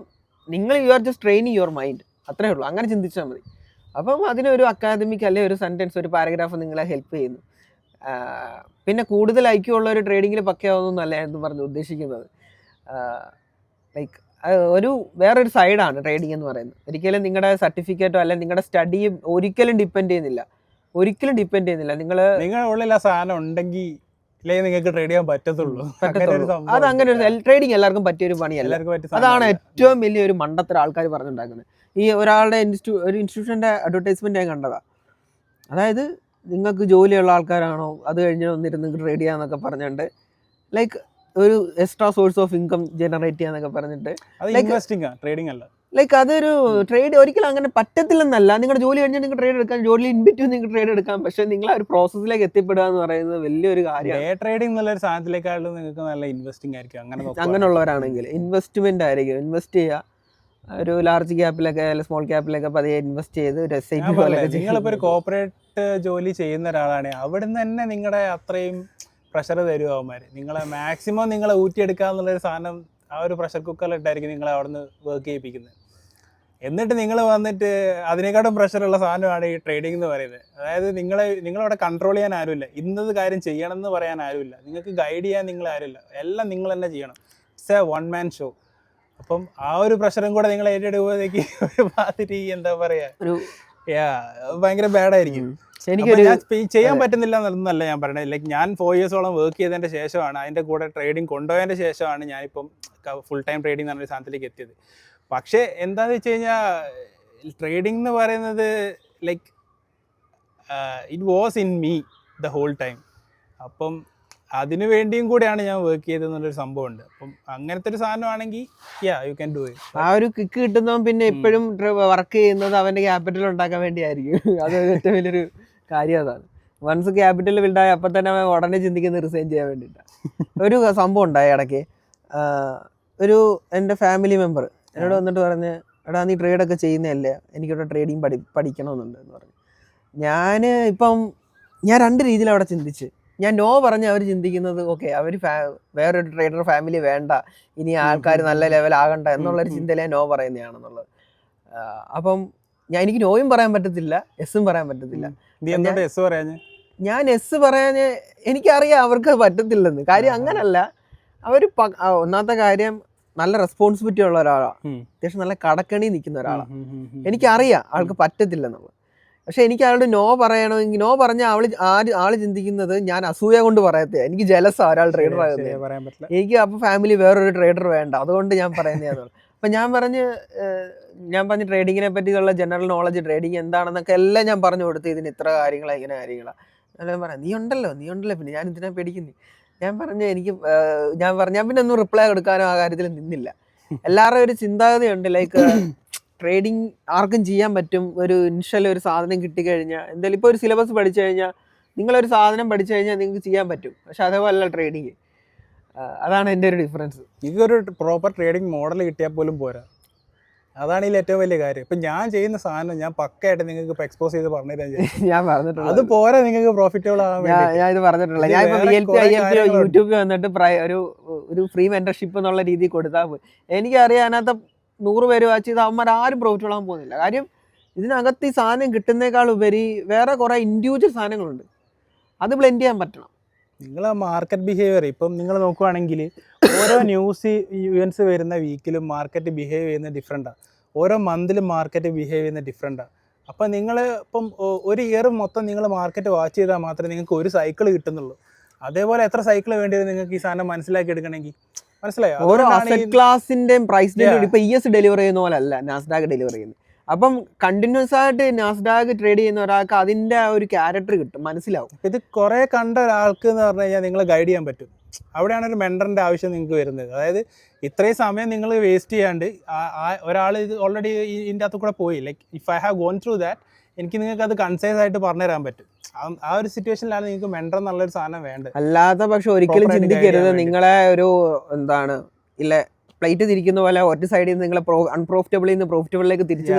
S1: നിങ്ങൾ you are just training your mind, അത്രേ ഉള്ളൂ. അങ്ങനെ ചിന്തിച്ചാൽ മതി. അപ്പം അതിനൊരു അക്കാദമിക് അല്ലെങ്കിൽ ഒരു സെൻറ്റൻസ്, ഒരു പാരഗ്രാഫ് നിങ്ങളെ ഹെൽപ്പ് ചെയ്യുന്നു. പിന്നെ കൂടുതൽ ഐക്യമുള്ള ഒരു ട്രേഡിങ്ങിൽ പക്കയാവുന്നല്ല എന്ന് പറഞ്ഞ് ഉദ്ദേശിക്കുന്നത്. ലൈക്ക് വേറൊരു സൈഡാണ് ട്രേഡിംഗ് എന്ന് പറയുന്നത്. ഒരിക്കലും നിങ്ങളുടെ സർട്ടിഫിക്കറ്റോ അല്ലെങ്കിൽ നിങ്ങളുടെ സ്റ്റഡിയും ഒരിക്കലും ഡിപ്പെൻഡ് ചെയ്യുന്നില്ല. നിങ്ങളുടെ
S2: ഉള്ളിൽ ആ സാധനം ഉണ്ടെങ്കിൽ നിങ്ങൾക്ക് ട്രേഡ് ചെയ്യാൻ പറ്റത്തുള്ളൂ.
S1: അത് അങ്ങനെ ഒരു ട്രേഡിങ് എല്ലാവർക്കും പറ്റിയൊരു പണിയല്ല. അതാണ് ഏറ്റവും വലിയൊരു മണ്ടത്തരം ആൾക്കാർ പറഞ്ഞുണ്ടാക്കുന്നത്. ഈ ഒരാളുടെ ഒരു ഇൻസ്റ്റിറ്റ്യൂഷൻ്റെ അഡ്വർടൈസ്മെന്റ് ഞാൻ കണ്ടതാ. അതായത് നിങ്ങൾക്ക് ജോലിയുള്ള ആൾക്കാരാണോ, അത് കഴിഞ്ഞ് വന്നിരുന്ന് ട്രേഡ് ചെയ്യാന്നൊക്കെ പറഞ്ഞിട്ട്, ലൈക്ക് ഒരു extra source of income generate ചെയ്യാന്നൊക്കെ പറഞ്ഞിട്ട്, ലൈക്ക് അതൊരു ട്രേഡ് ഒരിക്കലും അങ്ങനെ പറ്റത്തില്ലെന്നല്ല. നിങ്ങളുടെ ജോലി കഴിഞ്ഞാൽ നിങ്ങൾക്ക് ട്രേഡ് എടുക്കാം, ജോലി ഇൻബിറ്റ്വീൻ നിങ്ങൾക്ക് ട്രേഡ് എടുക്കാം. പക്ഷെ നിങ്ങൾ ആ ഒരു പ്രോസസ്സിലേക്ക് എത്തിപ്പെടുക എന്ന് പറയുന്നത് വലിയൊരു കാര്യമാണ്.
S2: ട്രേഡിംഗ് എന്നുള്ള ഒരു സാധനത്തിലേക്കാളും നിങ്ങൾക്ക് നല്ല ഇൻവെസ്റ്റിംഗ് ആയിരിക്കും.
S1: അങ്ങനെയുള്ളവരാണെങ്കിൽ ഇൻവെസ്റ്റ്മെന്റ് ആയിരിക്കും. ഇൻവെസ്റ്റ് ചെയ്യുക, ഒരു ലാർജ് ക്യാപ്പിലൊക്കെ സ്മോൾ ക്യാപ്പിലൊക്കെ പതിയെ ഇൻവെസ്റ്റ് ചെയ്ത് ഒരു SIP പോലെയൊക്കെ.
S2: നിങ്ങളിപ്പോൾ ഒരു കോർപ്പറേറ്റ് ജോലി ചെയ്യുന്ന ഒരാളാണ്, അവിടെ നിന്ന് തന്നെ നിങ്ങളുടെ അത്രയും പ്രഷർ തരും അവന്മാർ. നിങ്ങളെ മാക്സിമം നിങ്ങളെ ഊറ്റിയെടുക്കുക എന്നുള്ളൊരു സാധനം ആ ഒരു പ്രഷർ കുക്കറിലിട്ടായിരിക്കും നിങ്ങളെ അവിടെ നിന്ന് വർക്ക് ചെയ്യിപ്പിക്കുന്നത്. എന്നിട്ട് നിങ്ങൾ വന്നിട്ട് അതിനേക്കാളും പ്രഷറുള്ള സാധനമാണ് ഈ ട്രേഡിംഗ് എന്ന് പറയുന്നത്. അതായത് നിങ്ങളവിടെ കൺട്രോൾ ചെയ്യാൻ ആരുമില്ല, ഇന്നത് കാര്യം ചെയ്യണം എന്ന് പറയാൻ ആരുമില്ല, നിങ്ങൾക്ക് ഗൈഡ് ചെയ്യാൻ നിങ്ങൾ ആരുമില്ല, എല്ലാം നിങ്ങൾ തന്നെ ചെയ്യണം. It's A one man show. അപ്പം ആ ഒരു പ്രഷറും കൂടെ നിങ്ങൾ ഏറ്റെടുക്കുമ്പോഴത്തേക്ക് ഒരു മാതിരി എന്താ പറയാ, ഭയങ്കര ബാഡായിരിക്കും. ചെയ്യാൻ പറ്റുന്നില്ല എന്നല്ല ഞാൻ പറയണത്. ലൈക്ക് ഞാൻ 4 yearsോളം വർക്ക് ചെയ്തതിൻ്റെ ശേഷമാണ്, അതിൻ്റെ കൂടെ ട്രേഡിംഗ് കൊണ്ടുപോയതിൻ്റെ ശേഷമാണ് ഞാനിപ്പം ഫുൾ ടൈം ട്രേഡിംഗ് എന്ന് പറഞ്ഞൊരു സാധനത്തിലേക്ക് എത്തിയത്. പക്ഷേ എന്താണെന്ന് വെച്ച് കഴിഞ്ഞാൽ ട്രേഡിംഗ് എന്ന് പറയുന്നത് like it was in me the whole time. അപ്പം അതിനു വേണ്ടിയും കൂടെയാണ് ഞാൻ വർക്ക് ചെയ്തതെന്നുള്ളൊരു സംഭവമുണ്ട്. അപ്പം അങ്ങനത്തെ ഒരു സാധനമാണെങ്കിൽ യു ക്യാൻ ഡു ഇറ്റ്.
S1: ആ ഒരു കിക്ക് കിട്ടുന്നവൻ പിന്നെ എപ്പോഴും വർക്ക് ചെയ്യുന്നത് അവന്റെ ക്യാപിറ്റൽ ഉണ്ടാക്കാൻ വേണ്ടിയായിരിക്കും. അത് ഏറ്റവും വലിയൊരു കാര്യം അതാണ്. വൺസ് ക്യാപിറ്റൽ ബിൽഡായ അപ്പം തന്നെ അവൻ ഉടനെ ചിന്തിക്കുന്നത് റിസൈൻ ചെയ്യാൻ വേണ്ടിയിട്ടാണ്. ഒരു സംഭവം ഉണ്ടായി ഇടയ്ക്ക്. ഒരു എൻ്റെ ഫാമിലി മെമ്പർ എന്നോട് വന്നിട്ട് പറഞ്ഞ്, എടാ നീ ട്രേഡൊക്കെ ചെയ്യുന്നതല്ലേ, എനിക്കിവിടെ ട്രേഡിങ് പഠിക്കണമെന്നുണ്ട് എന്ന് പറഞ്ഞു. ഞാൻ രണ്ട് രീതിയിൽ അവിടെ ചിന്തിച്ച്. ഞാൻ നോ പറഞ്ഞ് അവർ ചിന്തിക്കുന്നത് ഓക്കെ അവർ വേറൊരു ട്രേഡർ ഫാമിലി വേണ്ട, ഇനി ആൾക്കാർ നല്ല ലെവൽ ആകണ്ട എന്നുള്ളൊരു ചിന്തയിലേ നോ പറയുന്നതാണെന്നുള്ളത്. അപ്പം എനിക്ക് നോയും പറയാൻ പറ്റത്തില്ല, എസ്സും പറയാൻ പറ്റത്തില്ല. ഞാൻ എസ് പറയാൻ എനിക്കറിയാം അവർക്ക് പറ്റത്തില്ലെന്ന്. കാര്യം അങ്ങനല്ല, അവർ ഒന്നാമത്തെ കാര്യം നല്ല റെസ്പോൺസിബിലിറ്റി ഉള്ള ഒരാളാണ്, അത്യാവശ്യം നല്ല കടക്കണി നിൽക്കുന്ന ഒരാളാണ്. എനിക്കറിയാം ആൾക്ക് പറ്റത്തില്ലെന്നുള്ളത്. പക്ഷെ എനിക്ക് അയാളോട് നോ പറയണമെങ്കിൽ നോ പറഞ്ഞാൽ ആള് ചിന്തിക്കുന്നത് ഞാൻ അസൂയ കൊണ്ട് പറയത്തേ, എനിക്ക് ജലസാ ഒരാൾ ട്രേഡർ ആകുന്നത്, എനിക്ക് അപ്പോൾ ഫാമിലി വേറൊരു ട്രേഡർ വേണ്ട, അതുകൊണ്ട് ഞാൻ പറയുന്നതാണ്. അപ്പം ഞാൻ പറഞ്ഞ് ട്രേഡിങ്ങിനെ പറ്റിയുള്ള ജനറൽ നോളജ്, ട്രേഡിങ് എന്താണെന്നൊക്കെ എല്ലാം ഞാൻ പറഞ്ഞു കൊടുത്ത്, ഇതിന് ഇത്ര കാര്യങ്ങളാണ്, ഇങ്ങനെ കാര്യങ്ങളാണ്. ഞാൻ പറയാം നീ ഉണ്ടല്ലോ പിന്നെ ഞാൻ ഇതിനെ പേടിക്കുന്നു. ഞാൻ പിന്നെ ഒന്നും റിപ്ലൈ കൊടുക്കാനോ ആ കാര്യത്തിൽ നിന്നില്ല. എല്ലാവരുടെയും ഒരു ചിന്താഗതിയുണ്ട്, ലൈക്ക് ട്രേഡിങ് ആർക്കും ചെയ്യാൻ പറ്റും. ഒരു ഇനിഷ്യൽ ഒരു സാധനം കിട്ടിക്കഴിഞ്ഞാൽ, എന്തായാലും ഇപ്പോൾ ഒരു സിലബസ് പഠിച്ചു കഴിഞ്ഞാൽ, നിങ്ങളൊരു സാധനം പഠിച്ചു കഴിഞ്ഞാൽ നിങ്ങൾക്ക് ചെയ്യാൻ പറ്റും. പക്ഷെ അതേപോലെ ട്രേഡിങ്, അതാണ് എൻ്റെ ഒരു ഡിഫറൻസ്.
S2: ഇതൊരു പ്രോപ്പർ ട്രേഡിങ് മോഡൽ കിട്ടിയാൽ പോലും പോരാ. അതാണ് ഇതിൽ ഏറ്റവും വലിയ കാര്യം. ഇപ്പം ഞാൻ ചെയ്യുന്ന സാധനം ഞാൻ പക്കയായിട്ട് നിങ്ങൾക്ക് ഇപ്പോൾ എക്സ്പോസ് ചെയ്ത് പറഞ്ഞുതരാൻ
S1: ഞാൻ പറഞ്ഞിട്ടുള്ളത്
S2: അത് പോരാ, നിങ്ങൾക്ക് പ്രോഫിറ്റബിൾ ആവാൻ
S1: ഞാൻ ഇത് പറഞ്ഞിട്ടുള്ള. ഞാൻ ഇപ്പോൾ യൂട്യൂബിൽ വന്നിട്ട് ഒരു ഫ്രീ മെന്റർഷിപ്പ് എന്നുള്ള രീതിയിൽ കൊടുത്താൽ പോയി. എനിക്കറിയാം അതിനകത്ത് 100 പേര് വാച്ച് ചെയ്ത് അവന്മാർ ആരും പ്രോഫിറ്റ് കൊള്ളാൻ പോകുന്നില്ല. കാര്യം ഇതിനകത്ത് ഈ സാധനം കിട്ടുന്നേക്കാൾ ഉപരി വേറെ കുറേ ഇൻഡിവിജ്വൽ സാധനങ്ങളുണ്ട്, അത് ബ്ലെൻഡ് ചെയ്യാൻ പറ്റണം.
S2: നിങ്ങൾ മാർക്കറ്റ് ബിഹേവിയർ ഇപ്പം നിങ്ങൾ നോക്കുവാണെങ്കിൽ ഓരോ ന്യൂസ് ഇവൻറ്റ്സ് വരുന്ന വീക്കിലും മാർക്കറ്റ് ബിഹേവ് ചെയ്യുന്നത് ഡിഫറെൻറ്റാണ്, ഓരോ മന്തിലും മാർക്കറ്റ് ബിഹേവ് ചെയ്യുന്നത് ഡിഫറെൻറ്റാണ്. അപ്പം നിങ്ങൾ ഇപ്പം ഒരു ഇയർ മൊത്തം നിങ്ങൾ മാർക്കറ്റ് വാച്ച് ചെയ്താൽ മാത്രമേ നിങ്ങൾക്ക് ഒരു സൈക്കിൾ കിട്ടുന്നുള്ളൂ. അതേപോലെ എത്ര സൈക്കിൾ വേണ്ടി വരും നിങ്ങൾക്ക് ഈ സാധനം മനസ്സിലാക്കി എടുക്കണമെങ്കിൽ? മനസ്സിലായോ?
S1: ഓരോ അസറ്റ് ക്ലാസിന്റെയും പ്രൈസിന്റെയും ഇപ്പൊ ES ഡെലിവർ ചെയ്യുന്ന പോലെ അല്ല നാസ്ഡാക്ക് ഡെലിവർ ചെയ്യുന്നത്. അപ്പം കണ്ടിന്യൂസ് ആയിട്ട് നാസ്ഡാക്ക് ട്രേഡ് ചെയ്യുന്ന ഒരാൾക്ക് അതിന്റെ ഒരു ക്യാരക്ടർ കിട്ടും, മനസ്സിലാവും.
S2: ഇത് കുറെ കണ്ട ഒരാൾക്ക് എന്ന് പറഞ്ഞു കഴിഞ്ഞാൽ നിങ്ങളെ ഗൈഡ് ചെയ്യാൻ പറ്റും. അവിടെയാണ് ഒരു മെൻറ്ററിന്റെ ആവശ്യം നിങ്ങൾക്ക് വരുന്നത്. അതായത് ഇത്രയും സമയം നിങ്ങൾ വേസ്റ്റ് ചെയ്യാണ്ട് ഒരാൾ ഇത് ഓൾറെഡി ഇതിൻ്റെ അകത്ത് കൂടെ പോയി, like if I have gone through that, എനിക്ക് നിങ്ങൾക്ക് അത് കൺസൈസ് ആയിട്ട് പറഞ്ഞു തരാൻ പറ്റും. ആ ഒരു സിറ്റുവേഷനിലാണ് നിങ്ങൾക്ക് മെൻറ്റർ എന്നുള്ളൊരു സാധനം വേണ്ടത്.
S1: അല്ലാത്ത പക്ഷെ ഒരിക്കലും ചിന്തിക്കരുത് നിങ്ങളെ ഒരു എന്താണ് ഇല്ല പ്ലേറ്റ് തിരിക്കുന്ന പോലെ ഒറ്റ സൈഡിൽ നിന്ന് നിങ്ങളെ അൺപ്രോഫിറ്റബിളിൽ നിന്ന് പ്രോഫിറ്റബിളിലേക്ക് തിരിച്ചു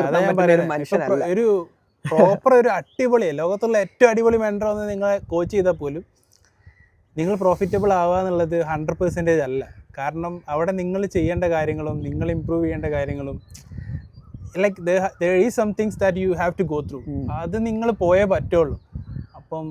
S2: ഒരു പ്രോപ്പർ ഒരു അടിപൊളി ലോകത്തുള്ള ഏറ്റവും അടിപൊളി മെൻറ്റർ ഒന്ന് നിങ്ങളെ കോച്ച് ചെയ്താൽ പോലും നിങ്ങൾ പ്രോഫിറ്റബിൾ ആവുക എന്നുള്ളത് 100% അല്ല. കാരണം അവിടെ നിങ്ങൾ ചെയ്യേണ്ട കാര്യങ്ങളും നിങ്ങൾ ഇമ്പ്രൂവ് ചെയ്യേണ്ട കാര്യങ്ങളും like there is some things that you have to go through. അത് നിങ്ങൾ പോയേ പറ്റുള്ളൂ. അപ്പം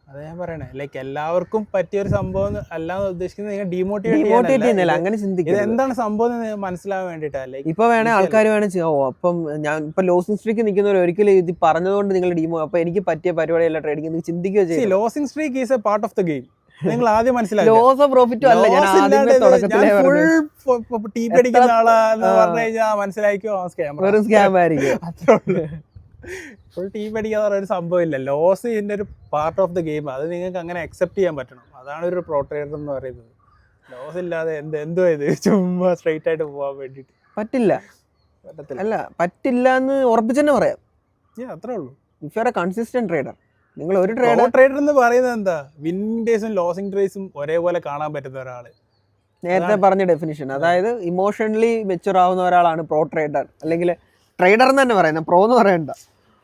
S2: അത് ഞാൻ പറയണേ, ലൈക്ക് എല്ലാവർക്കും പറ്റിയൊരു സംഭവം അല്ലാന്ന് ഉദ്ദേശിക്കുന്നത് നിങ്ങൾ ഡീമോട്ടിവേറ്റ് ചെയ്യുന്നില്ല, അങ്ങനെ ചിന്തിക്കുക. എന്താണ് സംഭവം മനസ്സിലാവാൻ വേണ്ടിയിട്ടല്ലേ.
S1: ഇപ്പൊ വേണേ ആൾക്കാർ വേണേ അപ്പം ഞാൻ ഇപ്പൊ ലോസിംഗ് സ്ട്രീക്ക് നിൽക്കുന്നവർ ഒരിക്കലും ഇത് പറഞ്ഞതുകൊണ്ട് നിങ്ങൾ അപ്പൊ എനിക്ക് പറ്റിയ പരിപാടിയല്ല ട്രേഡിംഗ് ചിന്തിക്കുക ചെയ്യും.
S2: Losing streak is A part of the game. നിങ്ങൾ ആദ്യം മനസ്സിലാക്കുക,
S1: ലോസ് പ്രോഫിറ്റും അല്ല. ഞാൻ
S2: ഫുൾ ടീ അടിക്കുന്ന ആളാന്ന് പറഞ്ഞു കഴിഞ്ഞാൽ മനസ്സിലാക്കിയോ
S1: വെറും സ്കാം ആയിരിക്കും.
S2: ഫുൾ ടീം അടിക്കാതെ ഒരു സംഭവം ഇല്ല. ലോസ് ഇതിൻ്റെ ഒരു പാർട്ട് ഓഫ് ദ ഗെയിം. അത് നിങ്ങൾക്ക് അങ്ങനെ അക്സെപ്റ്റ് ചെയ്യാൻ പറ്റണം. അതാണ് ഒരു പ്രോ ട്രേഡർ എന്ന് പറയുന്നത്. ലോസ് ഇല്ലാതെ എന്തോ ഇത് ചുമ്മാ സ്ട്രെയിറ്റ് ആയിട്ട് പോകാൻ വേണ്ടിയിട്ട്
S1: പറ്റില്ല. പറ്റില്ല എന്ന് ഉറപ്പിച്ചെന്നെ പറയാം.
S2: അത്രേ ഉള്ളൂ.
S1: If you R A consistent trader, നിങ്ങൾ ഒരു
S2: ട്രേഡർ എന്ന് പറയുന്നത് എന്താ, വിന്നിംഗ് ഡേയ്സും ലോസിംഗ് ഡേയ്സും ഒരേപോലെ കാണാൻ പറ്റുന്ന ഒരാള്.
S1: നേരത്തെ പറഞ്ഞ ഡെഫിനിഷൻ, അതായത് ഇമോഷണലി മെച്ചുവർ ആവുന്ന ഒരാളാണ് പ്രോ ട്രേഡർ, അല്ലെങ്കിൽ ട്രേഡർ എന്ന് തന്നെ പറയുന്നത്, പ്രോ എന്ന് പറയണ്ട.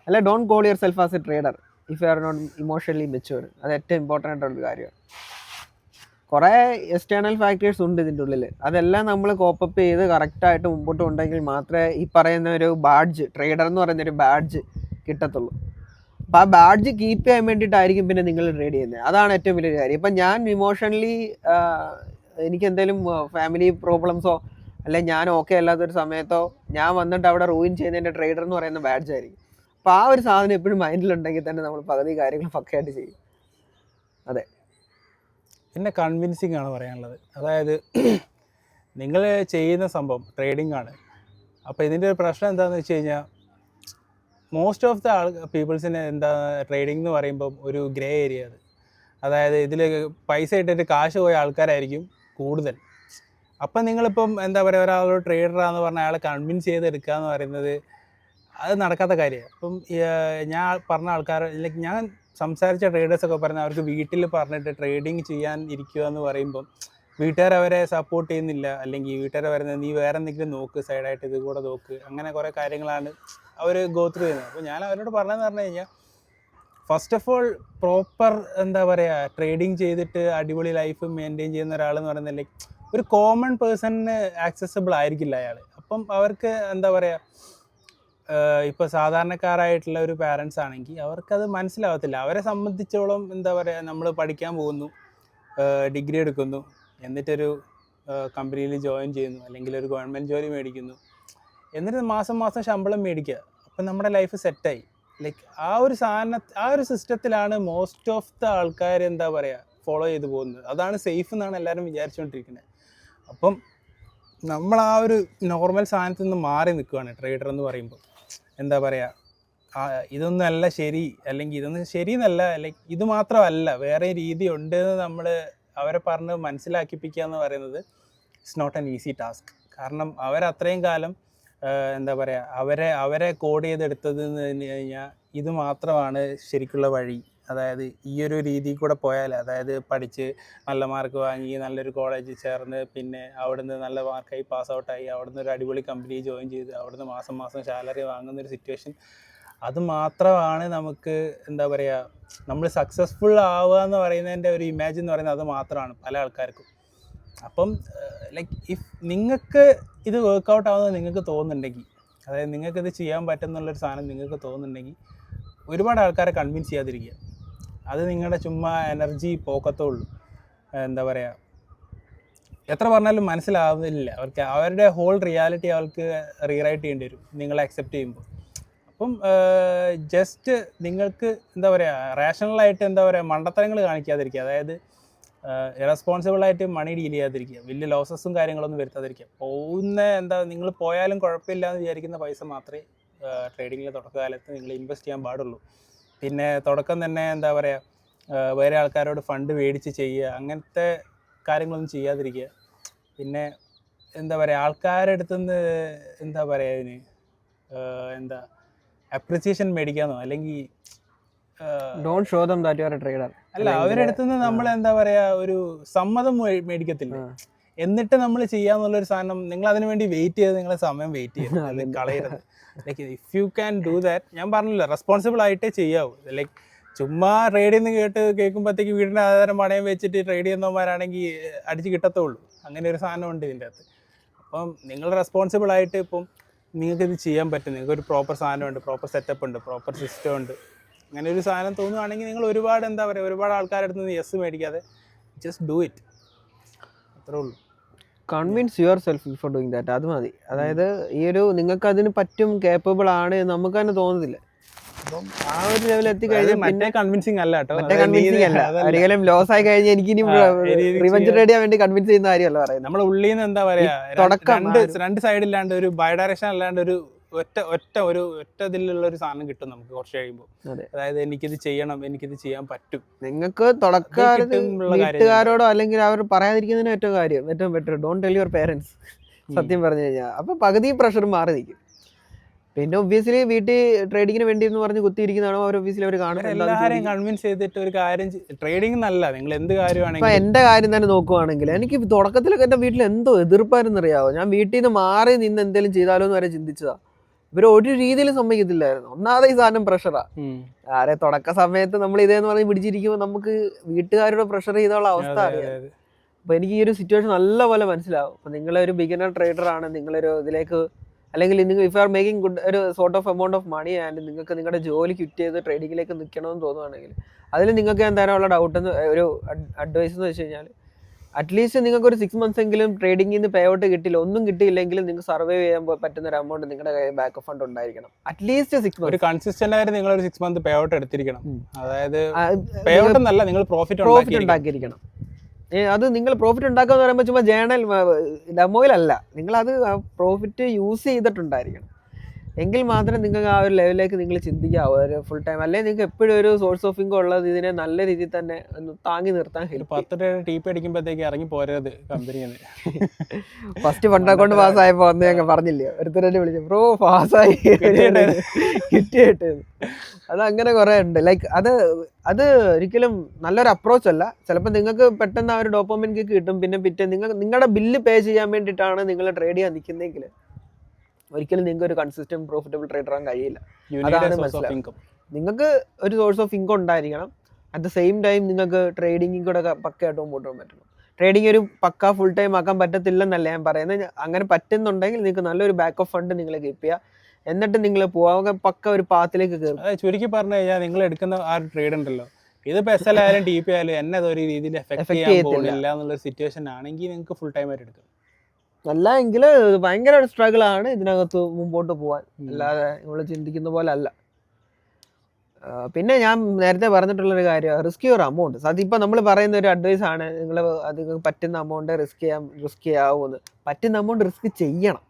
S1: അല്ലെ don't call yourself as a trader if you are not emotionally mature. അത് ഏറ്റവും ഇമ്പോർട്ടൻ്റ് ആയിട്ടുള്ള കാര്യമാണ്. കുറേ എക്സ്റ്റേണൽ ഫാക്ടേഴ്സ് ഉണ്ട് ഇതിൻ്റെ ഉള്ളിൽ. അതെല്ലാം നമ്മൾ കോപ്പപ്പ് ചെയ്ത് കറക്റ്റായിട്ട് മുമ്പോട്ട് ഉണ്ടെങ്കിൽ മാത്രമേ ഈ പറയുന്ന ഒരു ബാഡ്ജ്, ട്രേഡർ എന്ന് പറയുന്നൊരു ബാഡ്ജ് കിട്ടത്തുള്ളൂ. അപ്പോൾ ആ ബാഡ്ജ് കീപ്പ് ചെയ്യാൻ വേണ്ടിയിട്ടായിരിക്കും പിന്നെ നിങ്ങൾ ട്രേഡ് ചെയ്യുന്നത്. അതാണ് ഏറ്റവും വലിയൊരു കാര്യം. ഇപ്പം ഞാൻ ഇമോഷണലി എനിക്ക് എന്തെങ്കിലും ഫാമിലി പ്രോബ്ലംസോ അല്ലെങ്കിൽ ഞാൻ ഓക്കെ അല്ലാത്തൊരു സമയത്തോ ഞാൻ വന്നിട്ട് അവിടെ റൂയിൻ ചെയ്യുന്നതിൻ്റെ ട്രേഡർ എന്ന് പറയുന്ന ബാഡ്ജ് ആയിരിക്കും. അപ്പോൾ ആ ഒരു സാധനം എപ്പോഴും മൈൻഡിലുണ്ടെങ്കിൽ തന്നെ നമ്മൾ പകുതി കാര്യങ്ങൾ പക്കയായിട്ട് ചെയ്യും. അതെ,
S2: പിന്നെ കൺവിൻസിങ് ആണ് പറയാനുള്ളത്. അതായത് നിങ്ങൾ ചെയ്യുന്ന സംഭവം ട്രേഡിംഗ് ആണ്. അപ്പോൾ ഇതിൻ്റെ ഒരു പ്രശ്നം എന്താണെന്ന് വെച്ച് കഴിഞ്ഞാൽ മോസ്റ്റ് ഓഫ് ദ പീപ്പിൾസിന് എന്താ ട്രേഡിംഗ് എന്ന് പറയുമ്പം ഒരു ഗ്രേ ഏരിയ അത്. അതായത് ഇതിൽ പൈസ ഇട്ടിട്ട് കാശ് പോയ ആൾക്കാരായിരിക്കും കൂടുതൽ. അപ്പം നിങ്ങളിപ്പം എന്താ പറയുക, ഒരാളൊരു ട്രേഡറാന്ന് പറഞ്ഞാൽ അയാളെ കൺവിൻസ് ചെയ്തെടുക്കുക എന്ന് പറയുന്നത് അത് നടക്കാത്ത കാര്യമാണ്. അപ്പം ഞാൻ പറഞ്ഞ ആൾക്കാർ, ലൈക്ക് ഞാൻ സംസാരിച്ച ട്രേഡേഴ്സൊക്കെ പറഞ്ഞാൽ അവർക്ക് വീട്ടിൽ പറഞ്ഞിട്ട് ട്രേഡിങ് ചെയ്യാൻ ഇരിക്കുക എന്ന് പറയുമ്പം വീട്ടുകാർ അവരെ സപ്പോർട്ട് ചെയ്യുന്നില്ല, അല്ലെങ്കിൽ വീട്ടുകാർ പറയുന്നത് നീ വേറെ എന്തെങ്കിലും നോക്ക്, സൈഡായിട്ട് ഇത് കൂടെ നോക്ക്, അങ്ങനെ കുറേ കാര്യങ്ങളാണ് അവർ ഗോ ത്രൂ ചെയ്യുന്നത്. അപ്പോൾ ഞാൻ അവരോട് പറഞ്ഞതെന്ന് പറഞ്ഞു കഴിഞ്ഞാൽ, ഫസ്റ്റ് ഓഫ് ഓൾ പ്രോപ്പർ എന്താ പറയുക ട്രേഡിങ് ചെയ്തിട്ട് അടിപൊളി ലൈഫ് മെയിൻറ്റെയിൻ ചെയ്യുന്ന ഒരാളെന്ന് പറയുന്നത് ലൈക്ക് ഒരു കോമൺ പേഴ്സണിന് ആക്സസിബിൾ ആയിരിക്കില്ല അയാൾ. അപ്പം അവർക്ക് എന്താ പറയുക, ഇപ്പോൾ സാധാരണക്കാരായിട്ടുള്ള ഒരു പാരൻസ് ആണെങ്കിൽ അവർക്കത് മനസ്സിലാവത്തില്ല. അവരെ സംബന്ധിച്ചോളം എന്താ പറയുക, നമ്മൾ പഠിക്കാൻ പോകുന്നു, ഡിഗ്രി എടുക്കുന്നു, എന്നിട്ടൊരു കമ്പനിയിൽ ജോയിൻ ചെയ്യുന്നു, അല്ലെങ്കിൽ ഒരു ഗവൺമെൻറ് ജോലി മേടിക്കുന്നു, എന്നിട്ട് മാസം മാസം ശമ്പളം മേടിക്കുക. അപ്പം നമ്മുടെ ലൈഫ് സെറ്റായി. ലൈക്ക് ആ ഒരു സിസ്റ്റത്തിലാണ് മോസ്റ്റ് ഓഫ് ദ ആൾക്കാർ എന്താ പറയുക ഫോളോ ചെയ്ത് പോകുന്നത്. അതാണ് സേഫ് എന്നാണ് എല്ലാവരും വിചാരിച്ചുകൊണ്ടിരിക്കുന്നത്. അപ്പം നമ്മൾ ആ ഒരു നോർമൽ സാധനത്തിൽ നിന്ന് മാറി നിൽക്കുകയാണ് ട്രേഡർ എന്ന് പറയുമ്പോൾ. എന്താ പറയുക, ഇതൊന്നും അല്ല ശരി, അല്ലെങ്കിൽ ഇതൊന്നും ശരി എന്നല്ല, ലൈക്ക് ഇത് മാത്രമല്ല വേറെ രീതി ഉണ്ട് എന്ന് നമ്മൾ അവരെ പറഞ്ഞ് മനസ്സിലാക്കിപ്പിക്കുക എന്ന് പറയുന്നത് it's not an easy task. കാരണം അവരത്രയും കാലം എന്താ പറയുക അവരെ കോഡ് ചെയ്തെടുത്തത് എന്ന് പറഞ്ഞു കഴിഞ്ഞാൽ ഇത് മാത്രമാണ് ശരിക്കുള്ള വഴി. അതായത് ഈ ഒരു രീതിയിൽ കൂടെ പോയാൽ, അതായത് പഠിച്ച് നല്ല മാർക്ക് വാങ്ങി നല്ലൊരു കോളേജിൽ ചേർന്ന് പിന്നെ അവിടുന്ന് നല്ല മാർക്കായി പാസ് ഔട്ടായി അവിടുന്ന് ഒരു അടിപൊളി കമ്പനി ജോയിൻ ചെയ്ത് അവിടുന്ന് മാസം മാസം സാലറി വാങ്ങുന്നൊരു സിറ്റുവേഷൻ, അത് മാത്രമാണ് നമുക്ക് എന്താ പറയുക നമ്മൾ സക്സസ്ഫുൾ ആവുക എന്ന് പറയുന്നതിൻ്റെ ഒരു ഇമാജിൻ എന്ന് പറയുന്നത് അത് മാത്രമാണ് പല ആൾക്കാർക്കും. അപ്പം ലൈക്ക് ഇഫ് നിങ്ങൾക്ക് ഇത് വർക്കൗട്ട് ആവുന്നത് നിങ്ങൾക്ക് തോന്നുന്നുണ്ടെങ്കിൽ, അതായത് നിങ്ങൾക്കിത് ചെയ്യാൻ പറ്റുന്നുള്ളൊരു സാധനം നിങ്ങൾക്ക് തോന്നുന്നുണ്ടെങ്കിൽ ഒരുപാട് ആൾക്കാരെ കൺവിൻസ് ചെയ്യാതിരിക്കുക. അത് നിങ്ങളുടെ ചുമ്മാ എനർജി പോക്കത്തുള്ളൂ. എന്താ പറയുക, എത്ര പറഞ്ഞാലും മനസ്സിലാവുന്നില്ല അവർക്ക്. അവരുടെ ഹോൾ റിയാലിറ്റി അവർക്ക് റീറൈറ്റ് ചെയ്യേണ്ടി വരും നിങ്ങൾ അക്സെപ്റ്റ് ചെയ്യുമ്പോൾ. അപ്പം ജസ്റ്റ് നിങ്ങൾക്ക് എന്താ പറയുക റാഷണലായിട്ട് എന്താ പറയുക മണ്ടത്തരങ്ങൾ കാണിക്കാതിരിക്കുക. അതായത് ഇറസ്പോൺസിബിളായിട്ട് മണി ഡീൽ ചെയ്യാതിരിക്കുക, വലിയ ലോസസും കാര്യങ്ങളൊന്നും വരുത്താതിരിക്കുക. എന്താ നിങ്ങൾ പോയാലും കുഴപ്പമില്ല എന്ന് വിചാരിക്കുന്ന പൈസ മാത്രമേ ട്രേഡിങ്ങിൽ തുടക്കകാലത്ത് നിങ്ങൾ ഇൻവെസ്റ്റ് ചെയ്യാൻ പാടുള്ളൂ. പിന്നെ തുടക്കം തന്നെ എന്താ പറയുക വേറെ ആൾക്കാരോട് ഫണ്ട് മേടിച്ച് ചെയ്യുക, അങ്ങനത്തെ കാര്യങ്ങളൊന്നും ചെയ്യാതിരിക്കുക. പിന്നെ എന്താ പറയുക ആൾക്കാരുടെ അടുത്തുനിന്ന് എന്താ പറയുക അതിന് എന്താ അപ്രിസിയേഷൻ മേടിക്കാന്നോ, അല്ലെങ്കിൽ
S1: don't show them that you are A trader
S2: അല്ല, അവരുടെ അടുത്തുനിന്ന് നമ്മൾ എന്താ പറയുക ഒരു സമ്മതം മേടിക്കത്തില്ല. എന്നിട്ട് നമ്മൾ ചെയ്യാന്നുള്ളൊരു സാധനം നിങ്ങൾ അതിനു വേണ്ടി വെയിറ്റ് ചെയ്ത് നിങ്ങളെ സമയം വെയിറ്റ് ചെയ്യണം, അത് കളയരുത്. Like if you can do that, ഞാൻ പറഞ്ഞില്ല റെസ്പോൺസിബിൾ ആയിട്ടേ ചെയ്യാവൂ. ലൈക്ക് ചുമ്മാ ട്രേഡ് ചെയ്യുന്ന കേൾക്കുമ്പോഴത്തേക്ക് വീടിൻ്റെ ആധാരം പണയം വെച്ചിട്ട് ട്രേഡ് ചെയ്യുന്നവന്മാരാണെങ്കിൽ അടിച്ച് കിട്ടത്തുള്ളൂ. അങ്ങനെ ഒരു സാധനം ഉണ്ട് ഇതിൻ്റെ അകത്ത്. അപ്പം നിങ്ങൾ റെസ്പോൺസിബിൾ ആയിട്ട് ഇപ്പം നിങ്ങൾക്കിത് ചെയ്യാൻ പറ്റും, നിങ്ങൾക്കൊരു പ്രോപ്പർ സാധനമുണ്ട്, പ്രോപ്പർ സെറ്റപ്പ് ഉണ്ട്, പ്രോപ്പർ സിസ്റ്റം ഉണ്ട്, അങ്ങനെ ഒരു സാധനം തോന്നുവാണെങ്കിൽ നിങ്ങൾ ഒരുപാട് എന്താ പറയുക ഒരുപാട് ആൾക്കാരുടെ അടുത്ത് നിന്ന് യെസ് മേടിക്കാതെ ജസ്റ്റ് ഡു ഇറ്റ്, അത്രേ ഉള്ളൂ.
S1: Convince your self before doing that, അത് മതി. അതായത് ഈ ഒരു നിങ്ങൾക്ക് അതിന് പറ്റും, കേപ്പബിൾ ആണ് നമുക്ക് തന്നെ തോന്നുന്നില്ല. അപ്പം ആ ഒരു ലെവൽ എത്തിക്കഴിഞ്ഞാൽ
S2: മറ്റേ കൺവിൻസിങ് അല്ല കേട്ടോ,
S1: മറ്റേ കൺവിൻസിങ് അല്ല, ഒരിക്കലും ലോസ് ആയി കഴിഞ്ഞാൽ എനിക്ക് ഇനി റിവെഞ്ച് റെഡി ആവാൻ വേണ്ടി കൺവിൻസ് ചെയ്യുന്ന കാര്യമല്ല പറയുന്നത്.
S2: നമ്മുടെ ഉള്ളിൽ നിന്ന് എന്താ പറയാ രണ്ട് സൈഡില്ലാണ്ട് ഒരു ബൈ ഡയറക്ഷൻ അല്ലാണ്ട് ഒരു ഒറ്റ ഇതിലുള്ള ഒരു സാധനം കിട്ടും നമുക്ക് കുറച്ച് കഴിയുമ്പോൾ. അതായത് എനിക്കിത് ചെയ്യണം, എനിക്കിത് ചെയ്യാൻ പറ്റും.
S1: നിങ്ങൾക്ക് തുടക്കക്കാർക്ക് വീട്ടുകാരോടോ അല്ലെങ്കിൽ അവർ പറയാതിരിക്കുന്നതിന് ഏറ്റവും better don't tell your parents, സത്യം പറഞ്ഞു കഴിഞ്ഞാൽ. അപ്പൊ പകുതി പ്രഷർ മാറി നിൽക്കും. പിന്നെ ഒബ്വിയസ്ലി വീട്ടിൽ ട്രേഡിങ്ങിന് വേണ്ടി എന്ന് പറഞ്ഞ് കുത്തിയിരിക്കുന്നതാണോ അവർ ഒബ്വിയസ്ലി അവർ കാണും.
S2: എല്ലാവരെയും കൺവിൻസ് ചെയ്തിട്ട് ഒരു കാര്യം ട്രേഡിംഗ് നല്ല നിങ്ങൾ എന്ത് കാര്യമാണെങ്കിലും.
S1: ഇപ്പൊ എന്റെ കാര്യം തന്നെ നോക്കുവാണെങ്കിൽ എനിക്ക് തുടക്കത്തിലൊക്കെ എന്റെ വീട്ടിൽ എന്തോ എതിർപ്പായിരുന്നു അറിയാവോ. ഞാൻ വീട്ടിൽ നിന്ന് മാറി നിന്ന് എന്തെങ്കിലും ചെയ്താലോ എന്ന് വരെ ചിന്തിച്ചതാ. ഇവർ ഒരു രീതിയിലും സമ്മതിക്കത്തില്ലായിരുന്നു. ഒന്നാമത് ഈ സാധനം പ്രഷറാ. ആരെ തുടക്ക സമയത്ത് നമ്മൾ ഇതേന്ന് പറഞ്ഞ് പിടിച്ചിരിക്കുമ്പോൾ നമുക്ക് വീട്ടുകാരുടെ പ്രഷർ ചെയ്തുള്ള അവസ്ഥ അറിയാം. അപ്പൊ എനിക്ക് ഈ ഒരു സിറ്റുവേഷൻ നല്ലപോലെ മനസ്സിലാവും. അപ്പൊ നിങ്ങളൊരു ബിഗിനർ ട്രേഡർ ആണ്, നിങ്ങളൊരു ഇതിലേക്ക് അല്ലെങ്കിൽ നിങ്ങൾ ഇഫ് ആർ മേക്കിംഗ് ഗുഡ് ഒരു sort of amount of money and നിങ്ങൾക്ക് നിങ്ങളുടെ ജോലി ക്വിറ്റ് ചെയ്ത് ട്രേഡിങ്ങിലേക്ക് നിൽക്കണമെന്ന് തോന്നുവാണെങ്കിൽ അതിൽ നിങ്ങൾക്ക് എന്തായാലുള്ള ഡൗട്ട് ഒരു അഡ്വൈസ് എന്ന് വെച്ച് കഴിഞ്ഞാൽ അറ്റ്ലീസ്റ്റ് നിങ്ങൾക്ക് ഒരു 6 months എങ്കിലും ട്രേഡിങ്ങിൽ നിന്ന് പേ ഔട്ട് കിട്ടില്ല, ഒന്നും കിട്ടിയില്ലെങ്കിലും നിങ്ങൾക്ക് സർവൈവ് ചെയ്യാൻ പറ്റുന്ന ഒരു എമൗണ്ട് നിങ്ങളുടെ കയ്യിൽ ബാക്ക് ഫണ്ട് ഉണ്ടായിരിക്കണം. അറ്റ്ലീസ്റ്റ് 6 months
S2: ഒരു കൺസിസ്റ്റന്റ് ആയിട്ട് നിങ്ങൾ ഒരു 6 month പേ ഔട്ട് എടുത്തിരിക്കണം. അതായത് പേ ഔട്ട് എന്നല്ല, നിങ്ങൾ പ്രോഫിറ്റ് ഉണ്ടാക്കിയിരിക്കണം.
S1: അത് നിങ്ങൾ പ്രോഫിറ്റ് ഉണ്ടാക്കുക എന്ന് പറയുമ്പോൾ ചുമ്മാ ജേണൽ ഡെമോയിലല്ല, നിങ്ങളത് പ്രോഫിറ്റ് യൂസ് ചെയ്തിട്ടുണ്ടായിരിക്കണം. എങ്കിൽ മാത്രമേ നിങ്ങൾക്ക് ആ ഒരു ലെവലിലേക്ക് നിങ്ങൾ ചിന്തിക്കാവൂ ഒരു ഫുൾ ടൈം. അല്ലെങ്കിൽ നിങ്ങൾക്ക് എപ്പോഴും ഒരു സോഴ്സ് ഓഫ് ഇൻകം ഉള്ളത് ഇതിനെ നല്ല രീതിയിൽ തന്നെ ഒന്ന് താങ്ങി നിർത്താൻ ഹെൽപ്പ്.
S2: 10 രൂപ ടി പി അടിക്കുമ്പോഴത്തേക്ക് ഇറങ്ങി പോരരുത് കമ്പനിയിൽ.
S1: ഫസ്റ്റ് ഫണ്ട് അക്കൗണ്ട് പാസ്സായപ്പോ വന്ന് ഞങ്ങൾ പറഞ്ഞില്ലേ, ഒരുത്തരെ വിളിച്ചു ബ്രോ പാസ്സായി കിട്ടിയിട്ട്. അത് അങ്ങനെ കുറെ ഉണ്ട്. ലൈക്ക് അത് ഒരിക്കലും നല്ലൊരു അപ്രോച്ച് അല്ല. ചിലപ്പോൾ നിങ്ങൾക്ക് പെട്ടെന്ന് ആ ഒരു ഡോപ്പമിൻ കിക്ക് കിട്ടും. പിന്നെ നിങ്ങളുടെ ബില്ല് പേ ചെയ്യാൻ വേണ്ടിയിട്ടാണ് നിങ്ങൾ ട്രേഡ് ചെയ്യാൻ നിൽക്കുന്നതെങ്കിൽ ഒരിക്കലും നിങ്ങൾക്ക് ഒരു കൺസിസ്റ്റന്റ് പ്രോഫിറ്റബിൾ ട്രേഡർ ആകാൻ കഴിയില്ല. അതാണ് മനസ്സിലാക്കുക. നിങ്ങൾക്ക് ഒരു സോഴ്സ് ഓഫ് ഇൻകം ഉണ്ടായിരിക്കണം. അറ്റ് ദ സെയിം ടൈം നിങ്ങൾക്ക് ട്രേഡിംഗും കൂടെ പക്കയായിട്ട് മുമ്പോട്ട് പോകാൻ പറ്റണം. ട്രേഡിംഗ് ഒരു പക്ക ഫുൾ ടൈം ആക്കാൻ പറ്റത്തില്ലെന്നല്ല ഞാൻ പറയുന്നത്. അങ്ങനെ പറ്റുന്നുണ്ടെങ്കിൽ നിങ്ങൾക്ക് നല്ലൊരു ബാക്ക് ഓഫ് ഫണ്ട് നിങ്ങൾ കീപ്പ് ചെയ്യുക. എന്നിട്ട് നിങ്ങൾ പോവാൻ പക്ക ഒരു പാത്തിലേക്ക് കയറും.
S2: ചുരുക്കി പറഞ്ഞു കഴിഞ്ഞാൽ നിങ്ങൾ എടുക്കുന്ന ആ ഒരു ട്രേഡ് ഉണ്ടല്ലോ, ഇതിപ്പോൾ SL ആയാലും TP ആയാലും എന്നെ അതൊരു രീതിയിൽ എഫക്ട് ചെയ്യാൻ പോകുന്നില്ല എന്നുള്ള സിറ്റുവേഷൻ ആണെങ്കിൽ നിങ്ങൾക്ക് ഫുൾ ടൈം ആയിട്ട് എടുക്കാം.
S1: അല്ല എങ്കിൽ ഭയങ്കര ഒരു സ്ട്രഗിൾ ആണ് ഇതിനകത്ത് മുമ്പോട്ട് പോകാൻ. അല്ലാതെ നമ്മൾ ചിന്തിക്കുന്ന പോലെ അല്ല. പിന്നെ ഞാൻ നേരത്തെ പറഞ്ഞിട്ടുള്ളൊരു കാര്യം, റിസ്ക് യുവർ എമൗണ്ട്. അതിപ്പോൾ നമ്മൾ പറയുന്ന ഒരു അഡ്വൈസ് ആണ്, നിങ്ങൾ അത് പറ്റുന്ന എമൗണ്ട് റിസ്ക് ചെയ്യാവുമെന്ന്. പറ്റുന്ന എമൗണ്ട് റിസ്ക് ചെയ്യണം.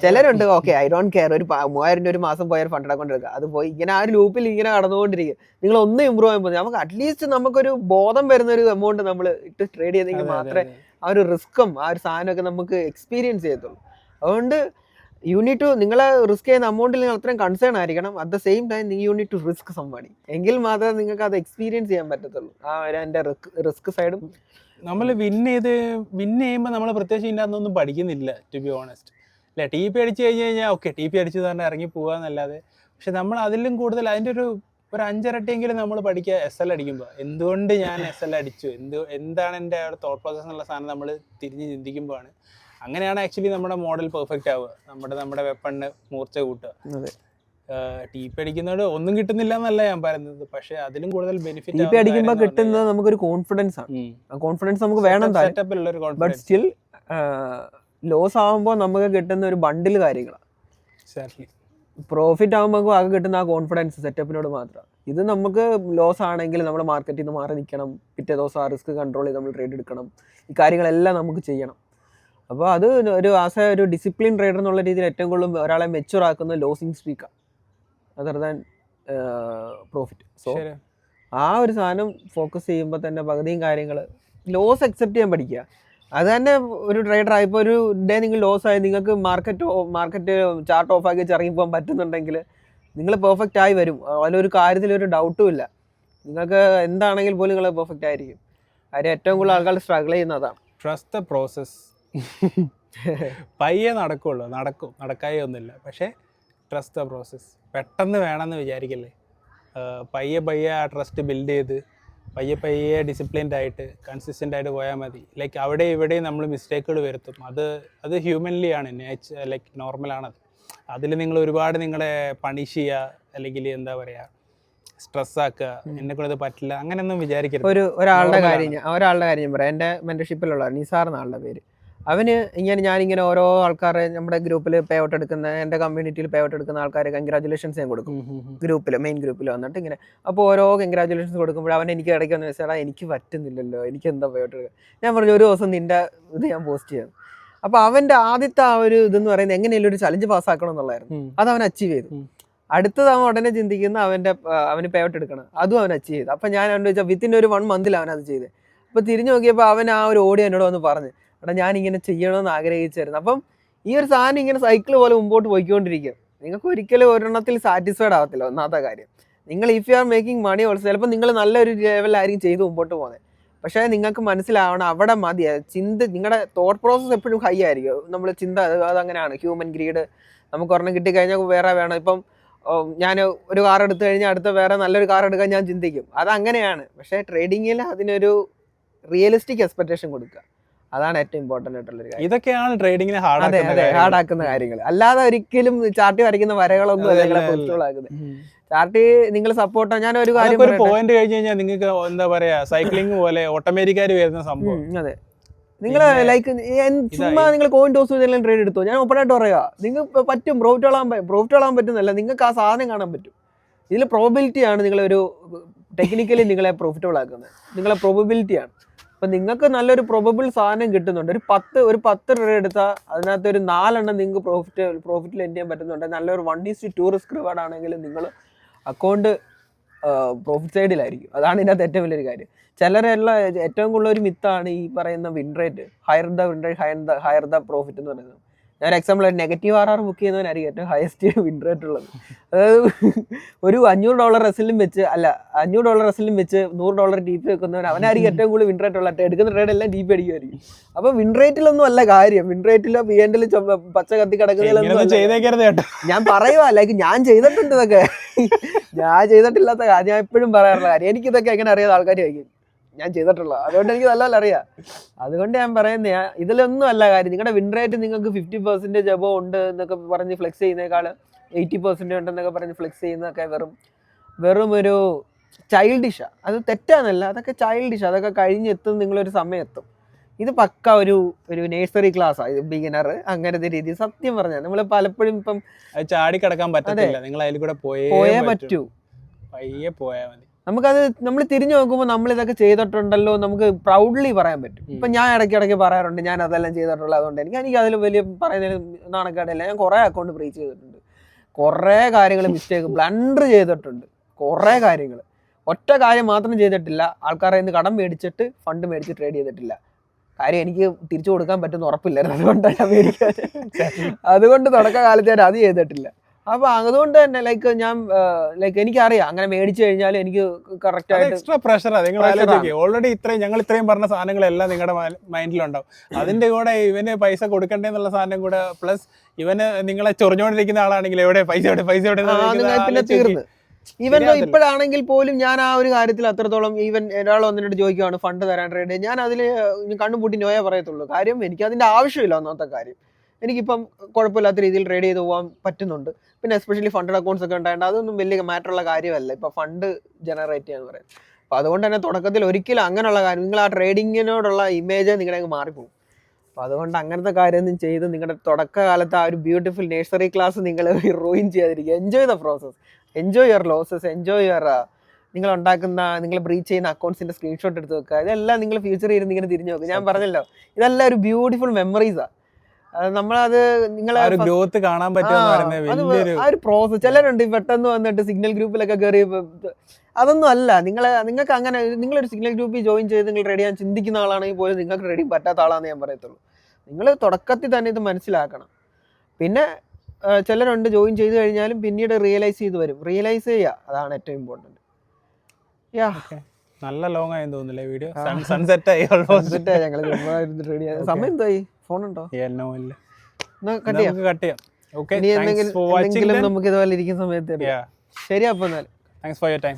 S1: ചിലരുണ്ട് ഓക്കെ ഐ ഡോണ്ട് കെയർ, ഒരു 3000 രൂപ ഒരു മാസം പോയാൽ ഫണ്ട് അക്കൗണ്ട് എടുക്കുക, അത് പോയി ഇങ്ങനെ ആ ഒരു ലൂപ്പിൽ ഇങ്ങനെ കടന്നുകൊണ്ടിരിക്കും. നിങ്ങൾ ഒന്ന് ഇമ്പ്രൂവ് ചെയ്യുമ്പോൾ നമുക്ക് അറ്റ്ലീസ്റ്റ് നമുക്കൊരു ബോധം വരുന്ന ഒരു എമൗണ്ട് നമ്മൾ ഇട്ട് ട്രേഡ് ചെയ്തെങ്കിൽ മാത്രമേ ആ ഒരു റിസ്ക്കും ആ ഒരു സാധനമൊക്കെ നമുക്ക് എക്സ്പീരിയൻസ് ചെയ്യത്തുള്ളൂ. അതുകൊണ്ട് യൂണിറ്റ് ടു നിങ്ങളെ റിസ്ക് ചെയ്യുന്ന എമൗണ്ടിൽ നിങ്ങൾ അത്രയും കൺസേൺ ആയിരിക്കണം. At the same time unit two risk somebody, എങ്കിൽ മാത്രമേ നിങ്ങൾക്ക് അത് എക്സ്പീരിയൻസ് ചെയ്യാൻ പറ്റത്തുള്ളൂ. ആ അതിൻ്റെ റിസ്ക് സൈഡും
S2: നമ്മൾ വിൻ ചെയ്യുമ്പോൾ നമ്മൾ പ്രത്യേകിച്ച് ഇതിൻ്റെ അതൊന്നും പഠിക്കുന്നില്ല ടു ബി ഓണസ്റ്റ്. അല്ലേ, TP അടിച്ച് കഴിഞ്ഞാൽ ഓക്കെ TP അടിച്ചു തന്നെ ഇറങ്ങി പോകാന്നല്ലാതെ, പക്ഷെ നമ്മൾ അതിലും കൂടുതൽ അതിൻ്റെ ഒരു 5 ഇരട്ടിയെങ്കിലും നമ്മൾ പഠിക്കുക SL അടിക്കുമ്പോൾ. എന്തുകൊണ്ട് ഞാൻ SL അടിച്ചു, എന്താണ് എൻ്റെ തോട്ട് പ്രോസസ് എന്നുള്ള സാധനം നമ്മൾ തിരിഞ്ഞ് ചിന്തിക്കുമ്പോഴാണ്. അങ്ങനെയാണ് ആക്ച്വലി നമ്മുടെ മോഡൽ പെർഫെക്റ്റ് ആവുക, നമ്മുടെ വെപ്പണിന് മൂർച്ച കൂട്ടുക. TP അടിക്കുന്നതോട് ഒന്നും കിട്ടുന്നില്ല എന്നല്ല ഞാൻ പറയുന്നത്, പക്ഷെ അതിലും കൂടുതൽ ബെനിഫിറ്റ്
S1: TP അടിക്കുമ്പോൾ കിട്ടുന്നത് നമുക്കൊരു കോൺഫിഡൻസ് ആണ്. കോൺഫിഡൻസ് നമുക്ക് വേണം, ബട്ട് സ്റ്റിൽ ലോസ് ആകുമ്പോൾ നമുക്ക് കിട്ടുന്ന ഒരു ബണ്ടിൽ കാര്യങ്ങളാണ്. പ്രോഫിറ്റ് ആകുമ്പോൾ ആകെ കിട്ടുന്ന ആ കോൺഫിഡൻസ് സെറ്റപ്പിനോട് മാത്രമാണ്. ഇത് നമുക്ക് ലോസ് ആണെങ്കിൽ നമ്മൾ മാർക്കറ്റിൽ നിന്ന് മാറി നിൽക്കണം, പിറ്റേ ദിവസം ആ റിസ്ക് കൺട്രോൾ ചെയ്ത് നമ്മൾ ട്രേഡ് എടുക്കണം, ഈ കാര്യങ്ങളെല്ലാം നമുക്ക് ചെയ്യണം. അപ്പോൾ അത് ഒരു ഡിസിപ്ലിൻ ട്രേഡർ എന്നുള്ള രീതിയിൽ ഏറ്റവും കൂടുതൽ ഒരാളെ മെച്യൂർ ആക്കുന്ന ലോസിങ് സ്ട്രീക്കാണ് അതർ ദാൻ പ്രോഫിറ്റ്. സോ ആ ഒരു സാധനം ഫോക്കസ് ചെയ്യുമ്പോൾ തന്നെ പകുതിയും കാര്യങ്ങൾ ലോസ് അക്സെപ്റ്റ് ചെയ്യാൻ പഠിക്കുക. അത് തന്നെ ഒരു ട്രേഡർ ആയിപ്പോൾ ഒരു ഡേ നിങ്ങൾ ലോസ് ആയി നിങ്ങൾക്ക് മാർക്കറ്റ് ചാർട്ട് ഓഫ് ആക്കി ഇറങ്ങിപ്പോകാൻ പറ്റുന്നുണ്ടെങ്കിൽ നിങ്ങൾ പെർഫെക്റ്റ് ആയി വരും. അതിലൊരു കാര്യത്തിലൊരു ഡൗട്ടും ഇല്ല. നിങ്ങൾക്ക് എന്താണെങ്കിൽ പോലും നിങ്ങൾ പെർഫെക്റ്റ് ആയിരിക്കും. കാര്യം ഏറ്റവും കൂടുതൽ ആൾക്കാർ സ്ട്രഗിൾ ചെയ്യുന്നതാണ്.
S2: Trust the process. പയ്യെ നടക്കായി ഒന്നുമില്ല, പക്ഷേ ട്രസ്റ്റ് ദ പ്രോസസ്. പെട്ടെന്ന് വേണമെന്ന് വിചാരിക്കല്ലേ, പയ്യെ ആ ട്രസ്റ്റ് ബിൽഡ് ചെയ്ത് പയ്യെ ഡിസിപ്ലിൻഡ് ആയിട്ട് കൺസിസ്റ്റൻ്റ് ആയിട്ട് പോയാൽ മതി. ലൈക്ക് അവിടെ ഇവിടെയും നമ്മൾ മിസ്റ്റേക്കുകൾ വരുത്തും. അത് ഹ്യൂമൻലി ആണ്, ലൈക്ക് നോർമലാണത്. അതിൽ നിങ്ങൾ ഒരുപാട് നിങ്ങളെ പണിഷ് ചെയ്യുക അല്ലെങ്കിൽ എന്താ പറയുക സ്ട്രെസ്സാക്കുക, എന്നെക്കൊണ്ട് പറ്റില്ല അങ്ങനെയൊന്നും വിചാരിക്കരുത്.
S1: ഒരാളുടെ കാര്യം പറയാം. എൻ്റെ മെൻറ്റർഷിപ്പിലുള്ള നിസാർ എന്നാളുടെ പേര്. ഞാനിങ്ങനെ ഓരോ ആൾക്കാരെ നമ്മുടെ ഗ്രൂപ്പിൽ പേ ഔട്ട് എടുക്കുന്ന, എൻ്റെ കമ്മ്യൂണിറ്റിയിൽ പേ ഔട്ട് എടുക്കുന്ന ആൾക്കാരെ കൺഗ്രാജുലേഷൻസ് ഞാൻ കൊടുക്കും. മെയിൻ ഗ്രൂപ്പിൽ വന്നിട്ട് ഇങ്ങനെ. അപ്പോൾ ഓരോ കൺഗ്രാജുലേഷൻസ് കൊടുക്കുമ്പോൾ അവൻ എനിക്ക് ഇടയ്ക്ക് വന്ന് വെച്ചാൽ എനിക്ക് പറ്റുന്നില്ലല്ലോ, എനിക്ക് എന്താ പേ ഔട്ട് എടുക്കുക. ഞാൻ പറഞ്ഞു ഒരു ദിവസം നിൻ്റെ ഇത് ഞാൻ പോസ്റ്റ് ചെയ്യാം. അപ്പോൾ അവൻ്റെ ആദ്യത്തെ ആ ഒരു ഇതെന്ന് പറയുന്നത് എങ്ങനെയല്ലോ ഒരു ചലഞ്ച് പാസ്സാക്കണം എന്നുള്ളായിരുന്നു. അത് അവൻ അച്ചീവ് ചെയ്തു. അടുത്തത് അവൻ ഉടനെ ചിന്തിക്കുന്ന അവന് പേ ഔട്ട് എടുക്കണം, അതും അവൻ അച്ചീവ് ചെയ്തു. അപ്പം ഞാൻ അവനോട് ചോദിച്ചാൽ വിത്തിൻ ഒരു 1 മന്തിൽ അവനത് ചെയ്ത്. അപ്പോൾ തിരിഞ്ഞു നോക്കിയപ്പോൾ അവൻ ആ ഒരു ഓഡിയോ എന്നോട് വന്ന് പറഞ്ഞു, എടാ ഞാനിങ്ങനെ ചെയ്യണമെന്ന് ആഗ്രഹിച്ചായിരുന്നു. അപ്പം ഈ ഒരു സാധനം ഇങ്ങനെ സൈക്കിൾ പോലെ മുമ്പോട്ട് പോയിക്കൊണ്ടിരിക്കും. നിങ്ങൾക്ക് ഒരിക്കലും ഒരെണ്ണത്തിൽ സാറ്റിസ്ഫൈഡ് ആവത്തില്ല. ഒന്നാമത്തെ കാര്യം, നിങ്ങൾ if you are making money also ചിലപ്പോൾ നിങ്ങൾ നല്ലൊരു ലെവലിലായിരിക്കും ചെയ്ത് മുമ്പോട്ട് പോകുന്നത്. പക്ഷേ നിങ്ങൾക്ക് മനസ്സിലാവണം അവിടെ മതി. നിങ്ങളുടെ തോട്ട് പ്രോസസ്സ് എപ്പോഴും ഹൈ ആയിരിക്കും. നമ്മൾ ചിന്ത അതങ്ങനെയാണ്, ഹ്യൂമൻ ഗ്രീഡ്. നമുക്ക് ഒരെണ്ണം കിട്ടിക്കഴിഞ്ഞാൽ വേറെ വേണം. ഇപ്പം ഞാൻ ഒരു കാർ എടുത്തു കഴിഞ്ഞാൽ അടുത്ത വേറെ നല്ലൊരു കാർ എടുക്കാൻ ഞാൻ ചിന്തിക്കും. അതങ്ങനെയാണ്. പക്ഷേ ട്രേഡിങ്ങിൽ അതിനൊരു റിയലിസ്റ്റിക് എക്സ്പെക്ടേഷൻ കൊടുക്കുക, അതാണ് ഏറ്റവും ഇമ്പോർട്ടൻ്റ് ആയിട്ടുള്ളൊരു കാര്യം.
S2: ഇതൊക്കെയാണ് ട്രേഡിങ്ങിനെ
S1: ഹാർഡാക്കുന്ന കാര്യങ്ങൾ. അല്ലാതെ ഒരിക്കലും ചാർട്ടി വരയ്ക്കുന്ന വരകളൊന്നും നിങ്ങളെ പോസിറ്റീവാക്കുന്നത്. ചാർട്ടി നിങ്ങൾ സപ്പോർട്ട്. ഞാൻ ഒരു കാര്യം
S2: പോയിന്റ് കഴിഞ്ഞ് കഴിഞ്ഞാൽ നിങ്ങൾക്ക് എന്താ പറയാ സൈക്ലിംഗ് പോലെ ഓട്ടോമാറ്റിക്കാര് വരുന്ന സംഭവം.
S1: അതെ, നിങ്ങൾ ലൈക്ക് ചുമ്മാ നിങ്ങൾ കോയിൻ ടോസ് ചെയ്തെല്ലാം ട്രേഡ് എടുത്തോ. ഞാൻ ഓപ്പണായിട്ട് പറയാ, നിങ്ങൾക്ക് പറ്റും പ്രോഫിറ്റ് ആവാൻ പറ്റുന്നല്ല, നിങ്ങൾക്ക് ആ സാധനം കാണാൻ പറ്റും. ഇതിൽ പ്രോബിലിറ്റിയാണ് നിങ്ങളൊരു ടെക്നിക്കലി നിങ്ങളെ പ്രോഫിറ്റബിൾ ആക്കുന്നത്. നിങ്ങളെ പ്രോബിലിറ്റിയാണ്. അപ്പം നിങ്ങൾക്ക് നല്ലൊരു പ്രൊബബിൾ സാധനം കിട്ടുന്നുണ്ട്. ഒരു 10 ട്രേഡ് എടുത്താൽ അതിനകത്ത് ഒരു 4 എണ്ണം നിങ്ങൾക്ക് പ്രോഫിറ്റിൽ എൻഡ് ചെയ്യാൻ പറ്റുന്നുണ്ട്. നല്ലൊരു 1:2 റിസ്ക് റിവാർഡ് ആണെങ്കിൽ നിങ്ങൾ അക്കൗണ്ട് പ്രോഫിറ്റ് സൈഡിലായിരിക്കും. അതാണ് ഇതിനകത്ത് ഏറ്റവും വലിയൊരു കാര്യം. ചിലരെല്ലാം ഏറ്റവും കൂടുതൽ ഒരു മിത്താണ് ഈ പറയുന്ന win rate, higher the profit എന്ന് പറയുന്നത്. ഞാൻ എക്സാമ്പിൾ നെഗറ്റീവ് RR ബുക്ക് ചെയ്യുന്നവനായിരിക്കും ഏറ്റവും ഹയസ്റ്റ് വിൻ റേറ്റ് ഉള്ളത്. അതായത് ഒരു $500 റെസിലും വെച്ച് $500 റെസിലും വെച്ച് $100 DP വെക്കുന്നവൻ അവനായിരിക്കും ഏറ്റവും കൂടുതൽ വിൻ റേറ്റ് ഉള്ള. എടുക്കുന്ന ട്രേഡ് എല്ലാം DP അടിക്കുമായിരിക്കും. അപ്പൊ വിൻ റേറ്റിലൊന്നും അല്ല കാര്യം. വിൻ റേറ്റിലോ P&L പച്ച കത്തി കിടക്കുന്നതിലൊന്നും ഞാൻ പറയുക. ലൈക്ക് ഞാൻ ചെയ്തിട്ടുണ്ട് ഇതൊക്കെ. ഞാൻ ചെയ്തിട്ടില്ലാത്ത കാര്യം ഞാൻ എപ്പോഴും പറയാറുള്ള കാര്യം. എനിക്കിതൊക്കെ എങ്ങനെ അറിയാത്ത ആൾക്കാരായിരിക്കും ഞാൻ ചെയ്തിട്ടുള്ളത്. അതുകൊണ്ട് എനിക്ക് നല്ലപോലെ അറിയാം. അതുകൊണ്ട് ഞാൻ പറയുന്നത് ഇതിലൊന്നും അല്ല കാര്യം. നിങ്ങളുടെ വിൻ റേറ്റ് നിങ്ങൾക്ക് 50% എബോ ഉണ്ട് എന്നൊക്കെ പറഞ്ഞ് ഫ്ലെക്സ് ചെയ്യുന്നേക്കാൾ 80% ഉണ്ടെന്നൊക്കെ പറഞ്ഞ് ഫ്ലെക്സ് ചെയ്യുന്നതൊക്കെ വെറും ഒരു ചൈൽഡിഷാണ്. അത് തെറ്റാന്നല്ല, അതൊക്കെ ചൈൽഡിഷ്. അതൊക്കെ കഴിഞ്ഞെത്തും, നിങ്ങളൊരു സമയം എത്തും. ഇത് പക്ക ഒരു നേഴ്സറി ക്ലാസ്സാണ്. ഇത് ബിഗിനർ അങ്ങനത്തെ രീതി. സത്യം പറഞ്ഞാൽ നമ്മൾ പലപ്പോഴും ഇപ്പം
S2: ചാടി കിടക്കാൻ പറ്റത്തില്ല. നിങ്ങൾ അതിൽ കൂടെ
S1: പോയേ പറ്റൂ.
S2: പയ്യെ പോയാൽ മതി.
S1: നമുക്കത് നമ്മൾ തിരിഞ്ഞു നോക്കുമ്പോൾ നമ്മൾ ഇതൊക്കെ ചെയ്തിട്ടുണ്ടല്ലോ നമുക്ക് പ്രൗഡ്ലി പറയാൻ പറ്റും. ഇപ്പം ഞാൻ ഇടയ്ക്കിടയ്ക്ക് പറയാറുണ്ട് ഞാൻ അതെല്ലാം ചെയ്തിട്ടുള്ളത്. അതുകൊണ്ട് എനിക്ക് അതിൽ വലിയ പറയുന്നതിന് നാണക്കേടില്ല. ഞാൻ കുറേ അക്കൗണ്ട് ബ്രീച്ച് ചെയ്തിട്ടുണ്ട്, കുറേ കാര്യങ്ങൾ മിസ്റ്റേക്ക് ബ്ലണ്ടർ ചെയ്തിട്ടുണ്ട്, കുറേ കാര്യങ്ങൾ. ഒറ്റ കാര്യം മാത്രം ചെയ്തിട്ടില്ല, ആൾക്കാരെ നിന്ന് കടം മേടിച്ചിട്ട് ഫണ്ട് മേടിച്ച് ട്രേഡ് ചെയ്തിട്ടില്ല. കാര്യം എനിക്ക് തിരിച്ചു കൊടുക്കാൻ പറ്റുന്ന ഉറപ്പില്ലായിരുന്നു. അതുകൊണ്ടാണ് ഞാൻ മേടിക്കാൻ. അതുകൊണ്ട് തുടക്കകാലത്ത് ഞാൻ അത് ചെയ്തിട്ടില്ല. അപ്പൊ അതുകൊണ്ട് തന്നെ ലൈക്ക് എനിക്കറിയാം അങ്ങനെ മേടിച്ചു കഴിഞ്ഞാൽ എനിക്ക് കറക്റ്റ് ആയിട്ട്
S2: എക്സ്ട്രാ പ്രഷറാണ്. നിങ്ങൾ ഓൾറെഡി ഞങ്ങൾ ഇത്രയും പറഞ്ഞ സാധനങ്ങളെല്ലാം നിങ്ങളുടെ മൈൻഡിലുണ്ടാവും. അതിന്റെ കൂടെ ഇവന് പൈസ കൊടുക്കണ്ടേന്നുള്ള സാധനം കൂടെ പ്ലസ് ഇവന് നിങ്ങളെ ചൊറിഞ്ഞോണ്ടിരിക്കുന്ന ആളാണെങ്കിൽ എവിടെ പൈസ
S1: പിന്നെ തീർന്ന്. ഈവൻ ഇപ്പോഴാണെങ്കിൽ പോലും ഞാൻ ആ ഒരു കാര്യത്തിൽ അത്രത്തോളം ഈവൻ ഒരാൾ വന്നിട്ട് ചോദിക്കുകയാണ് ഫണ്ട് തരാൻ ട്രേഡ്, ഞാൻ അതിൽ കണ്ണുപൂട്ടി നോയേ പറയത്തുള്ളൂ. കാര്യം എനിക്ക് അതിന്റെ ആവശ്യമില്ല. ഒന്നാമത്തെ കാര്യം എനിക്കിപ്പം കുഴപ്പമില്ലാത്ത രീതിയിൽ ട്രേഡ് ചെയ്ത് പോകാൻ പറ്റുന്നുണ്ട്. പിന്നെ എസ്പെഷ്യലി ഫണ്ടഡ് അക്കൗണ്ട്സ് ഒക്കെ ഉണ്ടായിട്ട് അതൊന്നും വലിയ മാറ്ററുള്ള കാര്യമല്ല ഇപ്പം ഫണ്ട് ജനറേറ്റ് ചെയ്യാന്ന് പറയുന്നത്. അപ്പോൾ അതുകൊണ്ട് തന്നെ തുടക്കത്തിൽ ഒരിക്കലും അങ്ങനെയുള്ള കാര്യം നിങ്ങൾ ആ ട്രേഡിങ്ങിനോടുള്ള ഇമേജ് നിങ്ങളുടെ അങ്ങ് മാറിപ്പോകും. അപ്പോൾ അതുകൊണ്ട് അങ്ങനത്തെ കാര്യമൊന്നും ചെയ്ത് നിങ്ങളുടെ തുടക്കകാലത്ത് ആ ഒരു ബ്യൂട്ടിഫുൾ നേഴ്സറി ക്ലാസ് നിങ്ങൾ റൂയിൻ ചെയ്യാതിരിക്കുക. Enjoy the process, enjoy your losses, enjoy your നിങ്ങൾ ഉണ്ടാക്കുന്ന നിങ്ങൾ ബ്രീച്ച് ചെയ്യുന്ന അക്കൗണ്ട്സിന്റെ സ്ക്രീൻഷോട്ട് എടുത്ത് വെക്കുക. ഇതെല്ലാം നിങ്ങൾ ഫ്യൂച്ചറിൽ ഇരുന്ന് ഇങ്ങനെ തിരിഞ്ഞു നോക്കുക. ഞാൻ പറഞ്ഞല്ലോ ഇതെല്ലാം ഒരു ബ്യൂട്ടിഫുൾ മെമ്മറീസാണ്. നമ്മളത് നിങ്ങളെ
S2: ഗ്രോത്ത് കാണാൻ പറ്റും.
S1: ആ ഒരു പ്രോസസ്. ചിലരുണ്ട് പെട്ടെന്ന് വന്നിട്ട് സിഗ്നൽ ഗ്രൂപ്പിലൊക്കെ കയറി, അതൊന്നും അല്ല. നിങ്ങൾക്ക് അങ്ങനെ നിങ്ങളൊരു സിഗ്നൽ ഗ്രൂപ്പിൽ ജോയിൻ ചെയ്ത് നിങ്ങൾ റെഡി ചെയ്യാൻ ചിന്തിക്കുന്ന ആളാണെങ്കിൽ പോലും നിങ്ങൾക്ക് റെഡി പറ്റാത്ത ആളാണെന്ന് ഞാൻ പറയത്തുള്ളൂ. നിങ്ങൾ തുടക്കത്തിൽ തന്നെ ഇത് മനസ്സിലാക്കണം. പിന്നെ ചിലരുണ്ട് ജോയിൻ ചെയ്ത് കഴിഞ്ഞാലും പിന്നീട് റിയലൈസ് ചെയ്ത് വരും. റിയലൈസ് ചെയ്യുക, അതാണ് ഏറ്റവും ഇമ്പോർട്ടൻറ്റ്.
S2: നല്ല ലോങ് ആയെന്ന് തോന്നുന്നില്ലേ വീഡിയോ? സൺസെറ്റ് ആയി.
S1: ഞങ്ങൾ സമയം എന്തായി? ഫോണുണ്ടോ? നമുക്ക് ഇതുപോലെ ഇരിക്കുന്ന സമയത്ത് ശരി. അപ്പൊ എന്നാൽ താങ്ക്സ് ഫോർ യുവർ ടൈം.